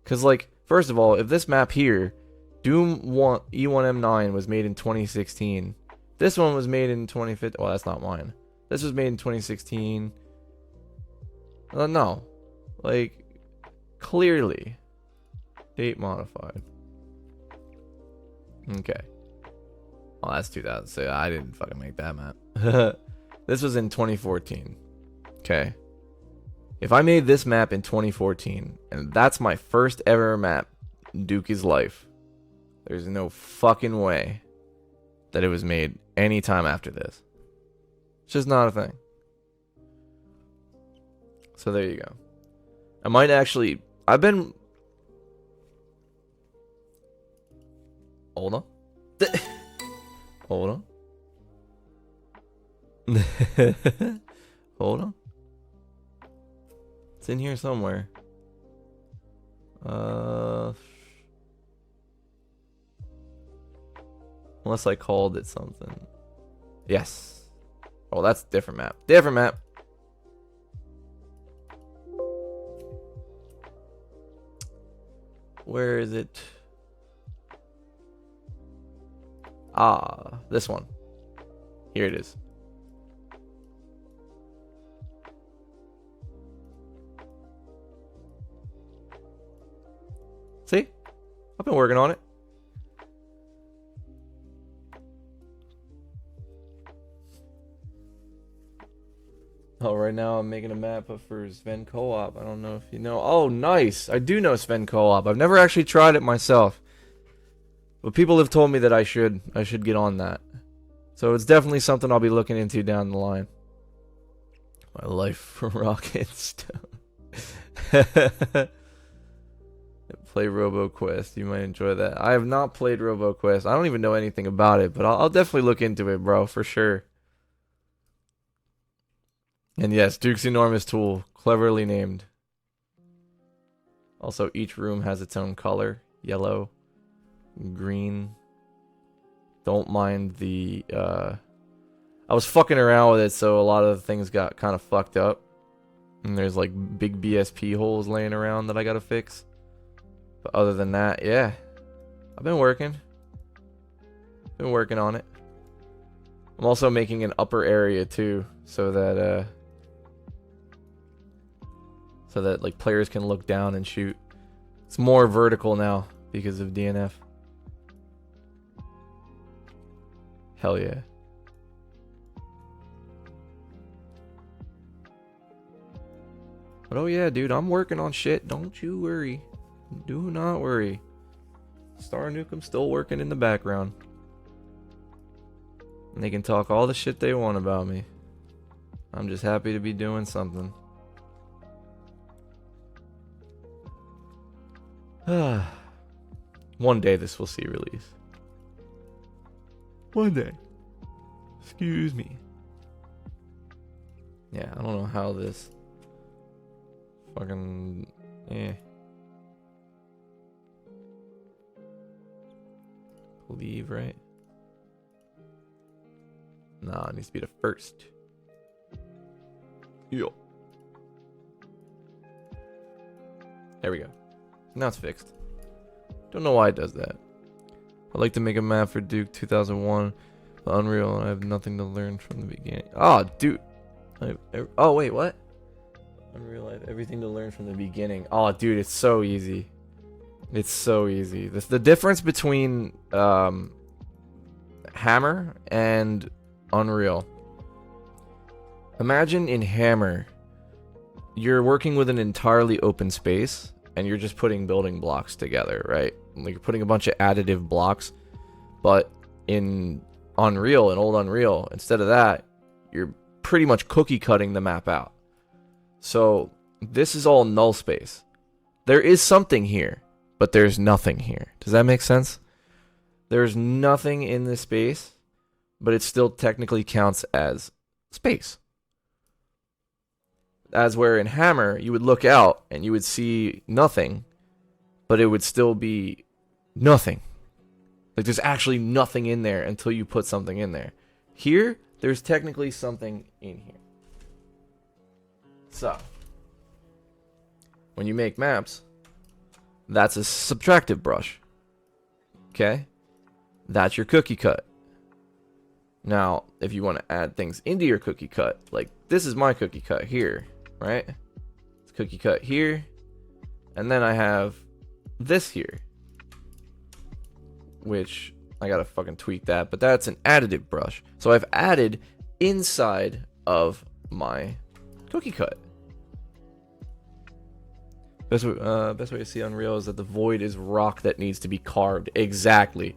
Cause like, first of all, if this map here, Doom 1 E1M9 was made in 2016. This one was made in 2015. Well, that's not mine. This was made in 2016. No. Like, clearly. Date modified. Okay. Oh, that's 2006. I didn't fucking make that map. This was in 2014. Okay. If I made this map in 2014, and that's my first ever map, Duke is life, there's no fucking way that it was made any time after this. It's just not a thing. So there you go. I might actually... I've been... Hold on. Hold on. Hold on. It's in here somewhere. Unless I called it something. Yes. Oh, that's a different map. Different map. Where is it? Ah, this one. Here it is. See? I've been working on it. Oh, right now I'm making a map for Sven Co-op. I don't know if you know. Oh, nice. I do know Sven Co-op. I've never actually tried it myself. But people have told me that I should get on that. So it's definitely something I'll be looking into down the line. My life for Rocket Stone. Play RoboQuest. You might enjoy that. I have not played RoboQuest. I don't even know anything about it, but I'll definitely look into it, bro, for sure. And yes, Duke's enormous tool, cleverly named. Also, each room has its own color. Yellow, green. Don't mind the, I was fucking around with it, so a lot of things got kind of fucked up. And there's like big BSP holes laying around that I gotta fix. But other than that, yeah. I've been working. Been working on it. I'm also making an upper area too, so that like players can look down and shoot. It's more vertical now because of DNF. Hell yeah. But oh yeah, dude, I'm working on shit. Don't you worry. Do not worry. Star Nukem still working in the background. And they can talk all the shit they want about me. I'm just happy to be doing something. One day this will see release. One day. Excuse me. Yeah, I don't know how this fucking leave, right? Nah, it needs to be the first. Yo. There we go. Now it's fixed. Don't know why it does that. I'd like to make a map for Duke 2001. Unreal, and I have nothing to learn from the beginning. Oh, dude. Oh, wait, what? Unreal, I have everything to learn from the beginning. Oh, dude, it's so easy. It's so easy. The difference between Hammer and Unreal. Imagine in Hammer, you're working with an entirely open space, and you're just putting building blocks together, right? Like you're putting a bunch of additive blocks, but in Unreal, in old Unreal, instead of that, you're pretty much cookie cutting the map out. So this is all null space. There is something here, but there's nothing here. Does that make sense? There's nothing in this space, but it still technically counts as space. As where in Hammer, you would look out and you would see nothing, but it would still be nothing. Like there's actually nothing in there until you put something in there. Here, there's technically something in here. So, when you make maps, that's a subtractive brush. Okay? That's your cookie cut. Now, if you want to add things into your cookie cut, like this is my cookie cut here, right? It's cookie cut here. And then I have this here, which I gotta fucking tweak that, but that's an additive brush. So I've added inside of my cookie cut. Best way to see Unreal is that the void is rock that needs to be carved. Exactly.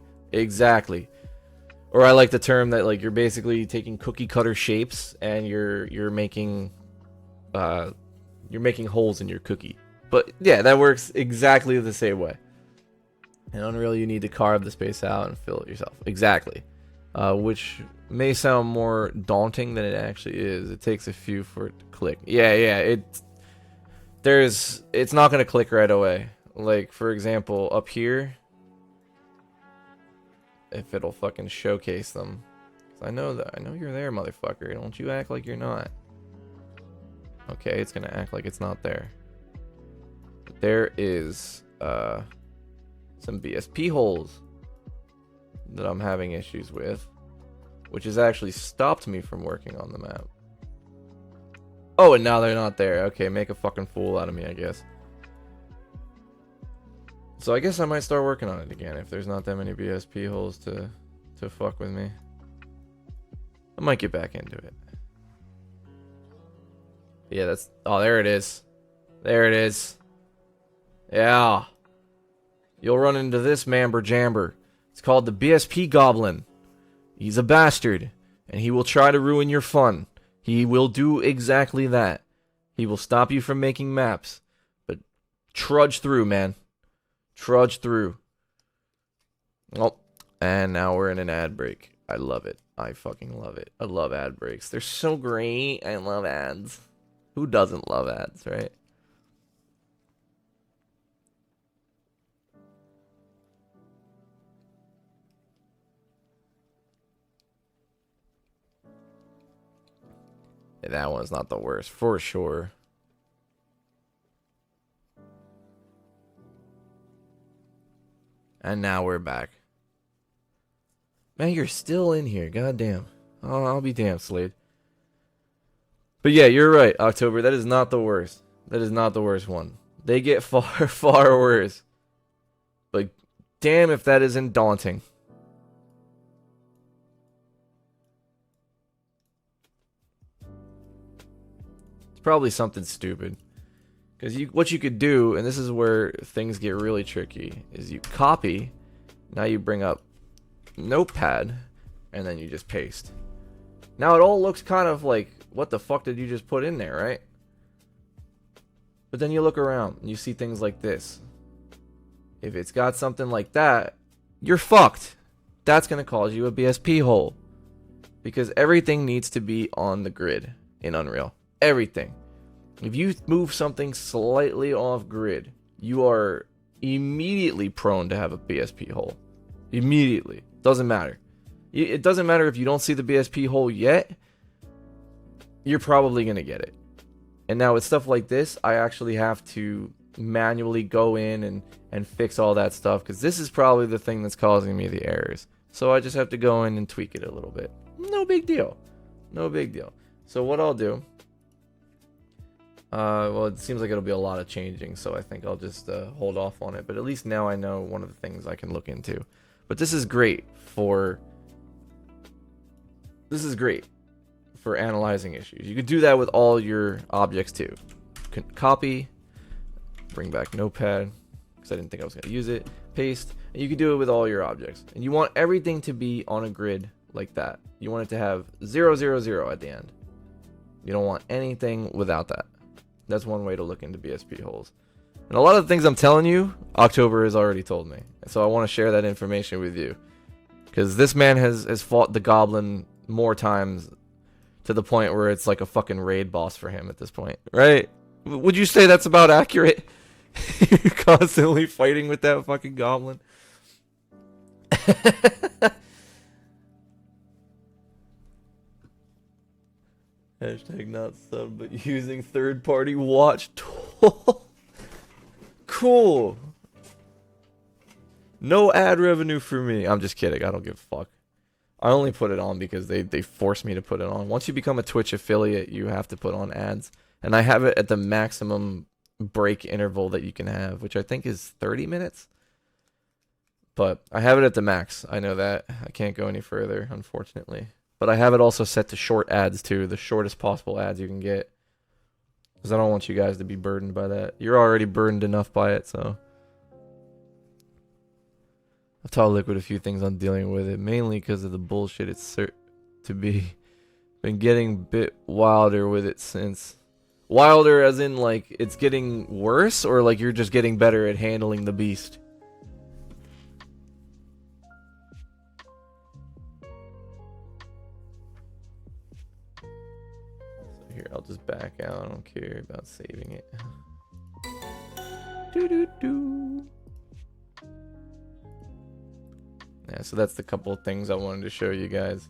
Or I like the term that like you're basically taking cookie cutter shapes and you're making holes in your cookie. But yeah, that works exactly the same way. In Unreal, you need to carve the space out and fill it yourself. Exactly. Which may sound more daunting than it actually is. It takes a few for it to click. Yeah. It's not gonna click right away. Like for example, up here, if it'll fucking showcase them. 'Cause I know you're there, motherfucker. Don't you act like you're not. Okay, it's gonna act like it's not there. But there is some BSP holes that I'm having issues with, which has actually stopped me from working on the map. Oh, and now they're not there. Okay, make a fucking fool out of me, I guess. So I guess I might start working on it again if there's not that many BSP holes to fuck with me. I might get back into it. Yeah, that's... Oh, there it is. There it is. Yeah. You'll run into this mamber jamber. It's called the BSP Goblin. He's a bastard, and he will try to ruin your fun. He will do exactly that. He will stop you from making maps. But trudge through, man. Trudge through. Oh, and now we're in an ad break. I love it. I fucking love it. I love ad breaks. They're so great. I love ads. Who doesn't love ads, right? Yeah, that one's not the worst, for sure. And now we're back. Man, you're still in here. Goddamn. Oh, I'll be damned, Slade. But yeah, you're right, October. That is not the worst. That is not the worst one. They get far, far worse. But damn if that isn't daunting. It's probably something stupid. Because what you could do, and this is where things get really tricky, is you copy, now you bring up Notepad, and then you just paste. Now it all looks kind of like, what the fuck did you just put in there, right? But then you look around, and you see things like this. If it's got something like that, you're fucked. That's going to cause you a BSP hole. Because everything needs to be on the grid in Unreal. everything. If you move something slightly off grid, you are immediately prone to have a BSP hole. Immediately. Doesn't matter. It doesn't matter if you don't see the BSP hole yet. You're probably going to get it. And now with stuff like this, I actually have to manually go in and fix all that stuff, because this is probably the thing that's causing me the errors. So I just have to go in and tweak it a little bit. No big deal. No big deal. So what I'll do, well, it seems like it'll be a lot of changing, so I think I'll just hold off on it. But at least now I know one of the things I can look into. But this is great for analyzing issues. You could do that with all your objects too. You can copy, bring back Notepad, because I didn't think I was going to use it, paste, and you can do it with all your objects. And you want everything to be on a grid like that. You want it to have 0, 0, 0 at the end. You don't want anything without that. That's one way to look into BSP holes. And a lot of the things I'm telling you, October has already told me. So I want to share that information with you. Because this man has fought the goblin more times, to the point where it's like a fucking raid boss for him at this point. Right? Would you say that's about accurate? You're constantly fighting with that fucking goblin. Hashtag not sub, but using third-party watch tool. Cool. No ad revenue for me. I'm just kidding. I don't give a fuck. I only put it on because they force me to put it on. Once you become a Twitch affiliate, you have to put on ads. And I have it at the maximum break interval that you can have, which I think is 30 minutes. But I have it at the max. I know that. I can't go any further, unfortunately. But I have it also set to short ads too, the shortest possible ads you can get. Because I don't want you guys to be burdened by that. You're already burdened enough by it, so. I've taught Liquid a few things on dealing with it, mainly because of the bullshit it's to be. Been getting a bit wilder with it since. Wilder as in like it's getting worse, or like you're just getting better at handling the beast? So here, I'll just back out. I don't care about saving it. Doo-doo-doo. Yeah, so that's the couple of things I wanted to show you guys.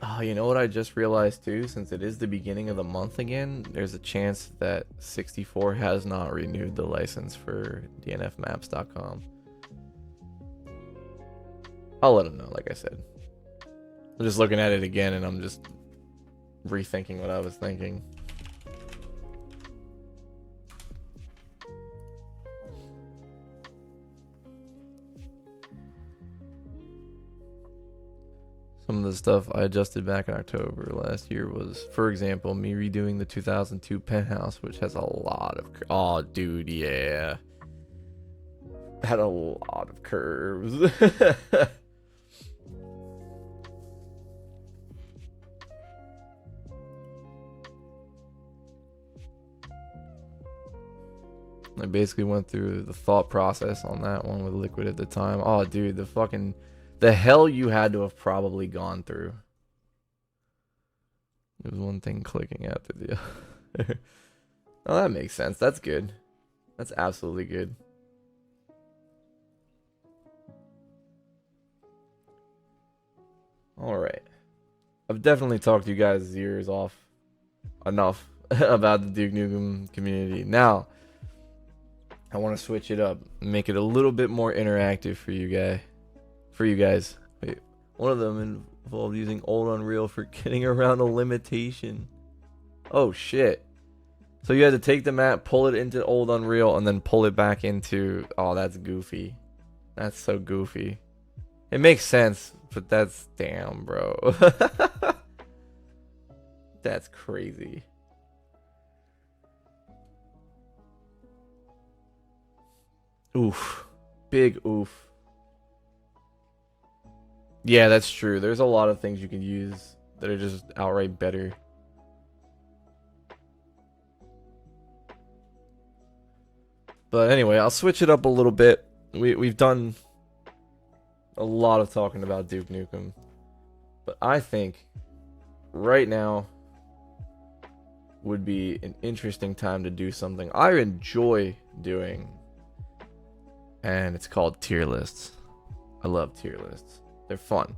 Oh, you know what I just realized too? Since it is the beginning of the month again, there's a chance that 64 has not renewed the license for dnfmaps.com. I'll let them know, like I said. I'm just looking at it again and I'm just rethinking what I was thinking. Some of the stuff I adjusted back in October last year was, for example, me redoing the 2002 penthouse, which has a lot of... Oh, dude, yeah. Had a lot of curves. I basically went through the thought process on that one with Liquid at the time. Oh, dude, the hell you had to have probably gone through. There was one thing clicking after the other. Oh, that makes sense. That's good. That's absolutely good. Alright. I've definitely talked you guys' ears off enough about the Duke Nukem community. Now, I want to switch it up, make it a little bit more interactive for you guys. Wait, one of them involved using old Unreal for getting around a limitation. Oh shit! So you had to take the map, pull it into old Unreal, and then pull it back into. Oh, that's goofy. That's so goofy. It makes sense, but that's damn, bro. That's crazy. Oof. Big oof. Yeah, that's true. There's a lot of things you can use that are just outright better. But anyway, I'll switch it up a little bit. We've done a lot of talking about Duke Nukem, but I think right now would be an interesting time to do something I enjoy doing, and it's called tier lists. I love tier lists. They're fun.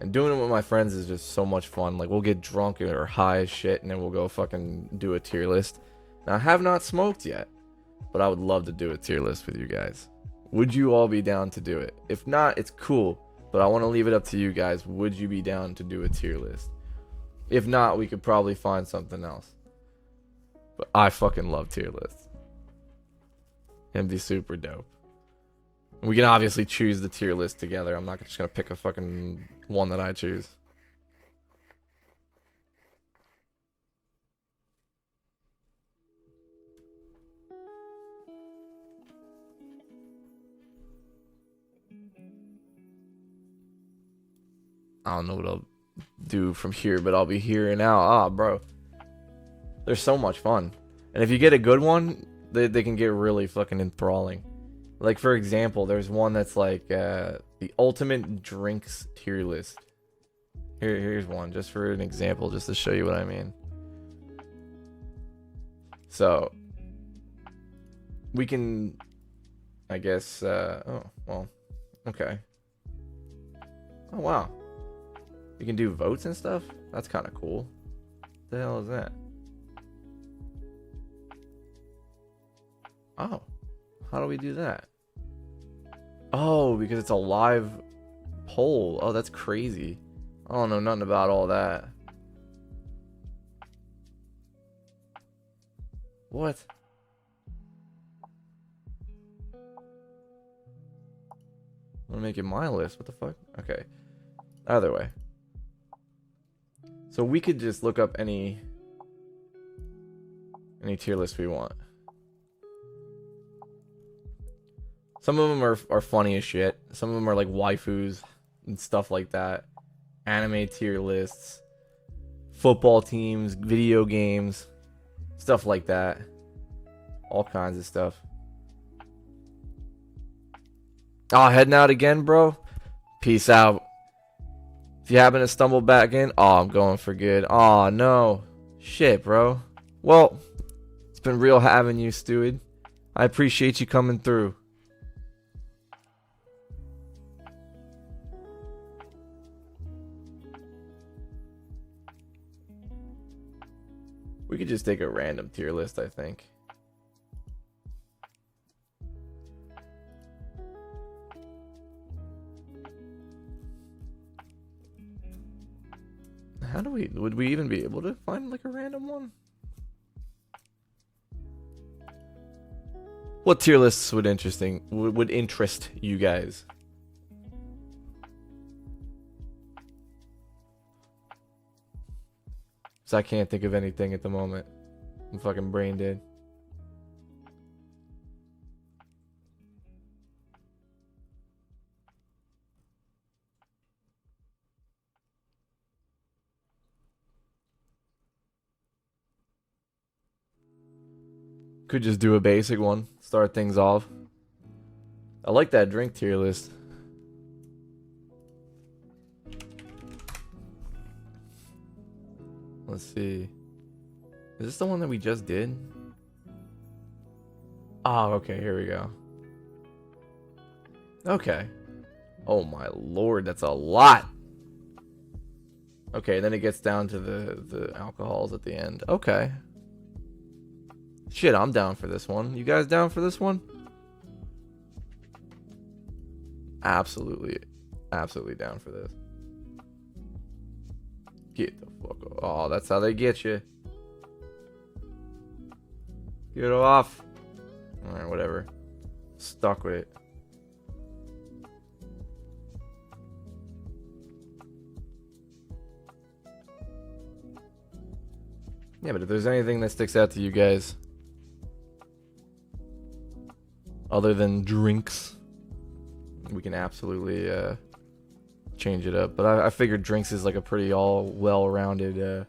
And doing it with my friends is just so much fun. Like, we'll get drunk or high as shit, and then we'll go fucking do a tier list. Now, I have not smoked yet, but I would love to do a tier list with you guys. Would you all be down to do it? If not, it's cool, but I want to leave it up to you guys. Would you be down to do a tier list? If not, we could probably find something else. But I fucking love tier lists. It'd be super dope. We can obviously choose the tier list together. I'm not just gonna pick a fucking one that I choose. I don't know what I'll do from here, but I'll be here and out. Ah, bro. They're so much fun. And if you get a good one, they can get really fucking enthralling. Like, for example, there's one that's like the ultimate drinks tier list. Here's one, just for an example, just to show you what I mean. So, we can, I guess, oh, well, okay. Oh, wow. You can do votes and stuff? That's kind of cool. What the hell is that? Oh. How do we do that? Oh, because it's a live poll. Oh, that's crazy. I don't know nothing about all that. What? I'm gonna make it my list. What the fuck? Okay. Either way. So we could just look up any tier list we want. Some of them are funny as shit. Some of them are like waifus and stuff like that. Anime tier lists. Football teams. Video games. Stuff like that. All kinds of stuff. Oh, heading out again, bro? Peace out. If you happen to stumble back in, oh, I'm going for good. Oh, no. Shit, bro. Well, it's been real having you, Stewie. I appreciate you coming through. We could just take a random tier list, I think. How do we, would we even be able to find like a random one? What tier lists would interest you guys? So I can't think of anything at the moment. I'm fucking brain dead. Could just do a basic one. Start things off. I like that drink tier list. Let's see. Is this the one that we just did? Oh, okay, here we go. Okay. Oh my lord, that's a lot. Okay, then it gets down to the alcohols at the end. Okay. Shit, I'm down for this one. You guys down for this one? Absolutely. Absolutely down for this. Get the fuck off. Oh, that's how they get you. Get off. Alright, whatever. Stuck with it. Yeah, but if there's anything that sticks out to you guys, other than drinks, we can absolutely change it up. But I figured drinks is like a pretty all well-rounded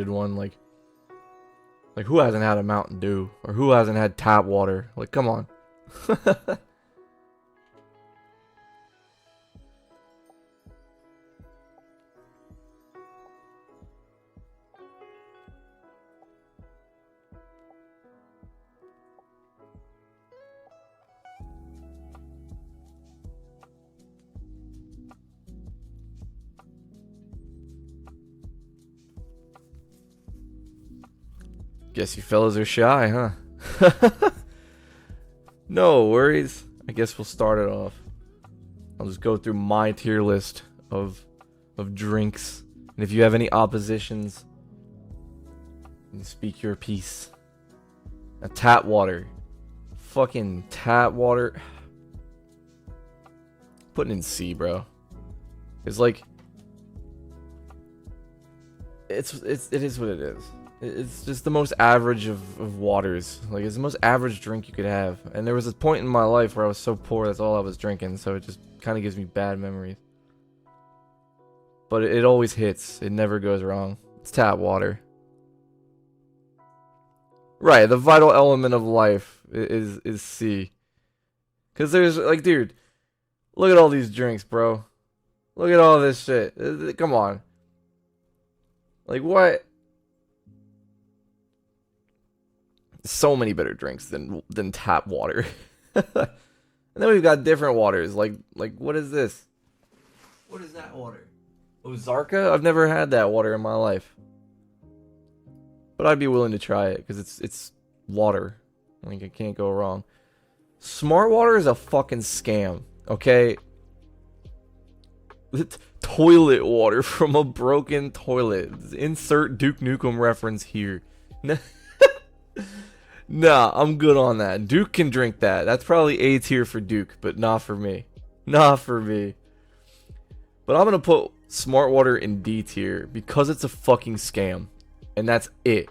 one. Like, Like, who hasn't had a Mountain Dew? Or who hasn't had tap water? Like, come on. Guess you fellas are shy, huh? No worries. I guess we'll start it off. I'll just go through my tier list of drinks. And if you have any oppositions, you speak your piece. A tap water. Fucking tap water. Putting in C, bro. It's like it is what it is. It's just the most average of waters. Like, it's the most average drink you could have. And there was a point in my life where I was so poor, that's all I was drinking. So it just kind of gives me bad memories. But it always hits. It never goes wrong. It's tap water. Right, the vital element of life is C. Because there's, like, dude, look at all these drinks, bro. Look at all this shit. Come on. Like, what? So many better drinks than tap water. And then we've got different waters. Like what is this? What is that water? Ozarka? I've never had that water in my life. But I'd be willing to try it because it's water. Like, it can't go wrong. Smart water is a fucking scam, okay? Toilet water from a broken toilet. Insert Duke Nukem reference here. Nah, I'm good on that. Duke can drink that. That's probably A tier for Duke, but not for me. Not for me. But I'm gonna put Smart Water in D tier because it's a fucking scam. And that's it.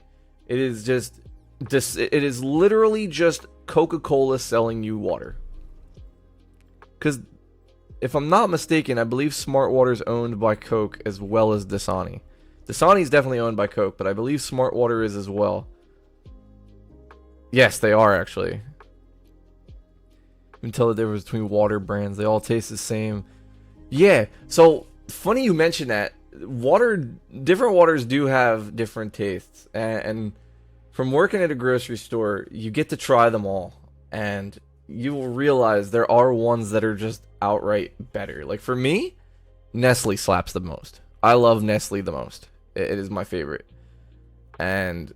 It is just it is literally just Coca-Cola selling you water. Because if I'm not mistaken, I believe Smart Water is owned by Coke as well as Dasani. Dasani is definitely owned by Coke, but I believe Smart Water is as well. Yes, they are actually. You can tell the difference between water brands. They all taste the same. Yeah, so funny you mentioned that. Different waters do have different tastes. And from working at a grocery store, you get to try them all. And you will realize there are ones that are just outright better. Like, for me, Nestle slaps the most. I love Nestle the most. It is my favorite. And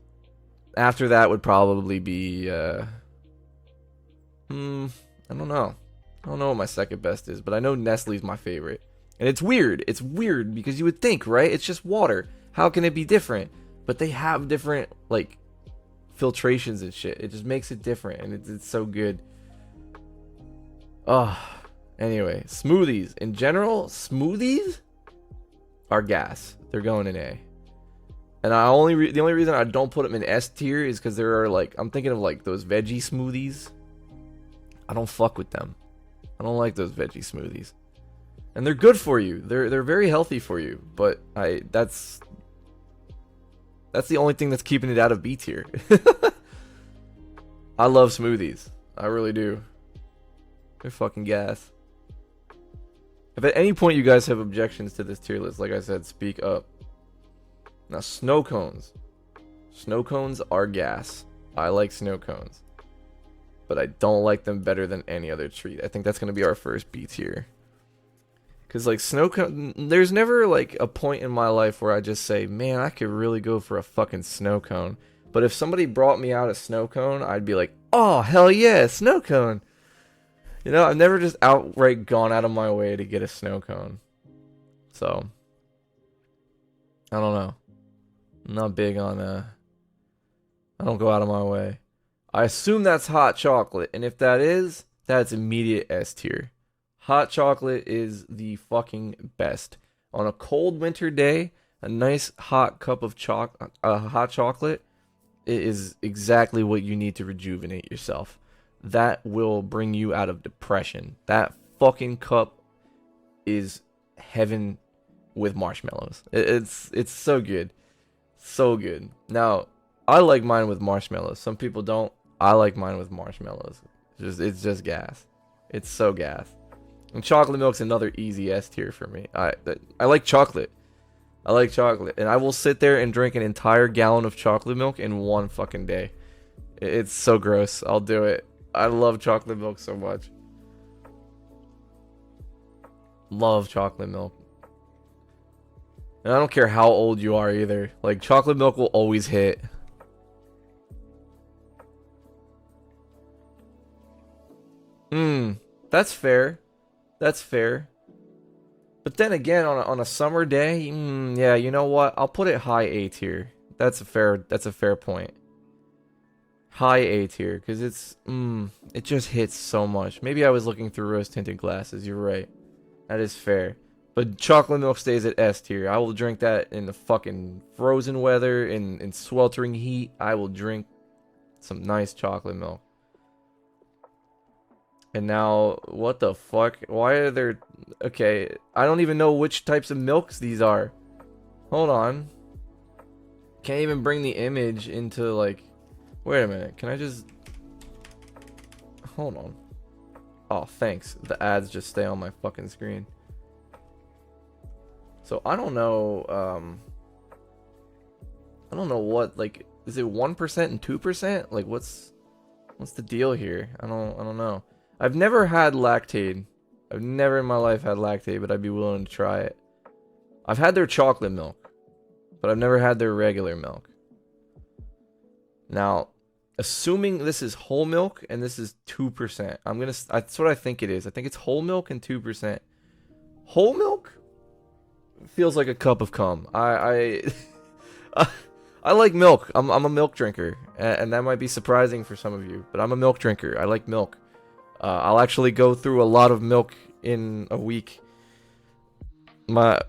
after that would probably be, I don't know. I don't know what my second best is, but I know Nestle's my favorite. And it's weird. It's weird because you would think, right? It's just water. How can it be different? But they have different, like, filtrations and shit. It just makes it different, and it's so good. Anyway, smoothies. In general, smoothies are gas. They're going in A. And the only reason I don't put them in S tier is because there are, like, I'm thinking of, like, those veggie smoothies. I don't fuck with them. I don't like those veggie smoothies. And they're good for you. They're very healthy for you. But that's the only thing that's keeping it out of B tier. I love smoothies. I really do. They're fucking gas. If at any point you guys have objections to this tier list, like I said, speak up. Now, snow cones. Snow cones are gas. I like snow cones. But I don't like them better than any other treat. I think that's going to be our first B tier. Because, like, snow cone... There's never, like, a point in my life where I just say, man, I could really go for a fucking snow cone. But if somebody brought me out a snow cone, I'd be like, oh, hell yeah, snow cone. You know, I've never just outright gone out of my way to get a snow cone. So, I don't know. I'm not big on, I don't go out of my way. I assume that's hot chocolate, and if that is, that's immediate S tier. Hot chocolate is the fucking best. On a cold winter day, a nice hot cup of hot chocolate is exactly what you need to rejuvenate yourself. That will bring you out of depression. That fucking cup is heaven with marshmallows. It's so good. So good. Now, I like mine with marshmallows. Some people don't. I like mine with marshmallows. It's just gas. It's so gas. And chocolate milk's another easy S tier for me. I like chocolate. I like chocolate, and I will sit there and drink an entire gallon of chocolate milk in one fucking day. It's so gross. I'll do it. I love chocolate milk so much. Love chocolate milk. And I don't care how old you are either. Like, chocolate milk will always hit. That's fair. That's fair. But then again, on a summer day, yeah, you know what? I'll put it high A tier. That's a fair point. High A tier, because it just hits so much. Maybe I was looking through rose-tinted glasses. You're right. That is fair. But chocolate milk stays at S tier. I will drink that in the fucking frozen weather, in sweltering heat. I will drink some nice chocolate milk. And now, what the fuck? Why are there... Okay, I don't even know which types of milks these are. Hold on. Can't even bring the image into, like... Wait a minute, can I just... Hold on. Oh, thanks. The ads just stay on my fucking screen. So, I don't know, I don't know what, like... Is it 1% and 2%? Like, what's the deal here? I don't know. I've never had Lactaid. I've never in my life had Lactaid, but I'd be willing to try it. I've had their chocolate milk, but I've never had their regular milk. Now, assuming this is whole milk and this is 2%, that's what I think it is. I think it's whole milk and 2%. Whole milk feels like a cup of cum. I like milk. I'm a milk drinker, and that might be surprising for some of you, but I'm a milk drinker. I like milk. I'll actually go through a lot of milk in a week. I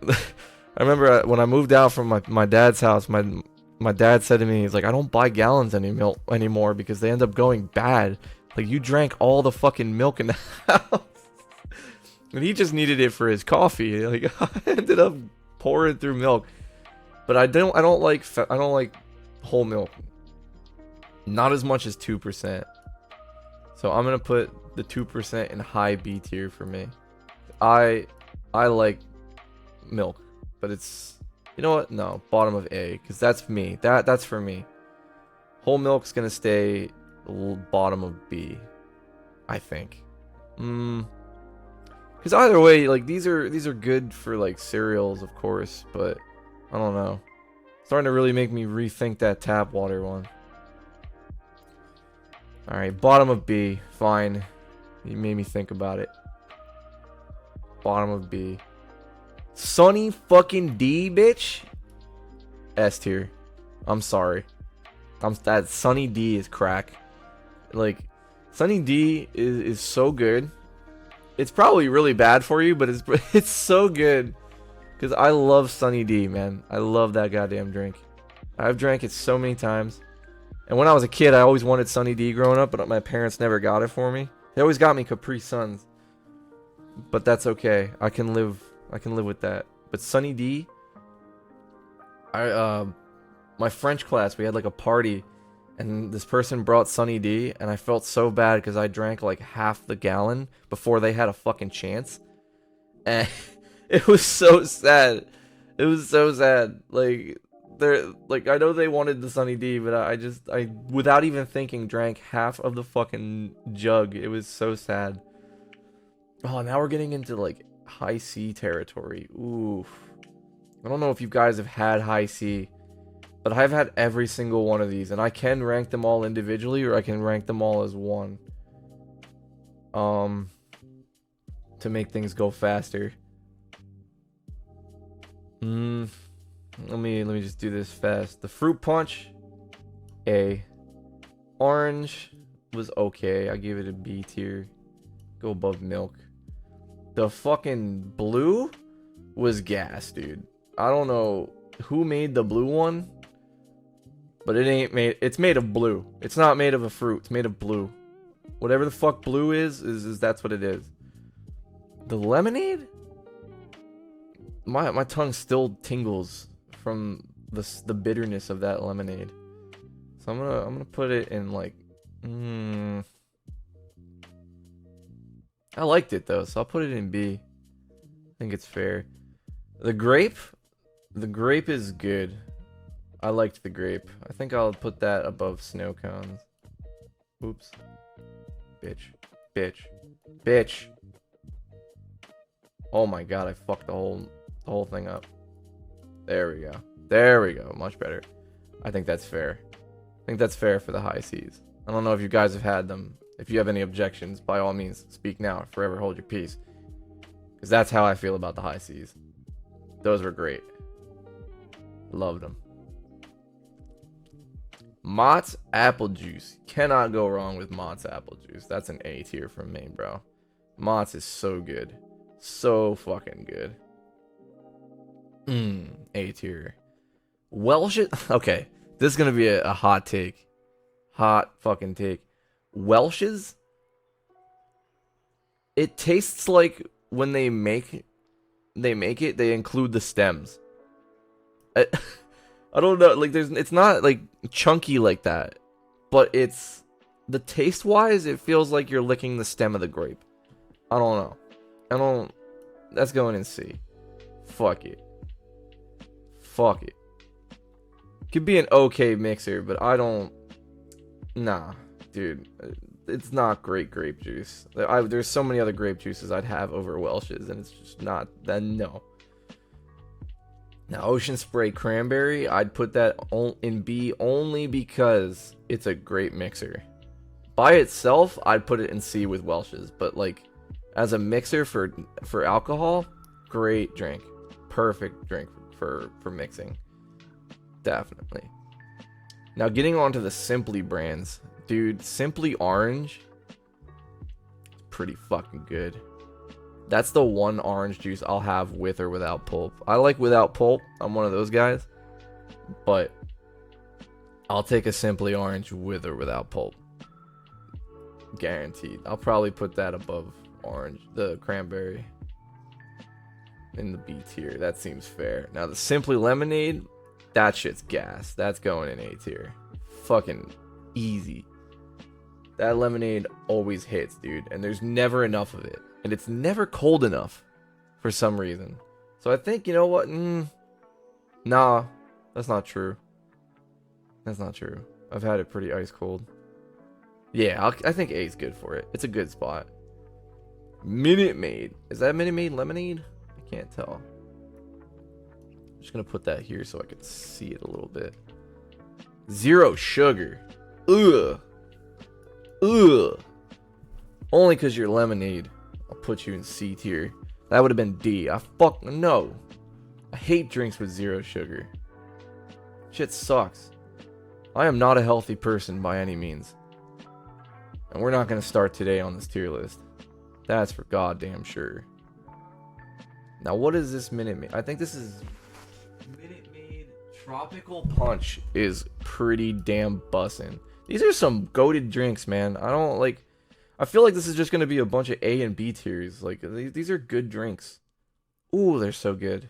remember when I moved out from my dad's house, my dad said to me, he's like, I don't buy gallons anymore because they end up going bad. Like, you drank all the fucking milk in the house. And he just needed it for his coffee. Like, I ended up pouring through milk. But I don't like whole milk. Not as much as 2%. So I'm gonna put the 2% in high B tier for me. I like milk, but it's, you know what? No, bottom of A, because that's me. That's for me. Whole milk's gonna stay bottom of B, I think. Because either way, like these are good for like cereals, of course, but I don't know. It's starting to really make me rethink that tap water one. Alright, bottom of B. Fine. You made me think about it. Bottom of B. Sunny fucking D, bitch? S tier. I'm sorry. That Sunny D is crack. Like, Sunny D is so good. It's probably really bad for you, but it's so good. Because I love Sunny D, man. I love that goddamn drink. I've drank it so many times. And when I was a kid, I always wanted Sunny D growing up, but my parents never got it for me. They always got me Capri Suns. But that's okay. I can live with that. But Sunny D, my French class, we had like a party, and this person brought Sunny D, and I felt so bad because I drank like half the gallon before they had a fucking chance. And it was so sad. It was so sad. Like, I know they wanted the Sunny D, but I without even thinking drank half of the fucking jug. It was so sad. Oh, now we're getting into like high C territory. Oof. I don't know if you guys have had high C, but I've had every single one of these, and I can rank them all individually, or I can rank them all as one. To make things go faster. Let me just do this fast. The fruit punch, A. Orange was okay. I gave it a B tier. Go above milk. The fucking blue was gas, dude. I don't know who made the blue one, but it's made of blue. It's not made of a fruit. It's made of blue. Whatever the fuck blue is that's what it is. The lemonade? My tongue still tingles from the bitterness of that lemonade. So I'm gonna put it in like. I liked it though, so I'll put it in B. I think it's fair. The grape is good. I liked the grape. I think I'll put that above snow cones. Oops. Bitch. Bitch. Bitch. Oh my god, I fucked the whole thing up. There we go. There we go. Much better. I think that's fair. I think that's fair for the high seas. I don't know if you guys have had them. If you have any objections, by all means, speak now. Forever hold your peace. Because that's how I feel about the high seas. Those were great. Loved them. Mott's apple juice. Cannot go wrong with Mott's apple juice. That's an A tier from me, bro. Mott's is so good. So fucking good. A tier. Welch's. Okay. This is going to be a hot take. Hot fucking take. Welch's. It tastes like when they make it, they include the stems. I don't know, like it's not like chunky like that, but it's the taste wise, it feels like you're licking the stem of the grape. I don't know. That's going in C. Fuck it. Could be an okay mixer, but I don't. Nah, dude. It's not great grape juice. There's so many other grape juices I'd have over Welch's, and it's just not. Then no. Now, Ocean Spray Cranberry, I'd put that in B only because it's a great mixer. By itself, I'd put it in C with Welch's, but like as a mixer for alcohol, great drink, perfect drink for mixing, definitely. Now, getting on to the Simply brands. Dude, Simply Orange, pretty fucking good. That's the one orange juice I'll have with or without pulp. I like without pulp. I'm one of those guys. But I'll take a Simply Orange with or without pulp. Guaranteed. I'll probably put that above orange, the cranberry, in the B tier. That seems fair. Now, the Simply Lemonade, that shit's gas. That's going in A tier. Fucking easy. That lemonade always hits, dude, and there's never enough of it, and it's never cold enough for some reason. So I think, you know what? Nah, that's not true. That's not true. I've had it pretty ice cold. Yeah, I think A is good for it. It's a good spot. Minute Maid. Is that Minute Maid lemonade? I can't tell. I'm just gonna put that here so I can see it a little bit. Zero sugar. Ugh. Only because you're lemonade, I'll put you in C tier. That would have been D. No. I hate drinks with zero sugar. Shit sucks. I am not a healthy person by any means. And we're not going to start today on this tier list. That's for goddamn sure. Now, what is this Minute Maid? I think this is Minute Maid Tropical Punch is pretty damn bussin'. These are some goated drinks, man. I feel like this is just going to be a bunch of A and B tiers. Like, these are good drinks. Ooh, they're so good.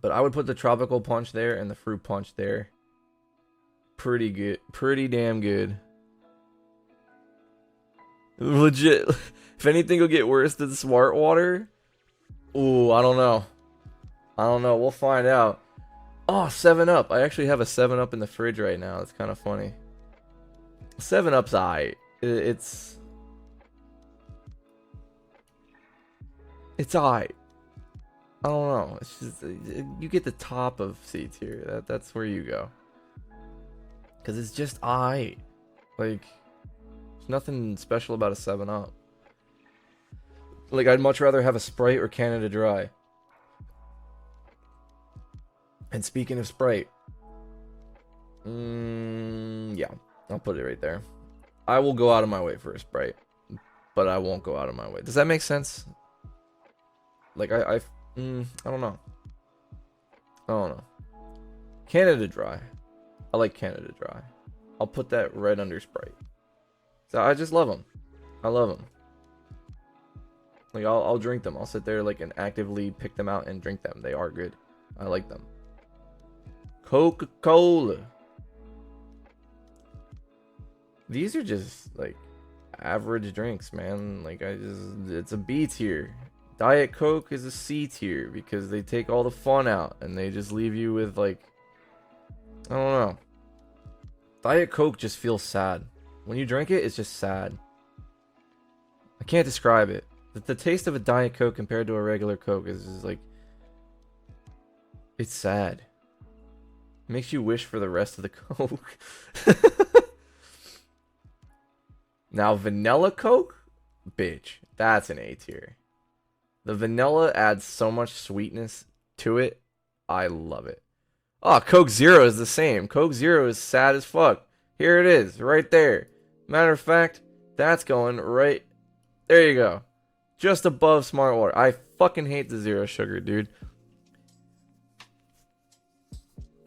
But I would put the Tropical Punch there and the Fruit Punch there. Pretty good. Pretty damn good. Legit. If anything will get worse than Smart Water. Ooh, I don't know. We'll find out. Oh, 7-Up. I actually have a 7-Up in the fridge right now. It's kind of funny. 7-Up's aight. It's aight. I don't know. It's just, you get the top of C tier. That's where you go. Because it's just aight. Like, there's nothing special about a 7-Up. Like, I'd much rather have a Sprite or Canada Dry. And speaking of Sprite, yeah, I'll put it right there. I will go out of my way for a Sprite, but I won't go out of my way. Does that make sense? Like, I don't know. Canada Dry. I like Canada Dry. I'll put that right under Sprite. So I just love them. I love them. Like, I'll drink them. I'll sit there like and actively pick them out and drink them. They are good. I like them. Coca-Cola. These are just like average drinks, man. Like it's a B tier. Diet Coke is a C tier because they take all the fun out and they just leave you with like, I don't know. Diet Coke just feels sad. When you drink it, it's just sad. I can't describe it. The taste of a Diet Coke compared to a regular Coke is just like, it's sad. It makes you wish for the rest of the Coke. Now, vanilla Coke? Bitch, that's an A tier. The vanilla adds so much sweetness to it. I love it. Oh, Coke Zero is the same. Coke Zero is sad as fuck. Here it is, right there. Matter of fact, that's going right... There you go. Just above Smart Water. I fucking hate the zero sugar, dude.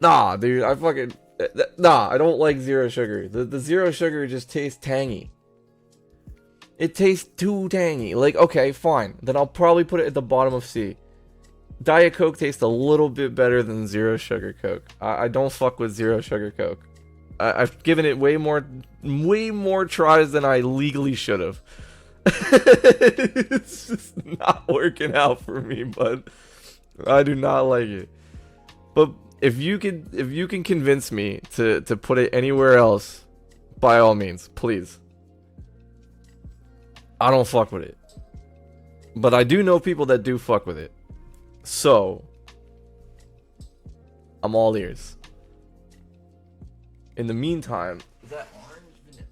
Nah, dude, I fucking... Nah, I don't like zero sugar. The zero sugar just tastes tangy. It tastes too tangy. Like, okay, fine. Then I'll probably put it at the bottom of C. Diet Coke tastes a little bit better than zero sugar Coke. I don't fuck with zero sugar Coke. I've given it way more tries than I legally should have. It's just not working out for me, but I do not like it. But if you can convince me to put it anywhere else, by all means, please. I don't fuck with it. But I do know people that do fuck with it. So, I'm all ears. In the meantime, is that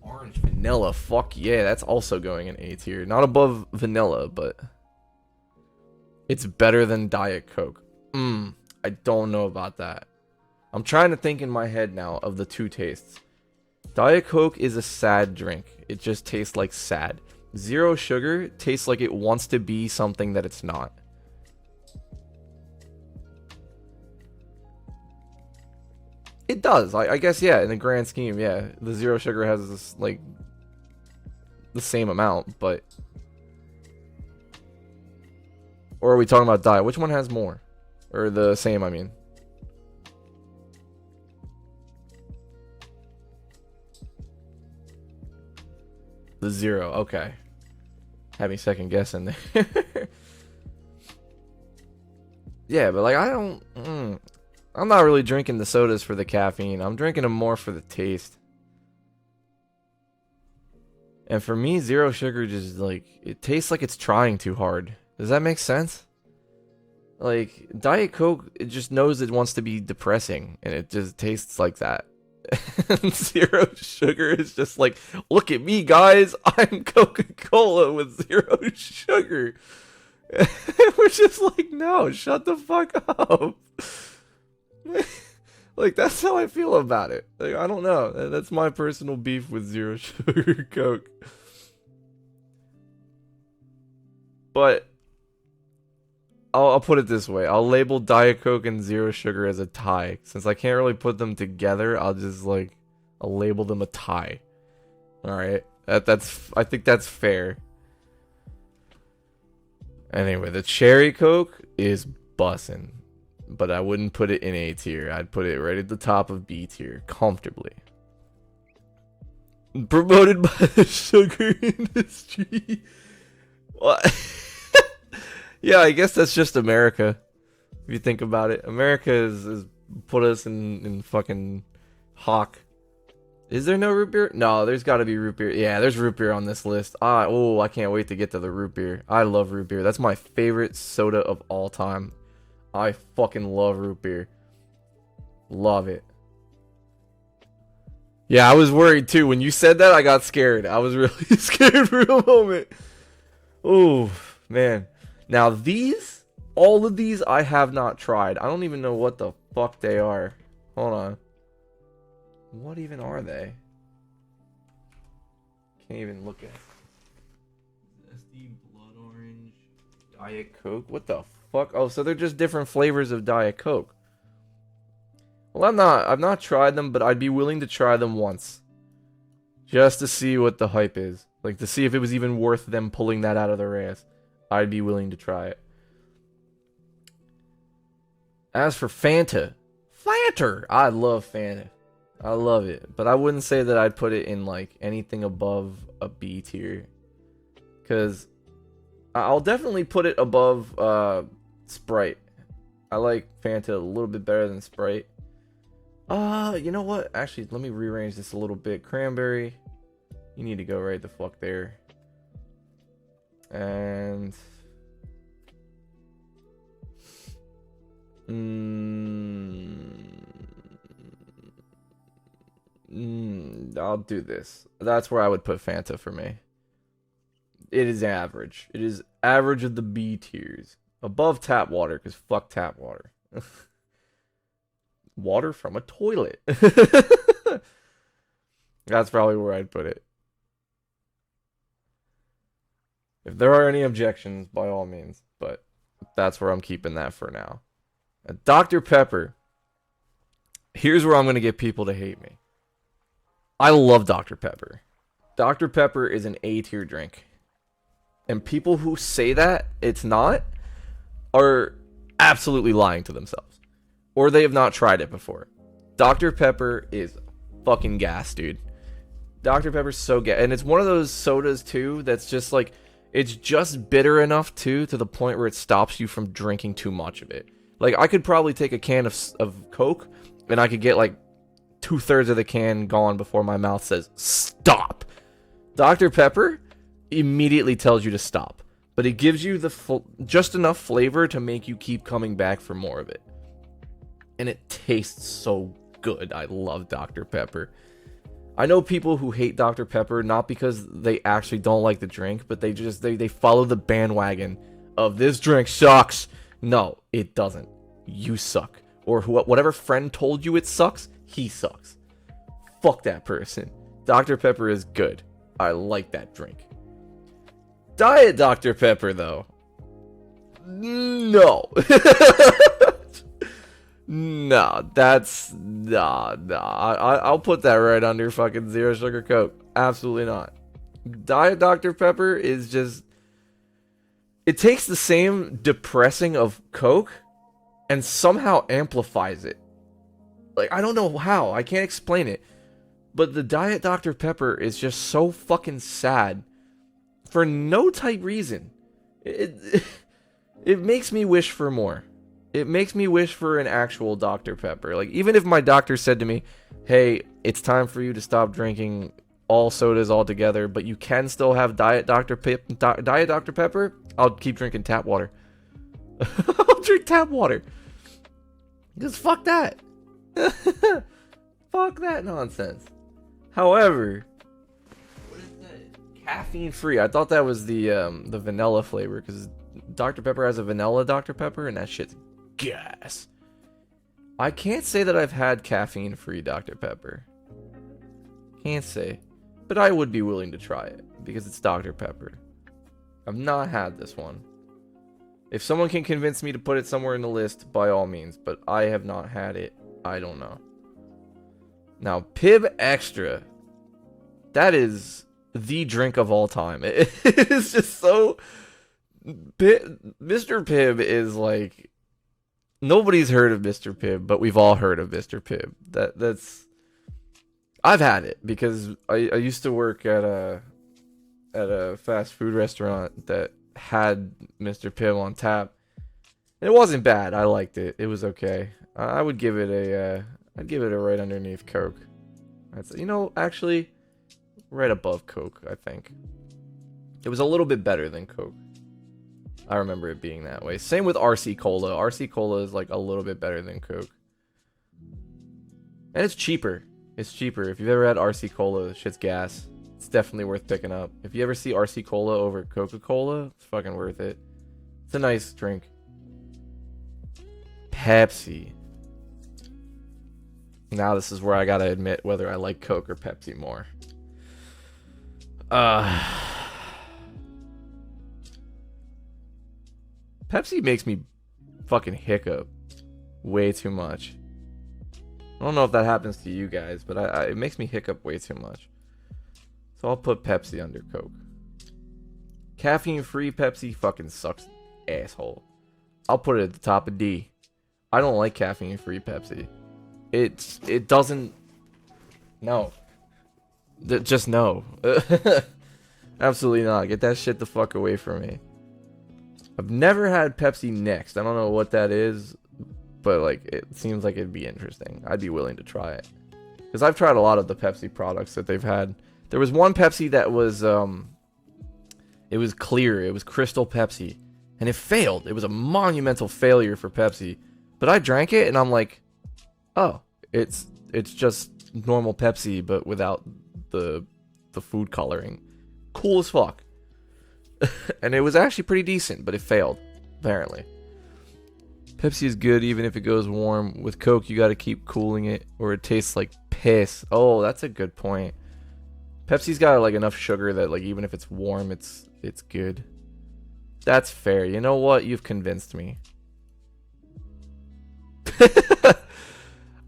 orange vanilla? Fuck yeah, that's also going in A tier. Not above vanilla, but it's better than Diet Coke. I don't know about that. I'm trying to think in my head now of the two tastes. Diet Coke is a sad drink. It just tastes like sad. Zero sugar tastes like it wants to be something that it's not. It does. I guess, yeah, in the grand scheme, yeah. The zero sugar has this, like, the same amount, but... Or are we talking about diet? Which one has more? Or the same, I mean. The zero, okay. Had me second guessing there. Yeah, but like, I don't... I'm not really drinking the sodas for the caffeine. I'm drinking them more for the taste. And for me, zero sugar just, like, it tastes like it's trying too hard. Does that make sense? Like, Diet Coke, it just knows it wants to be depressing. And it just tastes like that. Zero sugar is just like, look at me, guys. I'm Coca-Cola with zero sugar. We're just like, no, shut the fuck up. Like, that's how I feel about it. Like, I don't know. That's my personal beef with zero sugar Coke. But I'll put it this way. I'll label Diet Coke and zero sugar as a tie. Since I can't really put them together, I'll label them a tie. Alright? I think that's fair. Anyway, the cherry Coke is bussin'. But I wouldn't put it in A tier. I'd put it right at the top of B tier, comfortably. Promoted by the sugar industry. What? Yeah, I guess that's just America. If you think about it. America has put us in fucking hock. Is there no root beer? No, there's gotta be root beer. Yeah, there's root beer on this list. I can't wait to get to the root beer. I love root beer. That's my favorite soda of all time. I fucking love root beer. Love it. Yeah, I was worried too. When you said that, I got scared. I was really scared for a moment. Oh, man. Now these, all of these I have not tried. I don't even know what the fuck they are. Hold on. What even are they? Can't even look at it. SD Blood Orange Diet Coke. What the fuck? Oh, so they're just different flavors of Diet Coke. Well, I've not tried them, but I'd be willing to try them once. Just to see what the hype is. Like, to see if it was even worth them pulling that out of their ass. I'd be willing to try it. As for Fanta. I love Fanta. I love it. But I wouldn't say that I'd put it in like anything above a B tier. Because I'll definitely put it above Sprite. I like Fanta a little bit better than Sprite. You know what? Actually, let me rearrange this a little bit. Cranberry, you need to go right the fuck there. And I'll do this. That's where I would put Fanta for me. It is average. It is average of the B tiers. Above tap water, because fuck tap water. Water from a toilet. That's probably where I'd put it. If there are any objections, by all means. But that's where I'm keeping that for now. Dr. Pepper. Here's where I'm going to get people to hate me. I love Dr. Pepper. Dr. Pepper is an A tier drink. And people who say that it's not are absolutely lying to themselves. Or they have not tried it before. Dr. Pepper is fucking gas, dude. Dr. Pepper's so gas. And it's one of those sodas, too, that's just like, it's just bitter enough, too, to the point where it stops you from drinking too much of it. Like, I could probably take a can of Coke, and I could get, like, 2/3 of the can gone before my mouth says, stop. Dr. Pepper immediately tells you to stop. But it gives you the just enough flavor to make you keep coming back for more of it. And it tastes so good. I love Dr. Pepper. I know people who hate Dr. Pepper not because they actually don't like the drink, but they follow the bandwagon of this drink sucks. No, it doesn't. You suck. Or whatever friend told you it sucks, he sucks. Fuck that person. Dr. Pepper is good. I like that drink. Diet Dr. Pepper, though. No. No, that's I'll put that right under fucking zero sugar Coke. Absolutely not. Diet Dr. Pepper is just, it takes the same depressing of Coke and somehow amplifies it. Like, I don't know how. I can't explain it. But the Diet Dr. Pepper is just so fucking sad for no type reason. It makes me wish for more. It makes me wish for an actual Dr. Pepper. Like, even if my doctor said to me, hey, it's time for you to stop drinking all sodas altogether, but you can still have Diet Dr. Pepper, I'll keep drinking tap water. I'll drink tap water. Because fuck that. Fuck that nonsense. However, what is that? Caffeine free. I thought that was the vanilla flavor, because Dr. Pepper has a vanilla Dr. Pepper, and that shit's gas. I can't say that I've had caffeine-free Dr. Pepper. Can't say. But I would be willing to try it, because it's Dr. Pepper. I've not had this one. If someone can convince me to put it somewhere in the list, by all means. But I have not had it. I don't know. Now, Pib Extra. That is the drink of all time. It is just so... Mr. Pibb is like, nobody's heard of Mr. Pibb, but we've all heard of Mr. Pibb. That's I've had it because I used to work at a fast food restaurant that had Mr. Pibb on tap, and it wasn't bad. I liked it. It was okay. I would give it I'd give it a right underneath Coke. I'd say, actually, right above Coke. I think it was a little bit better than Coke. I remember it being that way. Same with RC Cola. RC Cola is like a little bit better than Coke. And it's cheaper. It's cheaper. If you've ever had RC Cola, shit's gas. It's definitely worth picking up. If you ever see RC Cola over Coca-Cola, it's fucking worth it. It's a nice drink. Pepsi. Now this is where I gotta admit whether I like Coke or Pepsi more. Pepsi makes me fucking hiccup way too much. I don't know if that happens to you guys, but it makes me hiccup way too much. So I'll put Pepsi under Coke. Caffeine-free Pepsi fucking sucks, asshole. I'll put it at the top of D. I don't like caffeine-free Pepsi. It doesn't No. Just no. Absolutely not. Get that shit the fuck away from me. I've never had Pepsi Next. I don't know what that is, but like it seems like it'd be interesting. I'd be willing to try it. Because I've tried a lot of the Pepsi products that they've had. There was one Pepsi that was it was clear. It was Crystal Pepsi. And it failed. It was a monumental failure for Pepsi. But I drank it and I'm like, oh, it's just normal Pepsi but without the food coloring. Cool as fuck. And it was actually pretty decent, but it failed, apparently. Pepsi is good even if it goes warm. With Coke, you gotta keep cooling it or it tastes like piss. Oh, that's a good point. Pepsi's got like enough sugar that like even if it's warm, it's good. That's fair. You know what? You've convinced me.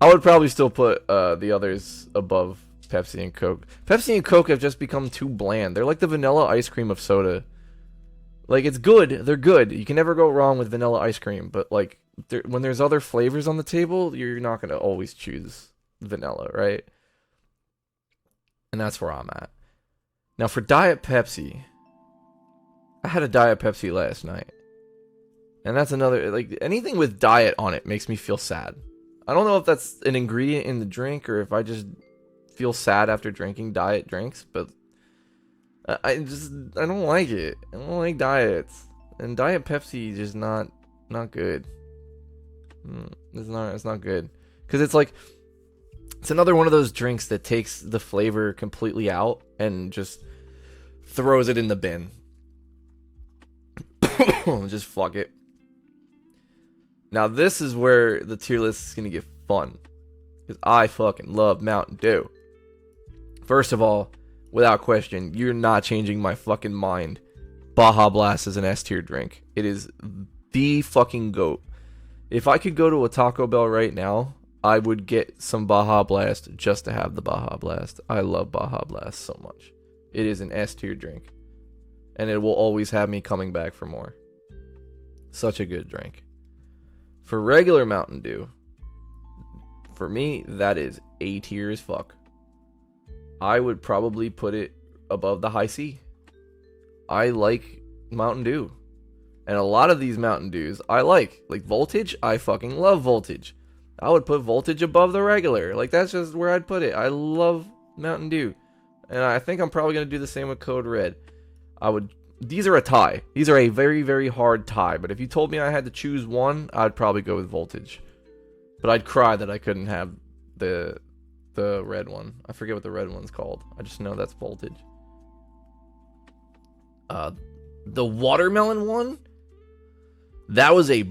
I would probably still put the others above Pepsi and Coke. Pepsi and Coke have just become too bland. They're like the vanilla ice cream of soda. Like, it's good. They're good. You can never go wrong with vanilla ice cream. But, like, when there's other flavors on the table, you're not going to always choose vanilla, right? And that's where I'm at. Now, for Diet Pepsi, I had a Diet Pepsi last night. And that's another, like, anything with diet on it makes me feel sad. I don't know if that's an ingredient in the drink or if I just feel sad after drinking diet drinks, but I don't like it. I don't like diets. And Diet Pepsi is just not good. It's not good. Because it's like, it's another one of those drinks that takes the flavor completely out and just throws it in the bin. Just fuck it. Now this is where the tier list is going to get fun. Because I fucking love Mountain Dew. First of all, without question, you're not changing my fucking mind. Baja Blast is an S tier drink. It is the fucking GOAT. If I could go to a Taco Bell right now, I would get some Baja Blast just to have the Baja Blast. I love Baja Blast so much. It is an S tier drink. And it will always have me coming back for more. Such a good drink. For regular Mountain Dew, for me, that is A tier as fuck. I would probably put it above the High C. I like Mountain Dew. And a lot of these Mountain Dews I like. Like Voltage, I fucking love Voltage. I would put Voltage above the regular. Like, that's just where I'd put it. I love Mountain Dew. And I think I'm probably going to do the same with Code Red. These are a tie. These are a very, very hard tie. But if you told me I had to choose one, I'd probably go with Voltage. But I'd cry that I couldn't have the red one. I forget what the red one's called. I just know that's Voltage. The watermelon one? That was a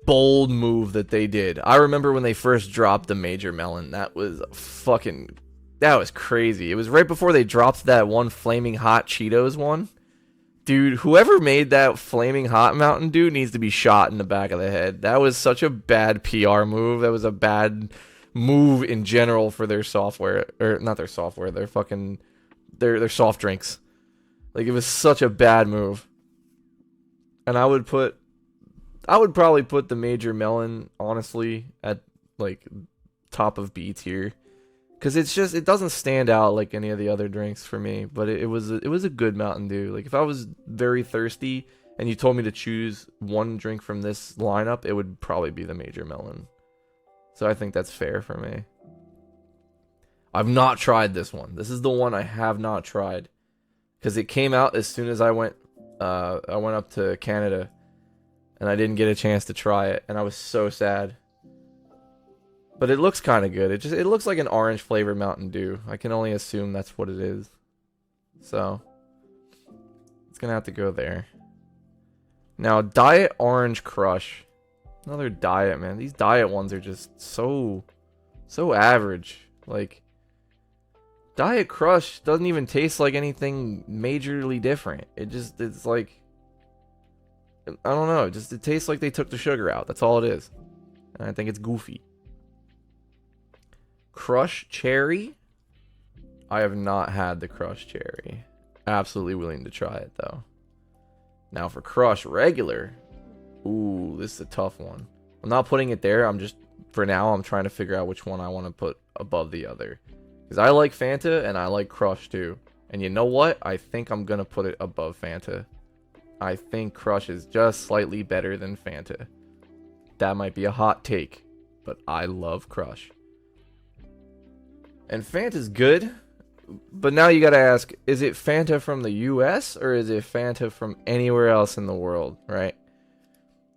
bold move that they did. I remember when they first dropped the Major Melon. That was crazy. It was right before they dropped that one Flaming Hot Cheetos one. Dude, whoever made that Flaming Hot Mountain Dew needs to be shot in the back of the head. That was such a bad PR move. That was a bad move in general for their software. Or, not their software. Their soft drinks. Like, it was such a bad move. And I would probably put the Major Melon, honestly, at, like, top of B tier. Because it doesn't stand out like any of the other drinks for me. But it was a good Mountain Dew. Like, if I was very thirsty and you told me to choose one drink from this lineup, it would probably be the Major Melon. So I think that's fair for me. I've not tried this one. This is the one I have not tried. Because it came out as soon as I went up to Canada. And I didn't get a chance to try it. And I was so sad. But it looks kind of good. It looks like an orange flavored Mountain Dew. I can only assume that's what it is. So, it's going to have to go there. Now, Diet Orange Crush. Another diet, man. These diet ones are just so average. Like, Diet Crush doesn't even taste like anything majorly different. It's like, I don't know. It tastes like they took the sugar out. That's all it is. And I think it's goofy. Crush Cherry. I have not had the Crush Cherry. Absolutely willing to try it, though. Now for Crush Regular. Ooh, this is a tough one. I'm not putting it there. For now, I'm trying to figure out which one I want to put above the other. Because I like Fanta and I like Crush too. And you know what? I think I'm going to put it above Fanta. I think Crush is just slightly better than Fanta. That might be a hot take, but I love Crush. And Fanta's good, but now you gotta ask, is it Fanta from the US or is it Fanta from anywhere else in the world, right?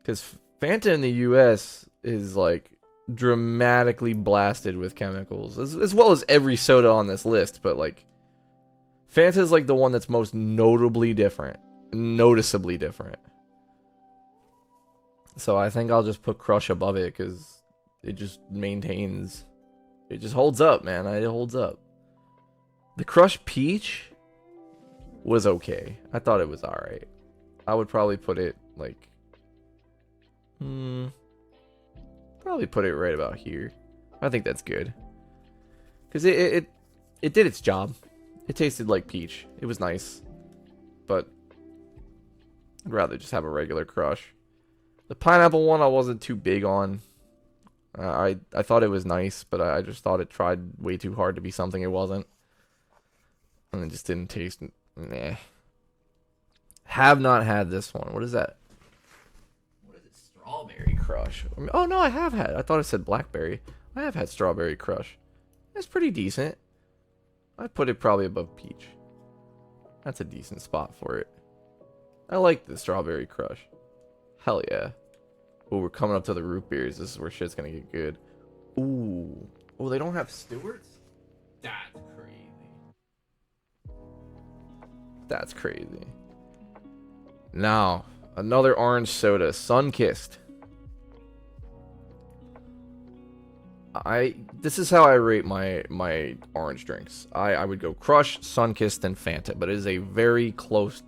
Because Fanta in the US is like dramatically blasted with chemicals, as well as every soda on this list, but like Fanta is like the one that's most noticeably different. So I think I'll just put Crush above it because it just maintains, it just holds up, man. It holds up. The Crush Peach was okay. I thought it was alright. I would probably put it like, probably put it right about here. I think that's good because it did its job. It tasted like peach. It was nice, but I'd rather just have a regular Crush. The pineapple one I wasn't too big on. I thought it was nice, but I just thought it tried way too hard to be something it wasn't. And it just didn't taste, meh. Have not had this one. What is that? What is it? Strawberry Crush. Oh no, I have had. I thought it said blackberry. I have had Strawberry Crush. It's pretty decent. I'd put it probably above peach. That's a decent spot for it. I like the Strawberry Crush. Hell yeah. Oh, we're coming up to the root beers. This is where shit's gonna get good. Ooh. Oh, they don't have Stewart's? That's crazy. That's crazy. Now, another orange soda. Sunkissed. This is how I rate my orange drinks. I would go Crush, Sunkissed, and Fanta, but it is a very close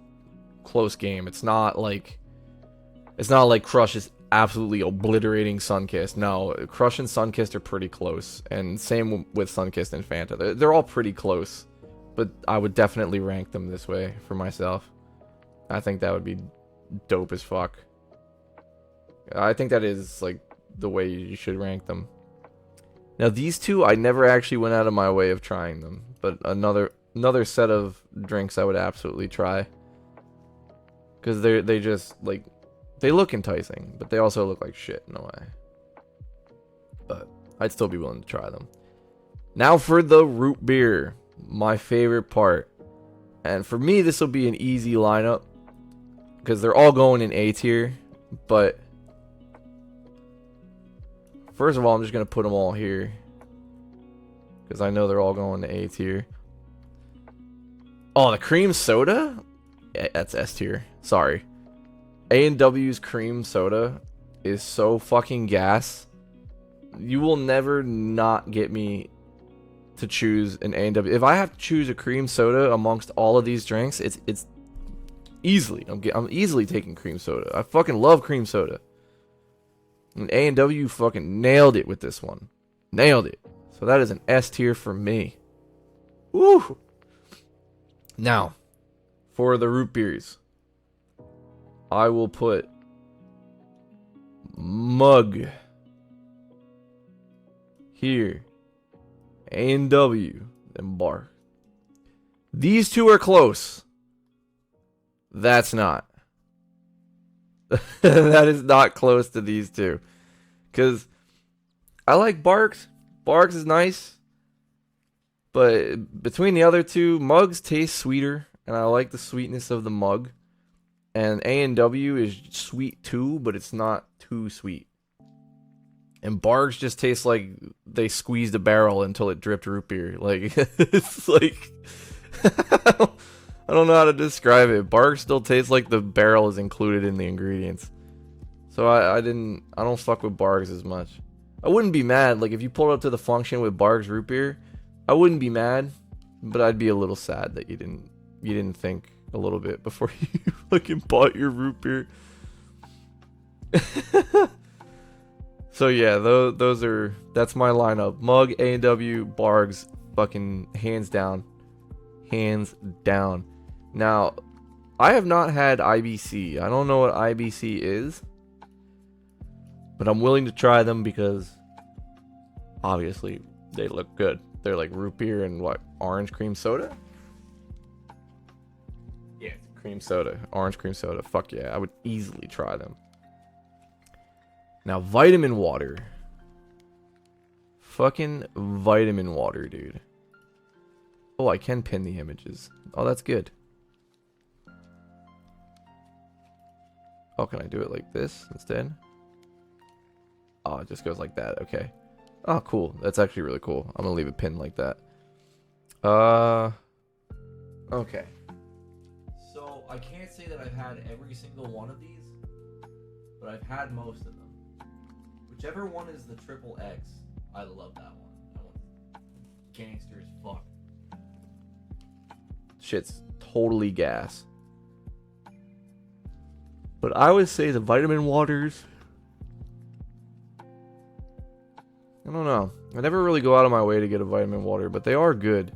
game. It's not like Crush is absolutely obliterating Sunkissed. No, Crush and Sunkissed are pretty close, and same with Sunkissed and Fanta. They're all pretty close, but I would definitely rank them this way for myself. I think that would be dope as fuck. I think that is like the way you should rank them. Now these two, I never actually went out of my way of trying them, but another set of drinks I would absolutely try, because they just like, they look enticing, but they also look like shit in a way. But I'd still be willing to try them. Now for the root beer, my favorite part, and for me this will be an easy lineup because they're all going in A tier, but first of all, I'm just going to put them all here because I know they're all going to A tier. Oh, the cream soda? Yeah, that's S tier. Sorry. A&W's cream soda is so fucking gas. You will never not get me to choose an A&W. If I have to choose a cream soda amongst all of these drinks, it's easily. I'm easily taking cream soda. I fucking love cream soda. And A&W fucking nailed it with this one. Nailed it. So that is an S tier for me. Woo! Now, for the root beers, I will put Mug here, A&W, and Bar. These two are close. That's not. That is not close to these two. Because I like Barks. Barks is nice. But between the other two, Mugs taste sweeter. And I like the sweetness of the Mug. And A&W is sweet too, but it's not too sweet. And Barks just tastes like they squeezed a barrel until it dripped root beer. Like, it's like... I don't know how to describe it. Barks still tastes like the barrel is included in the ingredients. So I don't fuck with Barks as much. I wouldn't be mad. Like, if you pulled up to the function with Barks root beer, I wouldn't be mad. But I'd be a little sad that you didn't think a little bit before you fucking bought your root beer. So yeah, that's my lineup. Mug, A&W, Bargs, fucking hands down. Hands down. Now, I have not had IBC. I don't know what IBC is, but I'm willing to try them because obviously they look good. They're like root beer and what? Orange cream soda? Yeah, cream soda. Orange cream soda. Fuck yeah, I would easily try them. Now, vitamin water. Fucking vitamin water, dude. Oh, I can pin the images. Oh, that's good. Oh, can I do it like this instead? Oh, it just goes like that. Okay. Oh, cool. That's actually really cool. I'm gonna leave it pinned like that. Okay. So, I can't say that I've had every single one of these, but I've had most of them. Whichever one is the triple X, I love that one. That one's gangster as fuck. Shit's totally gas. But I would say the vitamin waters, I don't know. I never really go out of my way to get a vitamin water, but they are good.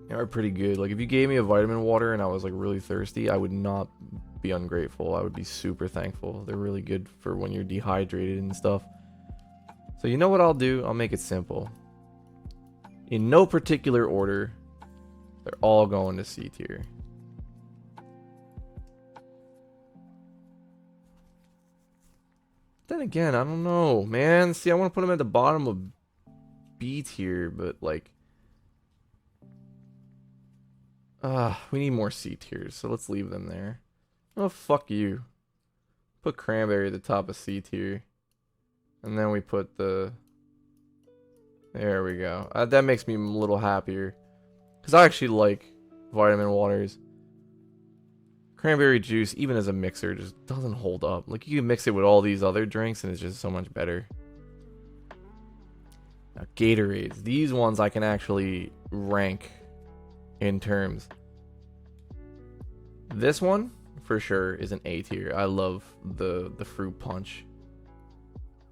They are pretty good. Like, if you gave me a vitamin water and I was, like, really thirsty, I would not be ungrateful. I would be super thankful. They're really good for when you're dehydrated and stuff. So you know what I'll do? I'll make it simple. In no particular order, they're all going to C tier. Then again, I don't know, man. See, I want to put them at the bottom of B tier, but like, we need more C tiers, so let's leave them there. Oh, fuck you. Put cranberry at the top of C tier, and then we put the. There we go. That makes me a little happier, because I actually like vitamin waters. Cranberry juice, even as a mixer, just doesn't hold up. Like, you can mix it with all these other drinks, and it's just so much better. Now, Gatorades. These ones I can actually rank in terms. This one, for sure, is an A tier. I love the fruit punch.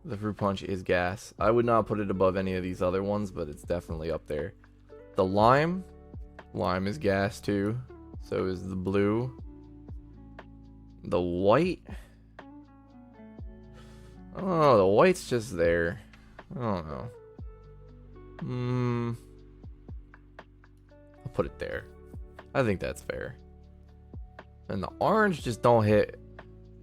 The fruit punch is gas. I would not put it above any of these other ones, but it's definitely up there. The lime. Lime is gas, too. So is the blue. The white, oh, the white's just there. I don't know. I'll put it there. I think that's fair. And the orange just don't hit.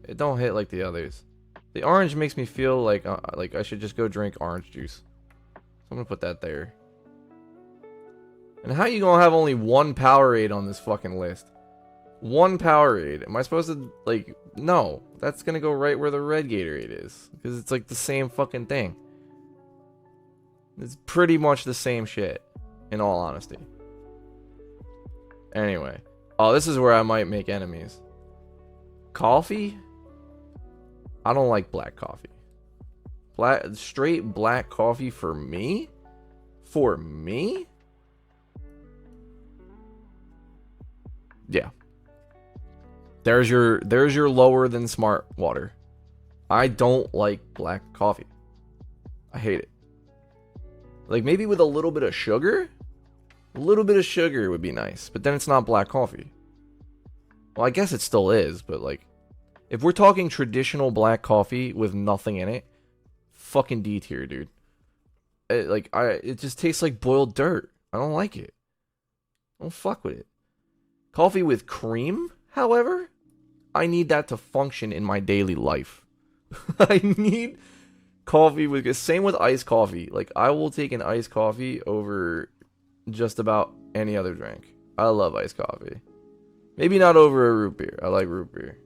It don't hit like the others. The orange makes me feel like I should just go drink orange juice. So I'm gonna put that there. And how you gonna have only one Powerade on this fucking list? One Powerade. Am I supposed to, like, no. That's gonna go right where the red Gatorade is. Because it's like the same fucking thing. It's pretty much the same shit, in all honesty. Anyway. Oh, this is where I might make enemies. Coffee? I don't like black coffee. Straight black coffee for me? For me? Yeah. There's your lower than smart water. I don't like black coffee. I hate it. Like, maybe with a little bit of sugar? A little bit of sugar would be nice, but then it's not black coffee. Well, I guess it still is, but like, if we're talking traditional black coffee with nothing in it, fucking D tier, dude. It just tastes like boiled dirt. I don't like it. Don't fuck with it. Coffee with cream, however, I need that to function in my daily life. I need coffee with, same with iced coffee. Like, I will take an iced coffee over just about any other drink. I love iced coffee. Maybe not over a root beer. I like root beer.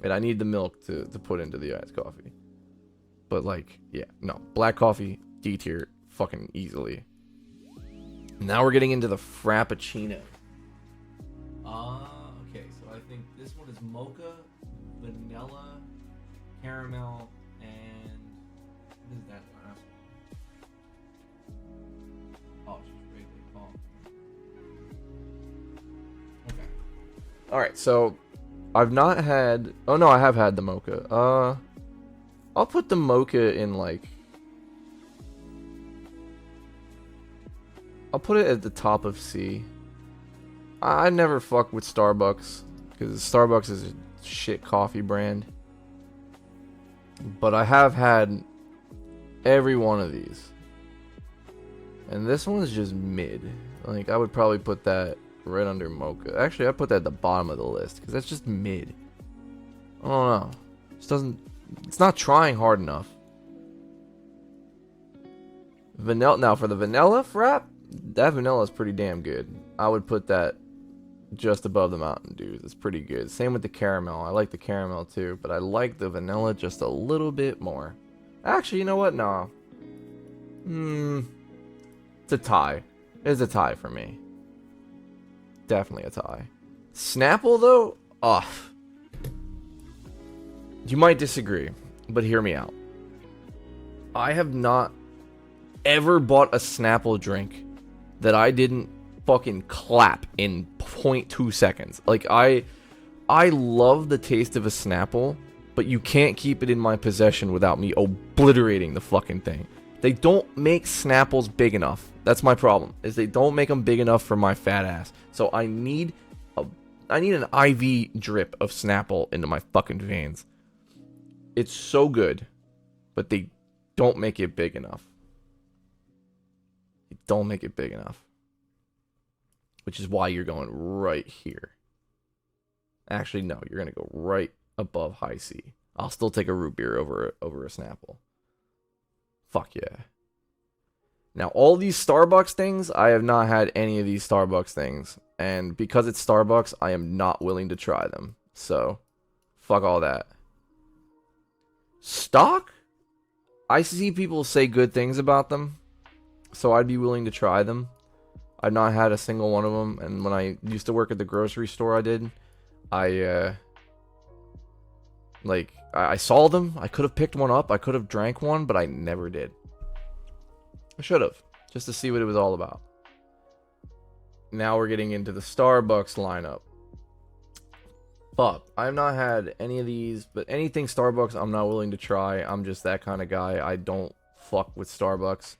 And I need the milk to put into the iced coffee. But like, yeah, no. Black coffee, D tier, fucking easily. Now we're getting into the Frappuccino. Okay, so I think this one is mocha, vanilla, caramel, and what is that last one? Oh, just regular coffee. Okay. Alright, so I've not had, oh no, I have had the mocha. I'll put the mocha in like, I'll put it at the top of C. I never fuck with Starbucks, because Starbucks is a shit coffee brand. But I have had every one of these. And this one is just mid. Like, I would probably put that right under Mocha. Actually, I'd put that at the bottom of the list, because that's just mid. I don't know. It just doesn't... It's not trying hard enough. Vanilla... Now, for the vanilla frap, that vanilla is pretty damn good. I would put that just above the Mountain Dew. It's pretty good. Same with the caramel. I like the caramel, too, but I like the vanilla just a little bit more. Actually, you know what? No. It's a tie. It's a tie for me. Definitely a tie. Snapple, though? Off. You might disagree, but hear me out. I have not ever bought a Snapple drink that I didn't fucking clap in 0.2 seconds. Like, I love the taste of a Snapple, but you can't keep it in my possession without me obliterating the fucking thing. They don't make Snapples big enough. That's my problem, is they don't make them big enough for my fat ass. So I need an IV drip of Snapple into my fucking veins. It's so good, but they don't make it big enough. They don't make it big enough. Which is why you're going right here. Actually, no, you're going to go right above High C. I'll still take a root beer over a Snapple. Fuck yeah. Now, all these Starbucks things, I have not had any of these Starbucks things. And because it's Starbucks, I am not willing to try them. So, fuck all that. Stock? I see people say good things about them. So, I'd be willing to try them. I've not had a single one of them. And when I used to work at the grocery store I did, I saw them. I could have picked one up. I could have drank one, but I never did. I should have, just to see what it was all about. Now we're getting into the Starbucks lineup. Fuck, I've not had any of these, but anything Starbucks I'm not willing to try. I'm just that kind of guy. I don't fuck with Starbucks.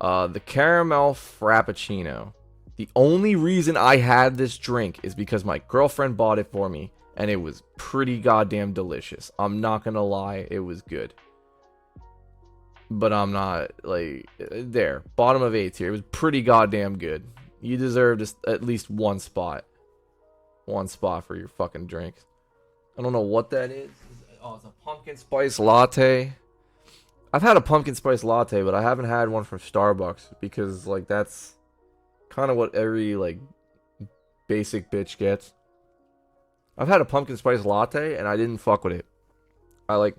The caramel frappuccino. The only reason I had this drink is because my girlfriend bought it for me, and it was pretty goddamn delicious. I'm not gonna lie, it was good. But I'm not, like, there. Bottom of A tier. It was pretty goddamn good. You deserve just at least one spot. One spot for your fucking drinks. I don't know what that is. Oh, it's a pumpkin spice latte. I've had a pumpkin spice latte, but I haven't had one from Starbucks. Because, like, that's kind of what every, like, basic bitch gets. I've had a pumpkin spice latte, and I didn't fuck with it. I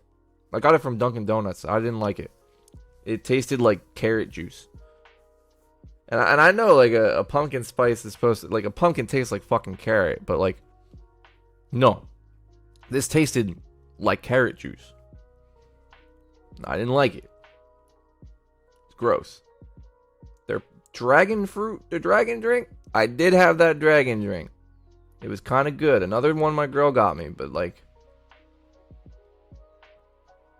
got it from Dunkin' Donuts. I didn't like it. It tasted like carrot juice. And I know, like, a pumpkin spice is supposed to... Like, a pumpkin tastes like fucking carrot. But, like... No. This tasted like carrot juice. I didn't like it. It's gross. Their dragon fruit... Their dragon drink? I did have that dragon drink. It was kind of good. Another one my girl got me. But, like...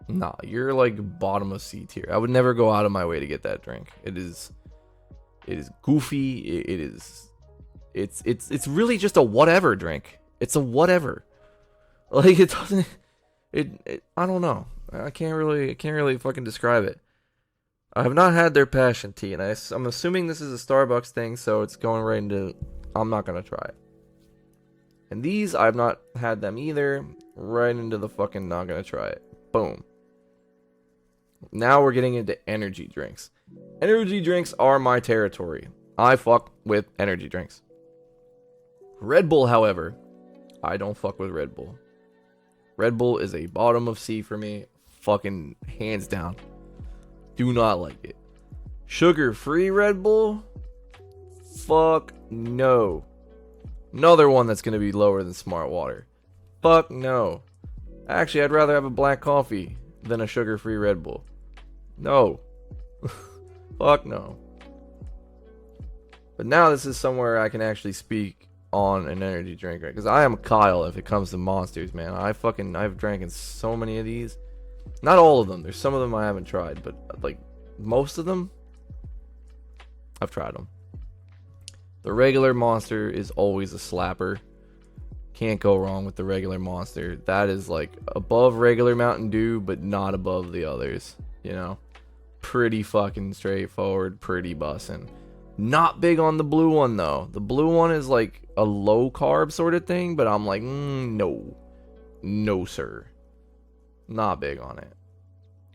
Nah, you're like bottom of C tier. I would never go out of my way to get that drink. It is goofy. It's really just a whatever drink. It's a whatever. Like, it doesn't. I don't know. I can't really fucking describe it. I have not had their passion tea, and I'm assuming this is a Starbucks thing, so it's going right into. I'm not gonna try it. And these, I've not had them either. Right into the fucking not gonna try it. Boom. Now we're getting into energy drinks. Energy drinks are my territory. I fuck with energy drinks. Red Bull, however, I don't fuck with Red Bull. Red Bull is a bottom of C for me. Fucking hands down. Do not like it. Sugar-free Red Bull? Fuck no. Another one that's going to be lower than Smart Water. Fuck no. Actually, I'd rather have a black coffee than a sugar-free Red Bull. No. Fuck no. But now this is somewhere I can actually speak on an energy drink, right? Because I am Kyle if it comes to monsters, man. I've drank in so many of these. Not all of them. There's some of them I haven't tried, but like most of them, I've tried them. The regular Monster is always a slapper. Can't go wrong with the regular Monster. That is like above regular Mountain Dew, but not above the others, you know? pretty fucking straightforward, pretty bussin'. Not big on the blue one though. The blue one is like a low carb sort of thing, but I'm like, no. No, sir. Not big on it.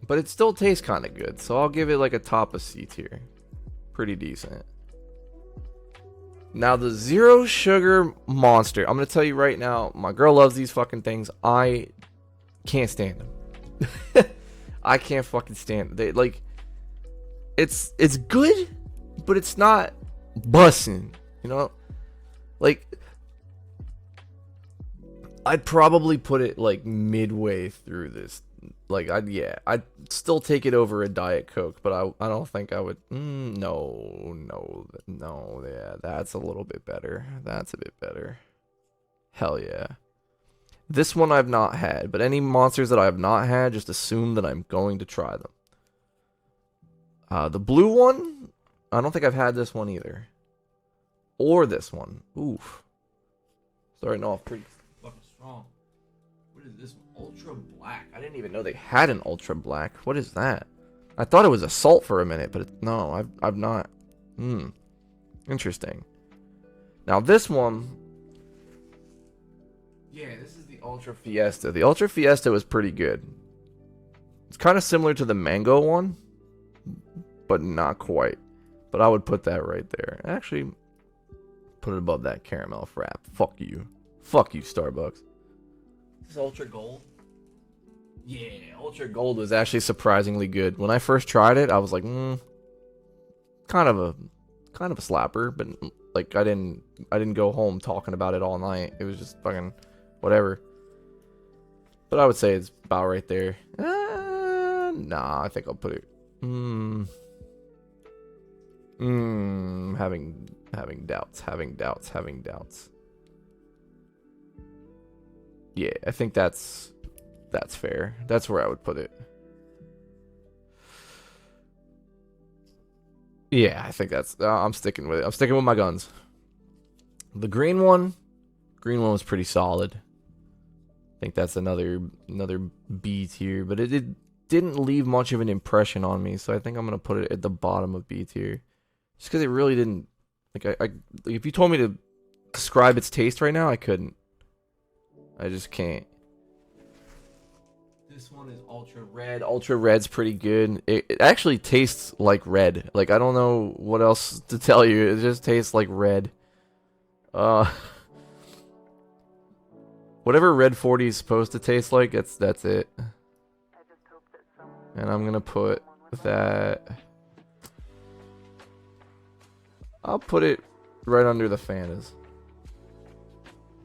But it still tastes kind of good, so I'll give it like a top of C tier. Pretty decent. Now the zero sugar monster. I'm gonna tell you right now, my girl loves these fucking things. I can't stand them. I can't fucking stand them. They like, it's good, but it's not bussin'. You know, like I'd probably put it like midway through this. Like I'd still take it over a Diet Coke, but I don't think I would. No, yeah, that's a little bit better. That's a bit better. Hell yeah. This one I've not had, but any monsters that I have not had, just assume that I'm going to try them. The blue one, I don't think I've had this one either, or this one. Oof, starting off pretty fucking strong. What is this one? Ultra black. I didn't even know they had an ultra black. What is that? I thought it was a salt for a minute, but no, I've not. Interesting. Now this one. Yeah, this is the Ultra Fiesta. The Ultra Fiesta was pretty good. It's kind of similar to the mango one, but not quite. But I would put that right there. Actually, put it above that caramel frap. Fuck you. Fuck you, Starbucks. This is Ultra Gold. Yeah, Ultra Gold was actually surprisingly good. When I first tried it, I was like, kind of a slapper, but like I didn't go home talking about it all night. It was just fucking whatever. But I would say it's about right there. Nah, I think I'll put it. Having doubts. Yeah, I think that's fair. That's where I would put it. Yeah, I think that's. I'm sticking with it. I'm sticking with my guns. The green one was pretty solid. I think that's another B tier, but it didn't leave much of an impression on me, so I think I'm gonna put it at the bottom of B tier, just because it really didn't. Like I if you told me to describe its taste right now, I couldn't. I just can't. This one is Ultra Red. Ultra Red's pretty good. It actually tastes like red. Like, I don't know what else to tell you. It just tastes like red. Whatever Red 40 is supposed to taste like, that's it. And I'm gonna put that. I'll put it right under the Fantas.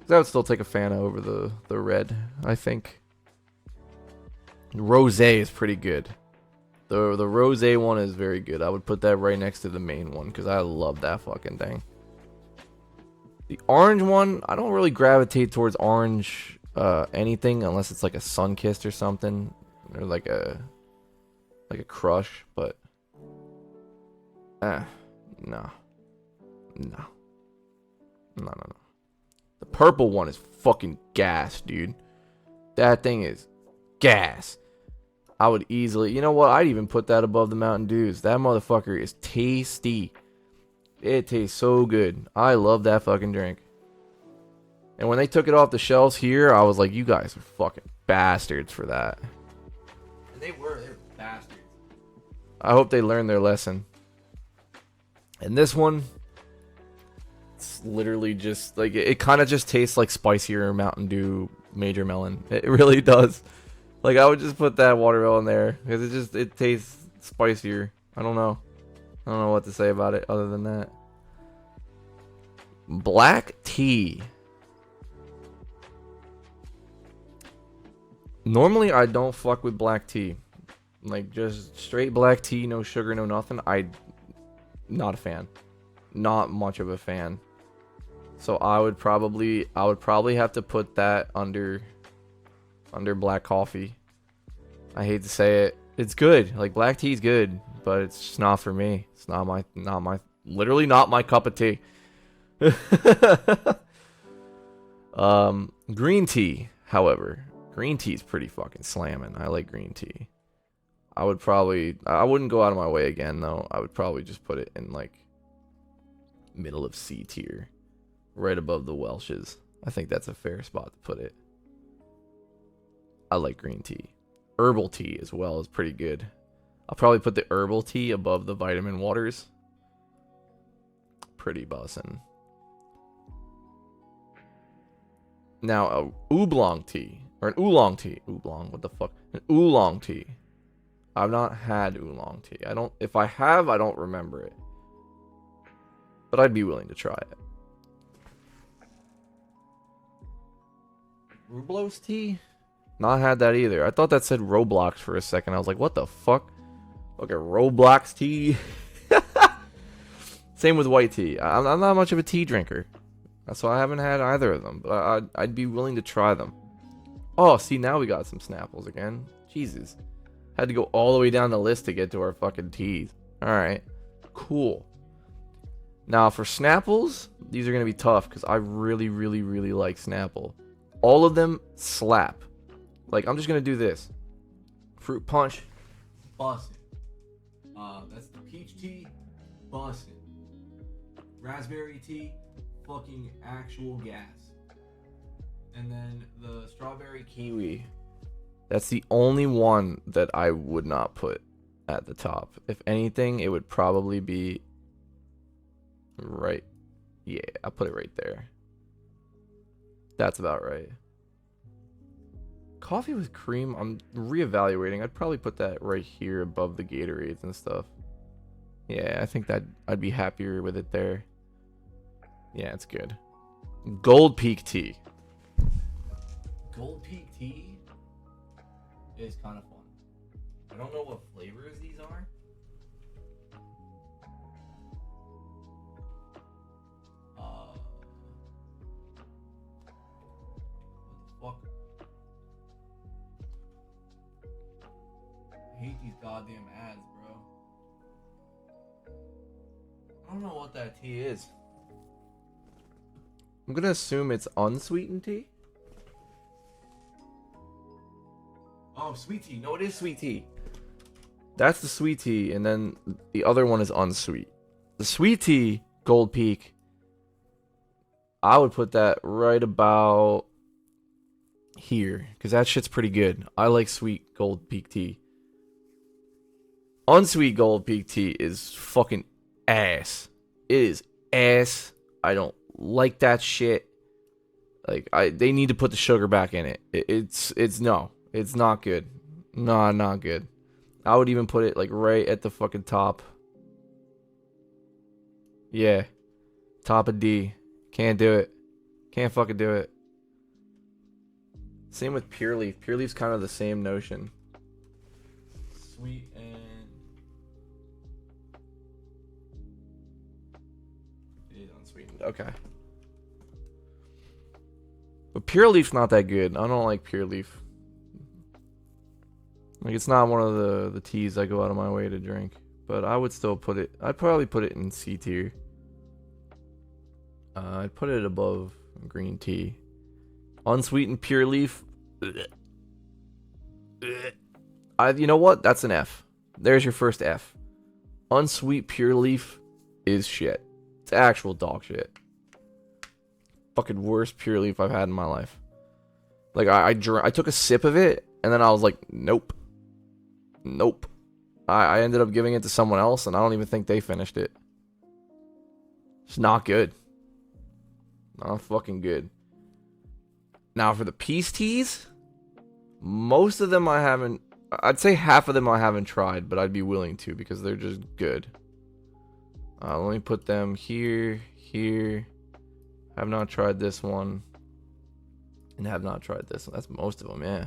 I would still take a Fanta over the red, I think. Rosé is pretty good. The Rosé one is very good. I would put that right next to the main one because I love that fucking thing. The orange one, I don't really gravitate towards orange anything unless it's like a Sunkist or something, or like a Crush, but no. The purple one is fucking gas, dude. That thing is gas. I would easily, you know what? I'd even put that above the Mountain Dews. That motherfucker is tasty. It tastes so good. I love that fucking drink. And when they took it off the shelves here, I was like, you guys are fucking bastards for that. And they were bastards. I hope they learned their lesson. And this one, it's literally just like, it kind of just tastes like spicier Mountain Dew Major Melon. It really does. Like, I would just put that watermelon there because it tastes spicier. I don't know what to say about it other than that. Black tea. Normally I don't fuck with black tea. Like, just straight black tea, no sugar, no nothing. Not a fan. Not much of a fan. So I would probably have to put that under black coffee. I hate to say it. It's good. Like, black tea is good, but it's just not for me. It's not my literally not my cup of tea. Green tea, however. Green tea is pretty fucking slamming. I like green tea. I wouldn't go out of my way again though. I would probably just put it in like middle of C tier, right above the Welshes. I think that's a fair spot to put it. I like green tea. Herbal tea as well is pretty good. I'll probably put the herbal tea above the vitamin waters. Pretty bussin'. Now, a oolong tea. Or an oolong tea. Oolong, what the fuck? An oolong tea. I've not had oolong tea. If I have, I don't remember it. But I'd be willing to try it. Rublos tea? Not had that either. I thought that said Roblox for a second. I was like, what the fuck? Okay, Roblox tea. Same with white tea. I'm not much of a tea drinker. So I haven't had either of them. But I'd be willing to try them. Oh, see, now we got some Snapples again. Jesus. Had to go all the way down the list to get to our fucking teas. Alright. Cool. Now, for Snapples, these are going to be tough because I really, really, really like Snapple. All of them slap. Like, I'm just going to do this. Fruit punch. Bussin'. That's the peach tea. Bussin'. Raspberry tea. Fucking actual gas. And then the strawberry kiwi. That's the only one that I would not put at the top. If anything, it would probably be right. Yeah, I'll put it right there. That's about right. Coffee with cream, I'm reevaluating. I'd probably put that right here above the Gatorades and stuff. Yeah, I think that I'd be happier with it there. Yeah, it's good. Gold Peak tea. Gold Peak tea is kind of fun. I don't know what flavors these are. What the fuck? I hate these goddamn ads, bro. I don't know what that tea is. I'm gonna assume it's unsweetened tea. Oh, sweet tea. No, it is sweet tea. That's the sweet tea, and then the other one is unsweet. The sweet tea, Gold Peak, I would put that right about here, because that shit's pretty good. I like sweet Gold Peak tea. Unsweet Gold Peak tea is fucking ass. It is ass. I don't like that shit. Like, they need to put the sugar back in it. It's not good. No, not good. I would even put it like right at the fucking top. Yeah. Top of D. Can't do it. Can't fucking do it. Same with Pure Leaf. Pure Leaf's kind of the same notion. Sweet and... It is unsweetened. Okay. But Pure Leaf's not that good. I don't like Pure Leaf. Like, it's not one of the teas I go out of my way to drink. But I would still put it... I'd probably put it in C tier. I'd put it above green tea. Unsweetened Pure Leaf. You know what? That's an F. There's your first F. Unsweet Pure Leaf is shit. It's actual dog shit. Fucking worst Pure Leaf I've had in my life. Like, I took a sip of it, and then I was like, nope. Nope. I ended up giving it to someone else, and I don't even think they finished it. It's not good. Not fucking good. Now, for the peace teas, most of them I haven't... I'd say half of them I haven't tried, but I'd be willing to, because they're just good. Let me put them here, here. Have not tried this one. And have not tried this one. That's most of them, yeah.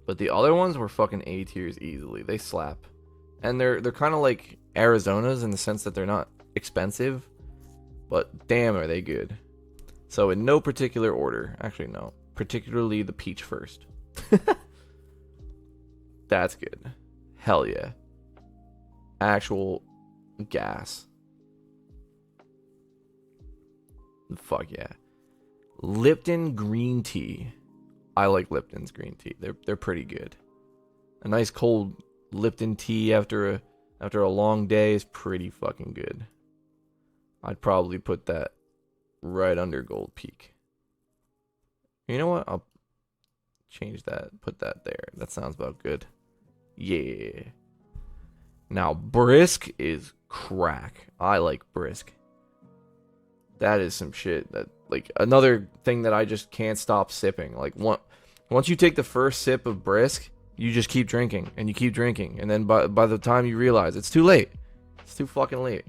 But the other ones were fucking A tiers easily. They slap. And they're kind of like Arizona's in the sense that they're not expensive. But damn, are they good. So in no particular order. Actually, no. Particularly the peach first. That's good. Hell yeah. Actual gas. Fuck yeah. Lipton green tea. I like Lipton's green tea. They're pretty good. A nice cold Lipton tea after a long day is pretty fucking good. I'd probably put that right under Gold Peak. You know what? I'll change that. Put that there. That sounds about good. Yeah. Now, Brisk is crack. I like Brisk. That is some shit that, like, another thing that I just can't stop sipping. Like, once you take the first sip of Brisk, you just keep drinking, and you keep drinking. And then by the time you realize, it's too late. It's too fucking late.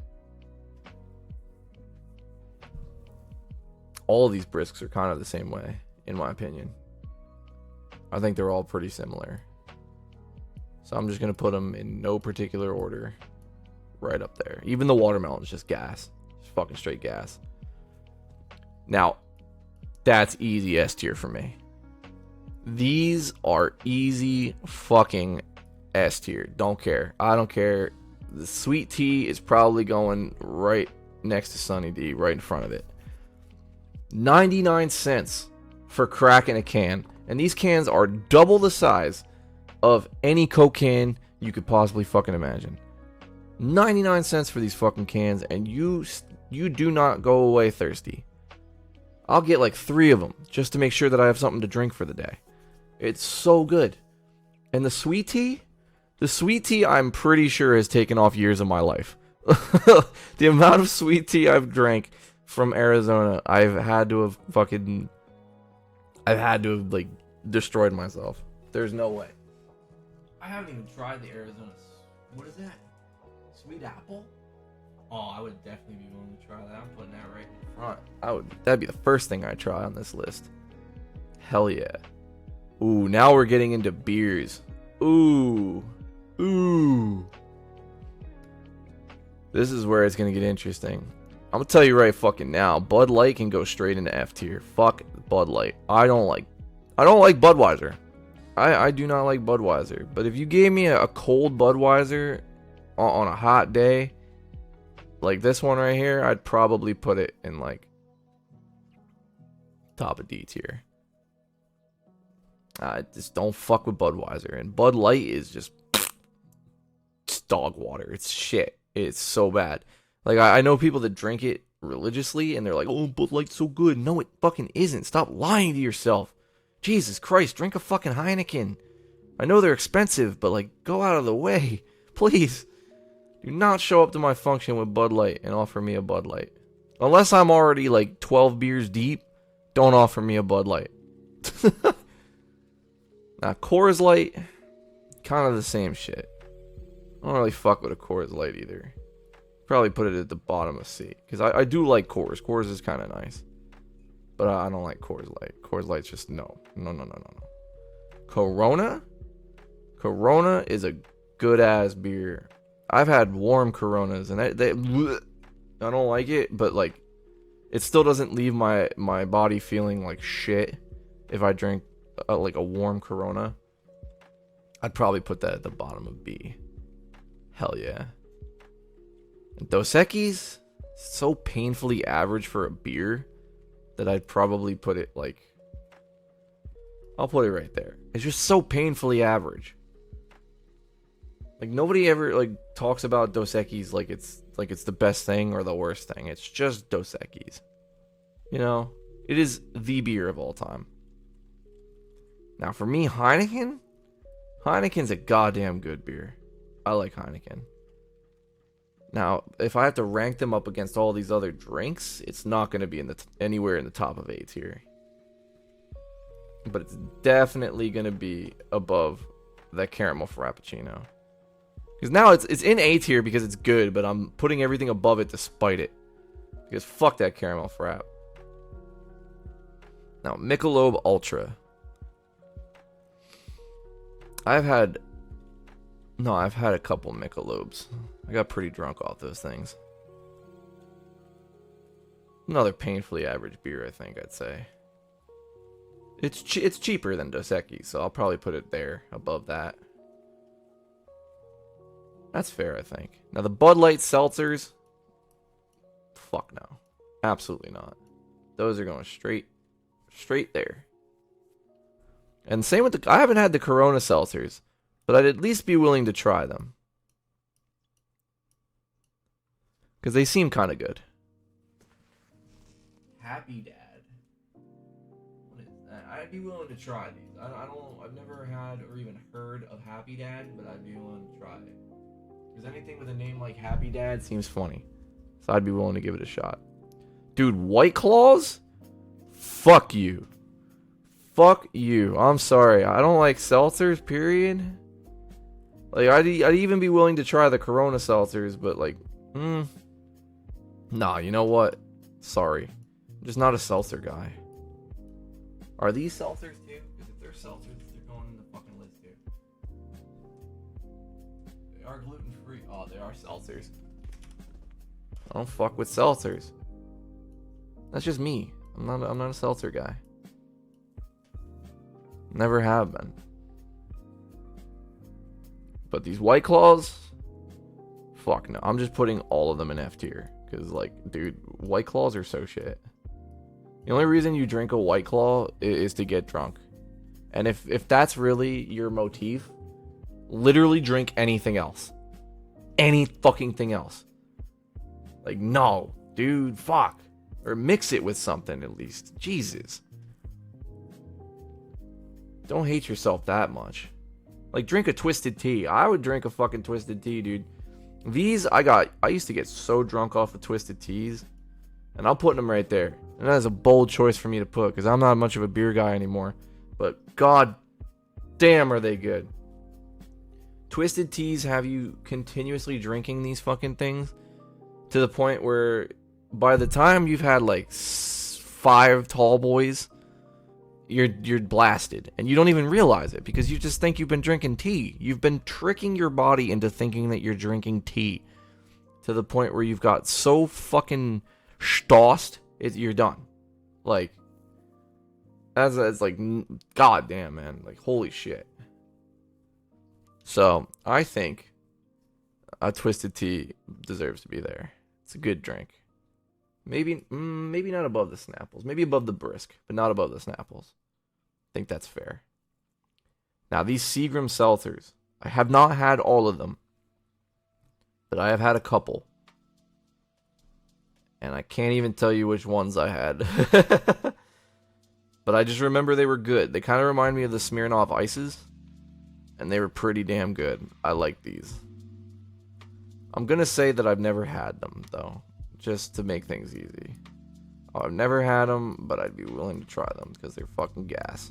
All of these Brisks are kind of the same way, in my opinion. I think they're all pretty similar. So I'm just going to put them in no particular order. Right up there. Even the watermelon is just gas. Just fucking straight gas. Now, that's easy S tier for me. These are easy fucking S tier. Don't care. I don't care. The sweet tea is probably going right next to Sunny D, right in front of it. 99 cents for cracking a can. And these cans are double the size of any Coke can you could possibly fucking imagine. 99 cents for these fucking cans, and you do not go away thirsty. I'll get like 3 of them just to make sure that I have something to drink for the day. It's so good. And the sweet tea I'm pretty sure has taken off years of my life. The amount of sweet tea I've drank from Arizona, I've had to have like destroyed myself. There's no way. I haven't even tried the Arizona. What is that? Sweet apple? Oh, I would definitely be willing to try that. I'm putting that right in front. That'd be the first thing I try on this list. Hell yeah. Ooh, now we're getting into beers. Ooh. This is where it's gonna get interesting. I'm gonna tell you right fucking now, Bud Light can go straight into F tier. Fuck Bud Light. I don't like Budweiser. I do not like Budweiser. But if you gave me a cold Budweiser on a hot day, like this one right here, I'd probably put it in like top of D tier. I just don't fuck with Budweiser. And Bud Light is just dog water. It's shit. It's so bad. Like, I know people that drink it religiously, and they're like, oh, Bud Light's so good. No, it fucking isn't. Stop lying to yourself. Jesus Christ, drink a fucking Heineken. I know they're expensive, but, like, go out of the way. Please. Do not show up to my function with Bud Light and offer me a Bud Light. Unless I'm already, like, 12 beers deep, don't offer me a Bud Light. Now, Coors Light, kind of the same shit. I don't really fuck with a Coors Light either. Probably put it at the bottom of C. Because I do like Coors. Coors is kind of nice. But I don't like Coors Light. Coors Light's just no. Corona? Corona is a good-ass beer. I've had warm Coronas, and I don't like it, but, like, it still doesn't leave my body feeling like shit if I drink, like, a warm Corona. I'd probably put that at the bottom of B. Hell yeah. And Dos Equis, so painfully average for a beer that I'd probably put it like, I'll put it right there. It's just so painfully average. Like, nobody ever like talks about Dos Equis like it's the best thing or the worst thing. It's just Dos Equis. You know, it is the beer of all time. Now for me, Heineken's a goddamn good beer. I like Heineken. Now, if I have to rank them up against all these other drinks, it's not going to be anywhere in the top of A tier. But it's definitely going to be above that caramel frappuccino. Because now it's in A tier because it's good, but I'm putting everything above it to spite it. Because fuck that caramel frap. Now, Michelob Ultra. I've had a couple Michelobs. I got pretty drunk off those things. Another painfully average beer, I think I'd say. It's cheaper than Dos Equis, so I'll probably put it there, above that. That's fair, I think. Now the Bud Light seltzers, fuck no. Absolutely not. Those are going straight there. And same with I haven't had the Corona seltzers, But I'd at least be willing to try them. Because they seem kind of good. Happy Dad. What is that? I'd be willing to try these. I've never had or even heard of Happy Dad, but I'd be willing to try it. Because anything with a name like Happy Dad seems funny. So I'd be willing to give it a shot. Dude, White Claws? Fuck you. Fuck you. I'm sorry. I don't like seltzers, period. Like, I'd even be willing to try the Corona seltzers, but like, nah, you know what? Sorry. I'm just not a seltzer guy. Are these seltzers too? Because if they're seltzers, they're going in the fucking list too. They are gluten-free. Oh, they are seltzers. I don't fuck with seltzers. That's just me. I'm not a seltzer guy. Never have been. But these White Claws, fuck no. I'm just putting all of them in F tier. Because, like, dude, White Claws are so shit. The only reason you drink a White Claw is to get drunk. And if that's really your motif, literally drink anything else. Any fucking thing else. Like, no. Dude, fuck. Or mix it with something at least. Jesus. Don't hate yourself that much. Like, drink a twisted tea. I would drink a fucking twisted tea, dude. These, I used to get so drunk off of twisted teas. And I'm putting them right there. And that is a bold choice for me to put. Because I'm not much of a beer guy anymore. But god damn are they good. Twisted teas have you continuously drinking these fucking things. To the point where by the time you've had like 5 tall boys, you're blasted. And you don't even realize it. Because you just think you've been drinking tea. You've been tricking your body into thinking that you're drinking tea. To the point where you've got so fucking stossed, you're done. Like, it's like, god damn, man. Like, holy shit. So, I think a twisted tea deserves to be there. It's a good drink. Maybe not above the Snapples. Maybe above the Brisk, but not above the Snapples. I think that's fair. Now, these Seagram seltzers, I have not had all of them, but I have had a couple. And I can't even tell you which ones I had. But I just remember they were good. They kind of remind me of the Smirnoff Ices. And they were pretty damn good. I like these. I'm going to say that I've never had them, though. Just to make things easy. I've never had them, but I'd be willing to try them. Because they're fucking gas.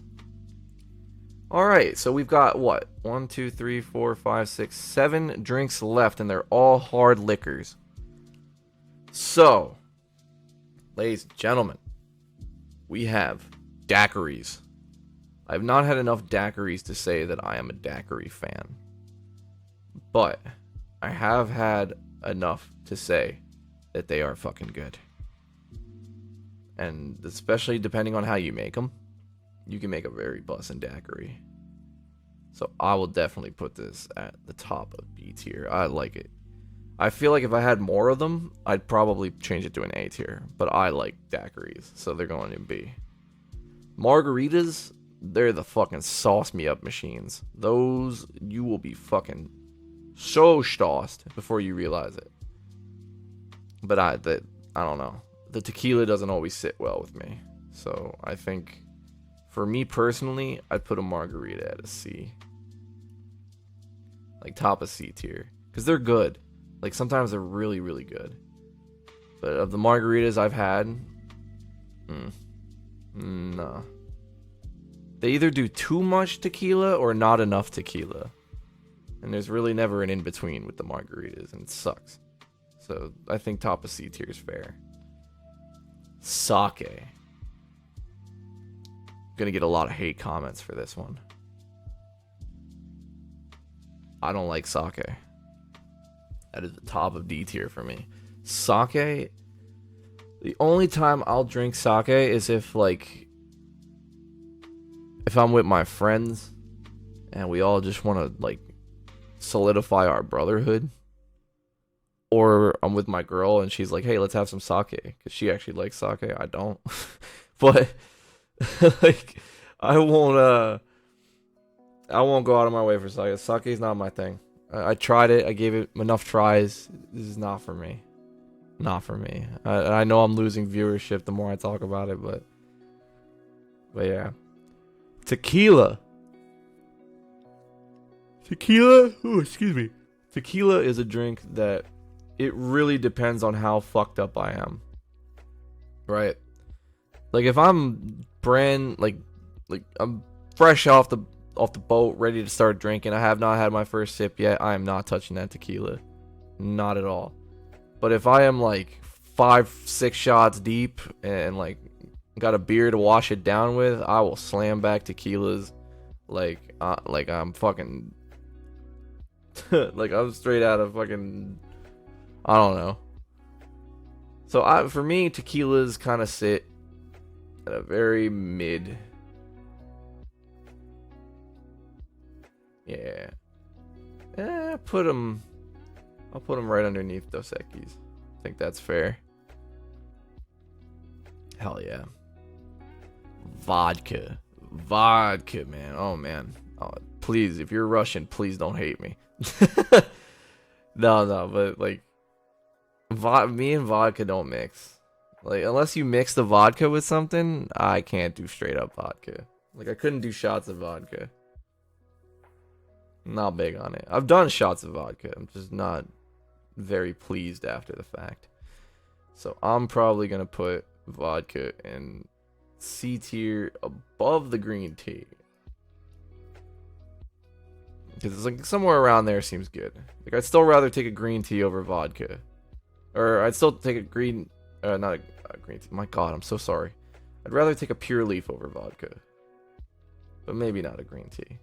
Alright, so we've got, what? 1, 2, 3, 4, 5, 6, 7 drinks left. And they're all hard liquors. So, ladies and gentlemen, we have daiquiris. I've not had enough daiquiris to say that I am a daiquiri fan. But I have had enough to say that they are fucking good. And especially depending on how you make them, you can make a very bussin' daiquiri. So I will definitely put this at the top of B tier. I like it. I feel like if I had more of them, I'd probably change it to an A tier. But I like daiquiris, so they're going in B. Margaritas, they're the fucking sauce me up machines. Those, you will be fucking so stossed before you realize it. But I don't know. The tequila doesn't always sit well with me. So I think, for me personally, I'd put a margarita at a C. Like top of C tier. Because they're good. Like sometimes they're really, really good. But of the margaritas I've had, nah. They either do too much tequila or not enough tequila. And there's really never an in-between with the margaritas, and it sucks. So I think top of C tier is fair. Sake. Gonna get a lot of hate comments for this one. I don't like sake. That is the top of D tier for me. Sake, the only time I'll drink sake is if I'm with my friends and we all just want to like solidify our brotherhood, or I'm with my girl and she's like, hey, let's have some sake, because she actually likes sake. I don't. But like I I won't go out of my way for sake. Sake is not my thing. I tried it. I gave it enough tries. This is not for me. Not for me. I know I'm losing viewership the more I talk about it, but yeah. Tequila. Ooh, excuse me. Tequila is a drink that it really depends on how fucked up I am. Right? Like if I'm like I'm fresh off the boat, ready to start drinking. I have not had my first sip yet. I am not touching that tequila. Not at all. But if I am like 5-6 shots deep and like got a beer to wash it down with, I will slam back tequilas like I'm fucking like I'm straight out of fucking, I don't know. So for me, tequilas kind of sit at a very mid. Yeah. I'll put them right underneath Dos Equis. I think that's fair. Hell yeah. Vodka, man. Oh man. Oh, please, if you're Russian, please don't hate me. No, but like, me and vodka don't mix. Like, unless you mix the vodka with something, I can't do straight up vodka. Like, I couldn't do shots of vodka. Not big on it. I've done shots of vodka. I'm just not very pleased after the fact. So I'm probably gonna put vodka in C tier above the green tea. Because it's like somewhere around there seems good. Like I'd still rather take a green tea over vodka. Or I'd still take a green, not a green tea. My God, I'm so sorry. I'd rather take a pure leaf over vodka. But maybe not a green tea.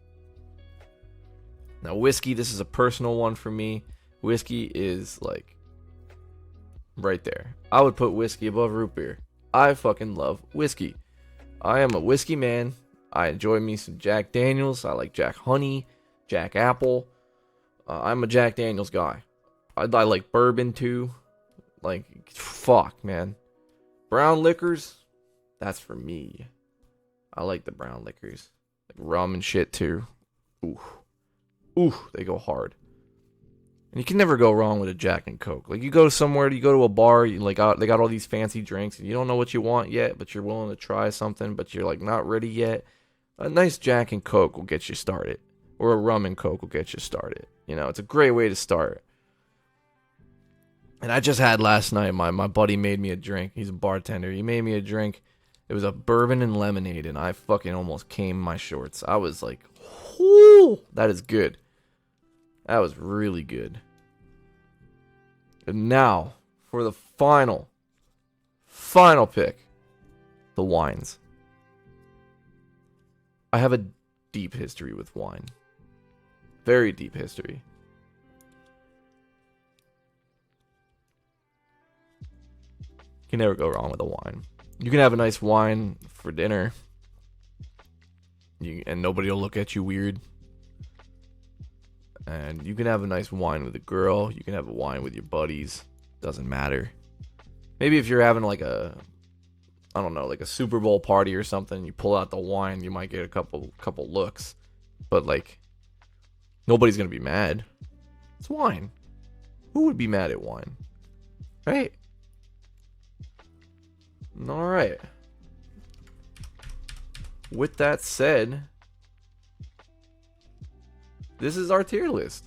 Now whiskey, this is a personal one for me. Whiskey is like right there. I would put whiskey above root beer. I fucking love whiskey. I am a whiskey man. I enjoy me some Jack Daniels. I like Jack Honey, Jack Apple. I'm a Jack Daniels guy. I like bourbon too. Like, fuck, man. Brown liquors, that's for me. I like the brown liquors. Like rum and shit too. Ooh, they go hard. And you can never go wrong with a Jack and Coke. Like, you go somewhere, you go to a bar, you like they got all these fancy drinks, and you don't know what you want yet, but you're willing to try something, but you're like not ready yet. A nice Jack and Coke will get you started, or a rum and Coke will get you started. You know, it's a great way to start. And I just had last night, my buddy made me a drink. He's a bartender. He made me a drink. It was a bourbon and lemonade, and I fucking almost came my shorts. I was like, whoo, that is good. That was really good. And now, for the final pick, the wines. I have a deep history with wine. Very deep history. You can never go wrong with a wine. You can have a nice wine for dinner, and nobody will look at you weird. And you can have a nice wine with a girl. You can have a wine with your buddies. Doesn't matter. Maybe if you're having like a Super Bowl party or something, you pull out the wine, you might get a couple looks. But like, nobody's gonna be mad. It's wine. Who would be mad at wine? Right? Alright. With that said, this is our tier list.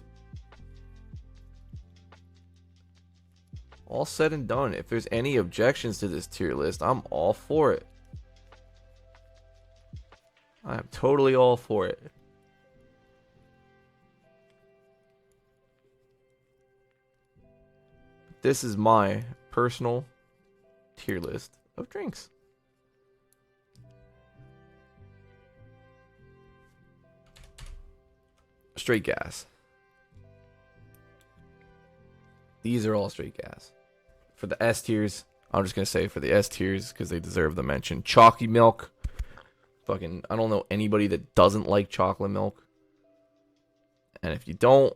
All said and done. If there's any objections to this tier list, I'm all for it. I am totally all for it. This is my personal tier list of drinks. Straight gas. These are all straight gas. For the S tiers, I'm just going to say for the S tiers because they deserve the mention. Chalky milk. Fucking, I don't know anybody that doesn't like chocolate milk. And if you don't,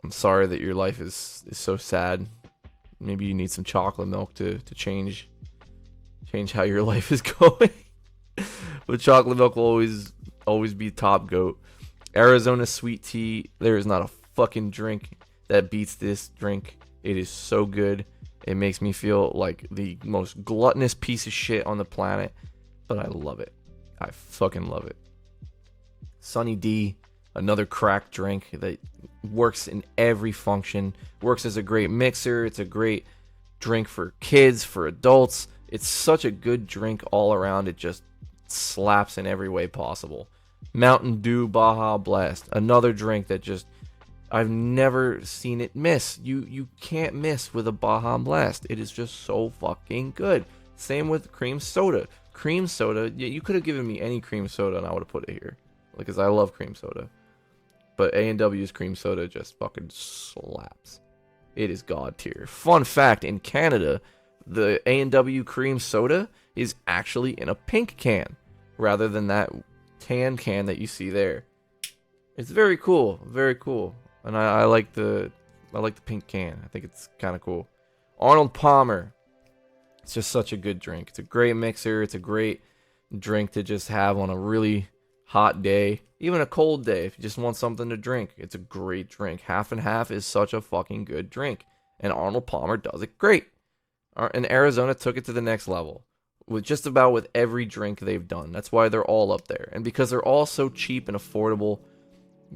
I'm sorry that your life is so sad. Maybe you need some chocolate milk to change how your life is going. But chocolate milk will always be top goat. Arizona sweet tea. There is not a fucking drink that beats this drink. It is so good. It makes me feel like the most gluttonous piece of shit on the planet, but I love it. I fucking love it. Sunny D, another crack drink that works in every function. Works as a great mixer. It's a great drink for kids, for adults. It's such a good drink all around. It just slaps in every way possible. Mountain Dew Baja Blast, another drink that just, I've never seen it miss. You can't miss with a Baja Blast. It is just so fucking good. Same with cream soda. Cream soda, you could have given me any cream soda and I would have put it here, because I love cream soda. But A&W's cream soda just fucking slaps. It is god tier. Fun fact, in Canada, the A&W cream soda is actually in a pink can rather than that tan can that you see there. It's very cool, very cool. And I like the pink can. I think it's kind of cool. Arnold Palmer. It's just such a good drink. It's a great mixer. It's a great drink to just have on a really hot day, even a cold day. If you just want something to drink, it's a great drink. Half and Half is such a fucking good drink, and Arnold Palmer does it great. And Arizona took it to the next level with just about with every drink they've done. That's why they're all up there, and because they're all so cheap and affordable,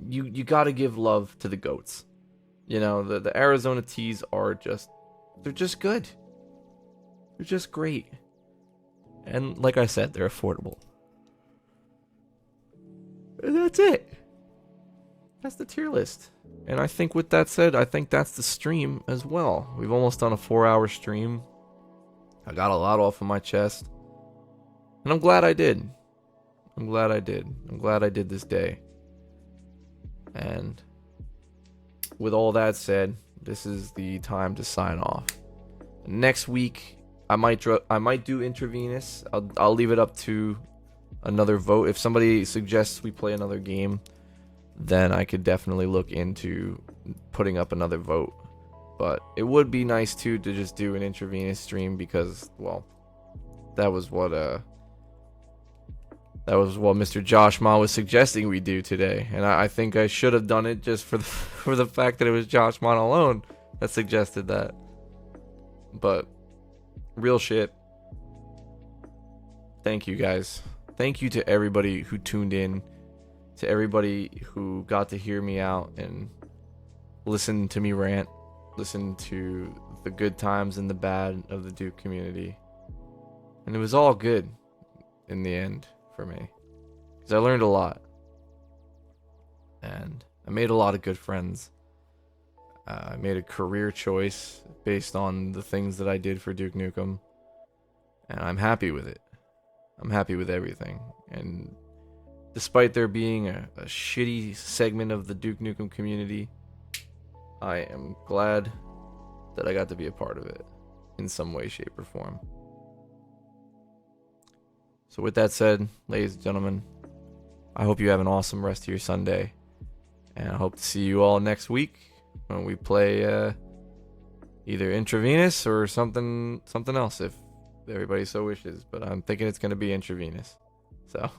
you got to give love to the goats. You know, the Arizona teas are just, they're just good. They're just great. And like I said, they're affordable. And that's it. That's the tier list. And I think with that said, I think that's the stream as well. We've almost done a 4-hour stream. I got a lot off of my chest. And I'm glad I did. I'm glad I did. I'm glad I did this day. And with all that said, this is the time to sign off. Next week, I might do intravenous. I'll leave it up to another vote. If somebody suggests we play another game, then I could definitely look into putting up another vote. But it would be nice too to just do an intravenous stream, because, well, that was what Mr. Josh Ma was suggesting we do today, and I think I should have done it just for the fact that it was Josh Ma alone that suggested that. But real shit. Thank you guys. Thank you to everybody who tuned in, to everybody who got to hear me out and listen to me rant, listen to the good times and the bad of the Duke community. And it was all good in the end for me, because I learned a lot and I made a lot of good friends. I made a career choice based on the things that I did for Duke Nukem, and I'm happy with it. I'm happy with everything. And despite there being a shitty segment of the Duke Nukem community, I am glad that I got to be a part of it in some way, shape, or form. So with that said, ladies and gentlemen, I hope you have an awesome rest of your Sunday, and I hope to see you all next week when we play either intravenous or something else, if everybody so wishes. But I'm thinking it's going to be intravenous. So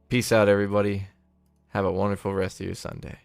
peace out, everybody. Have a wonderful rest of your Sunday.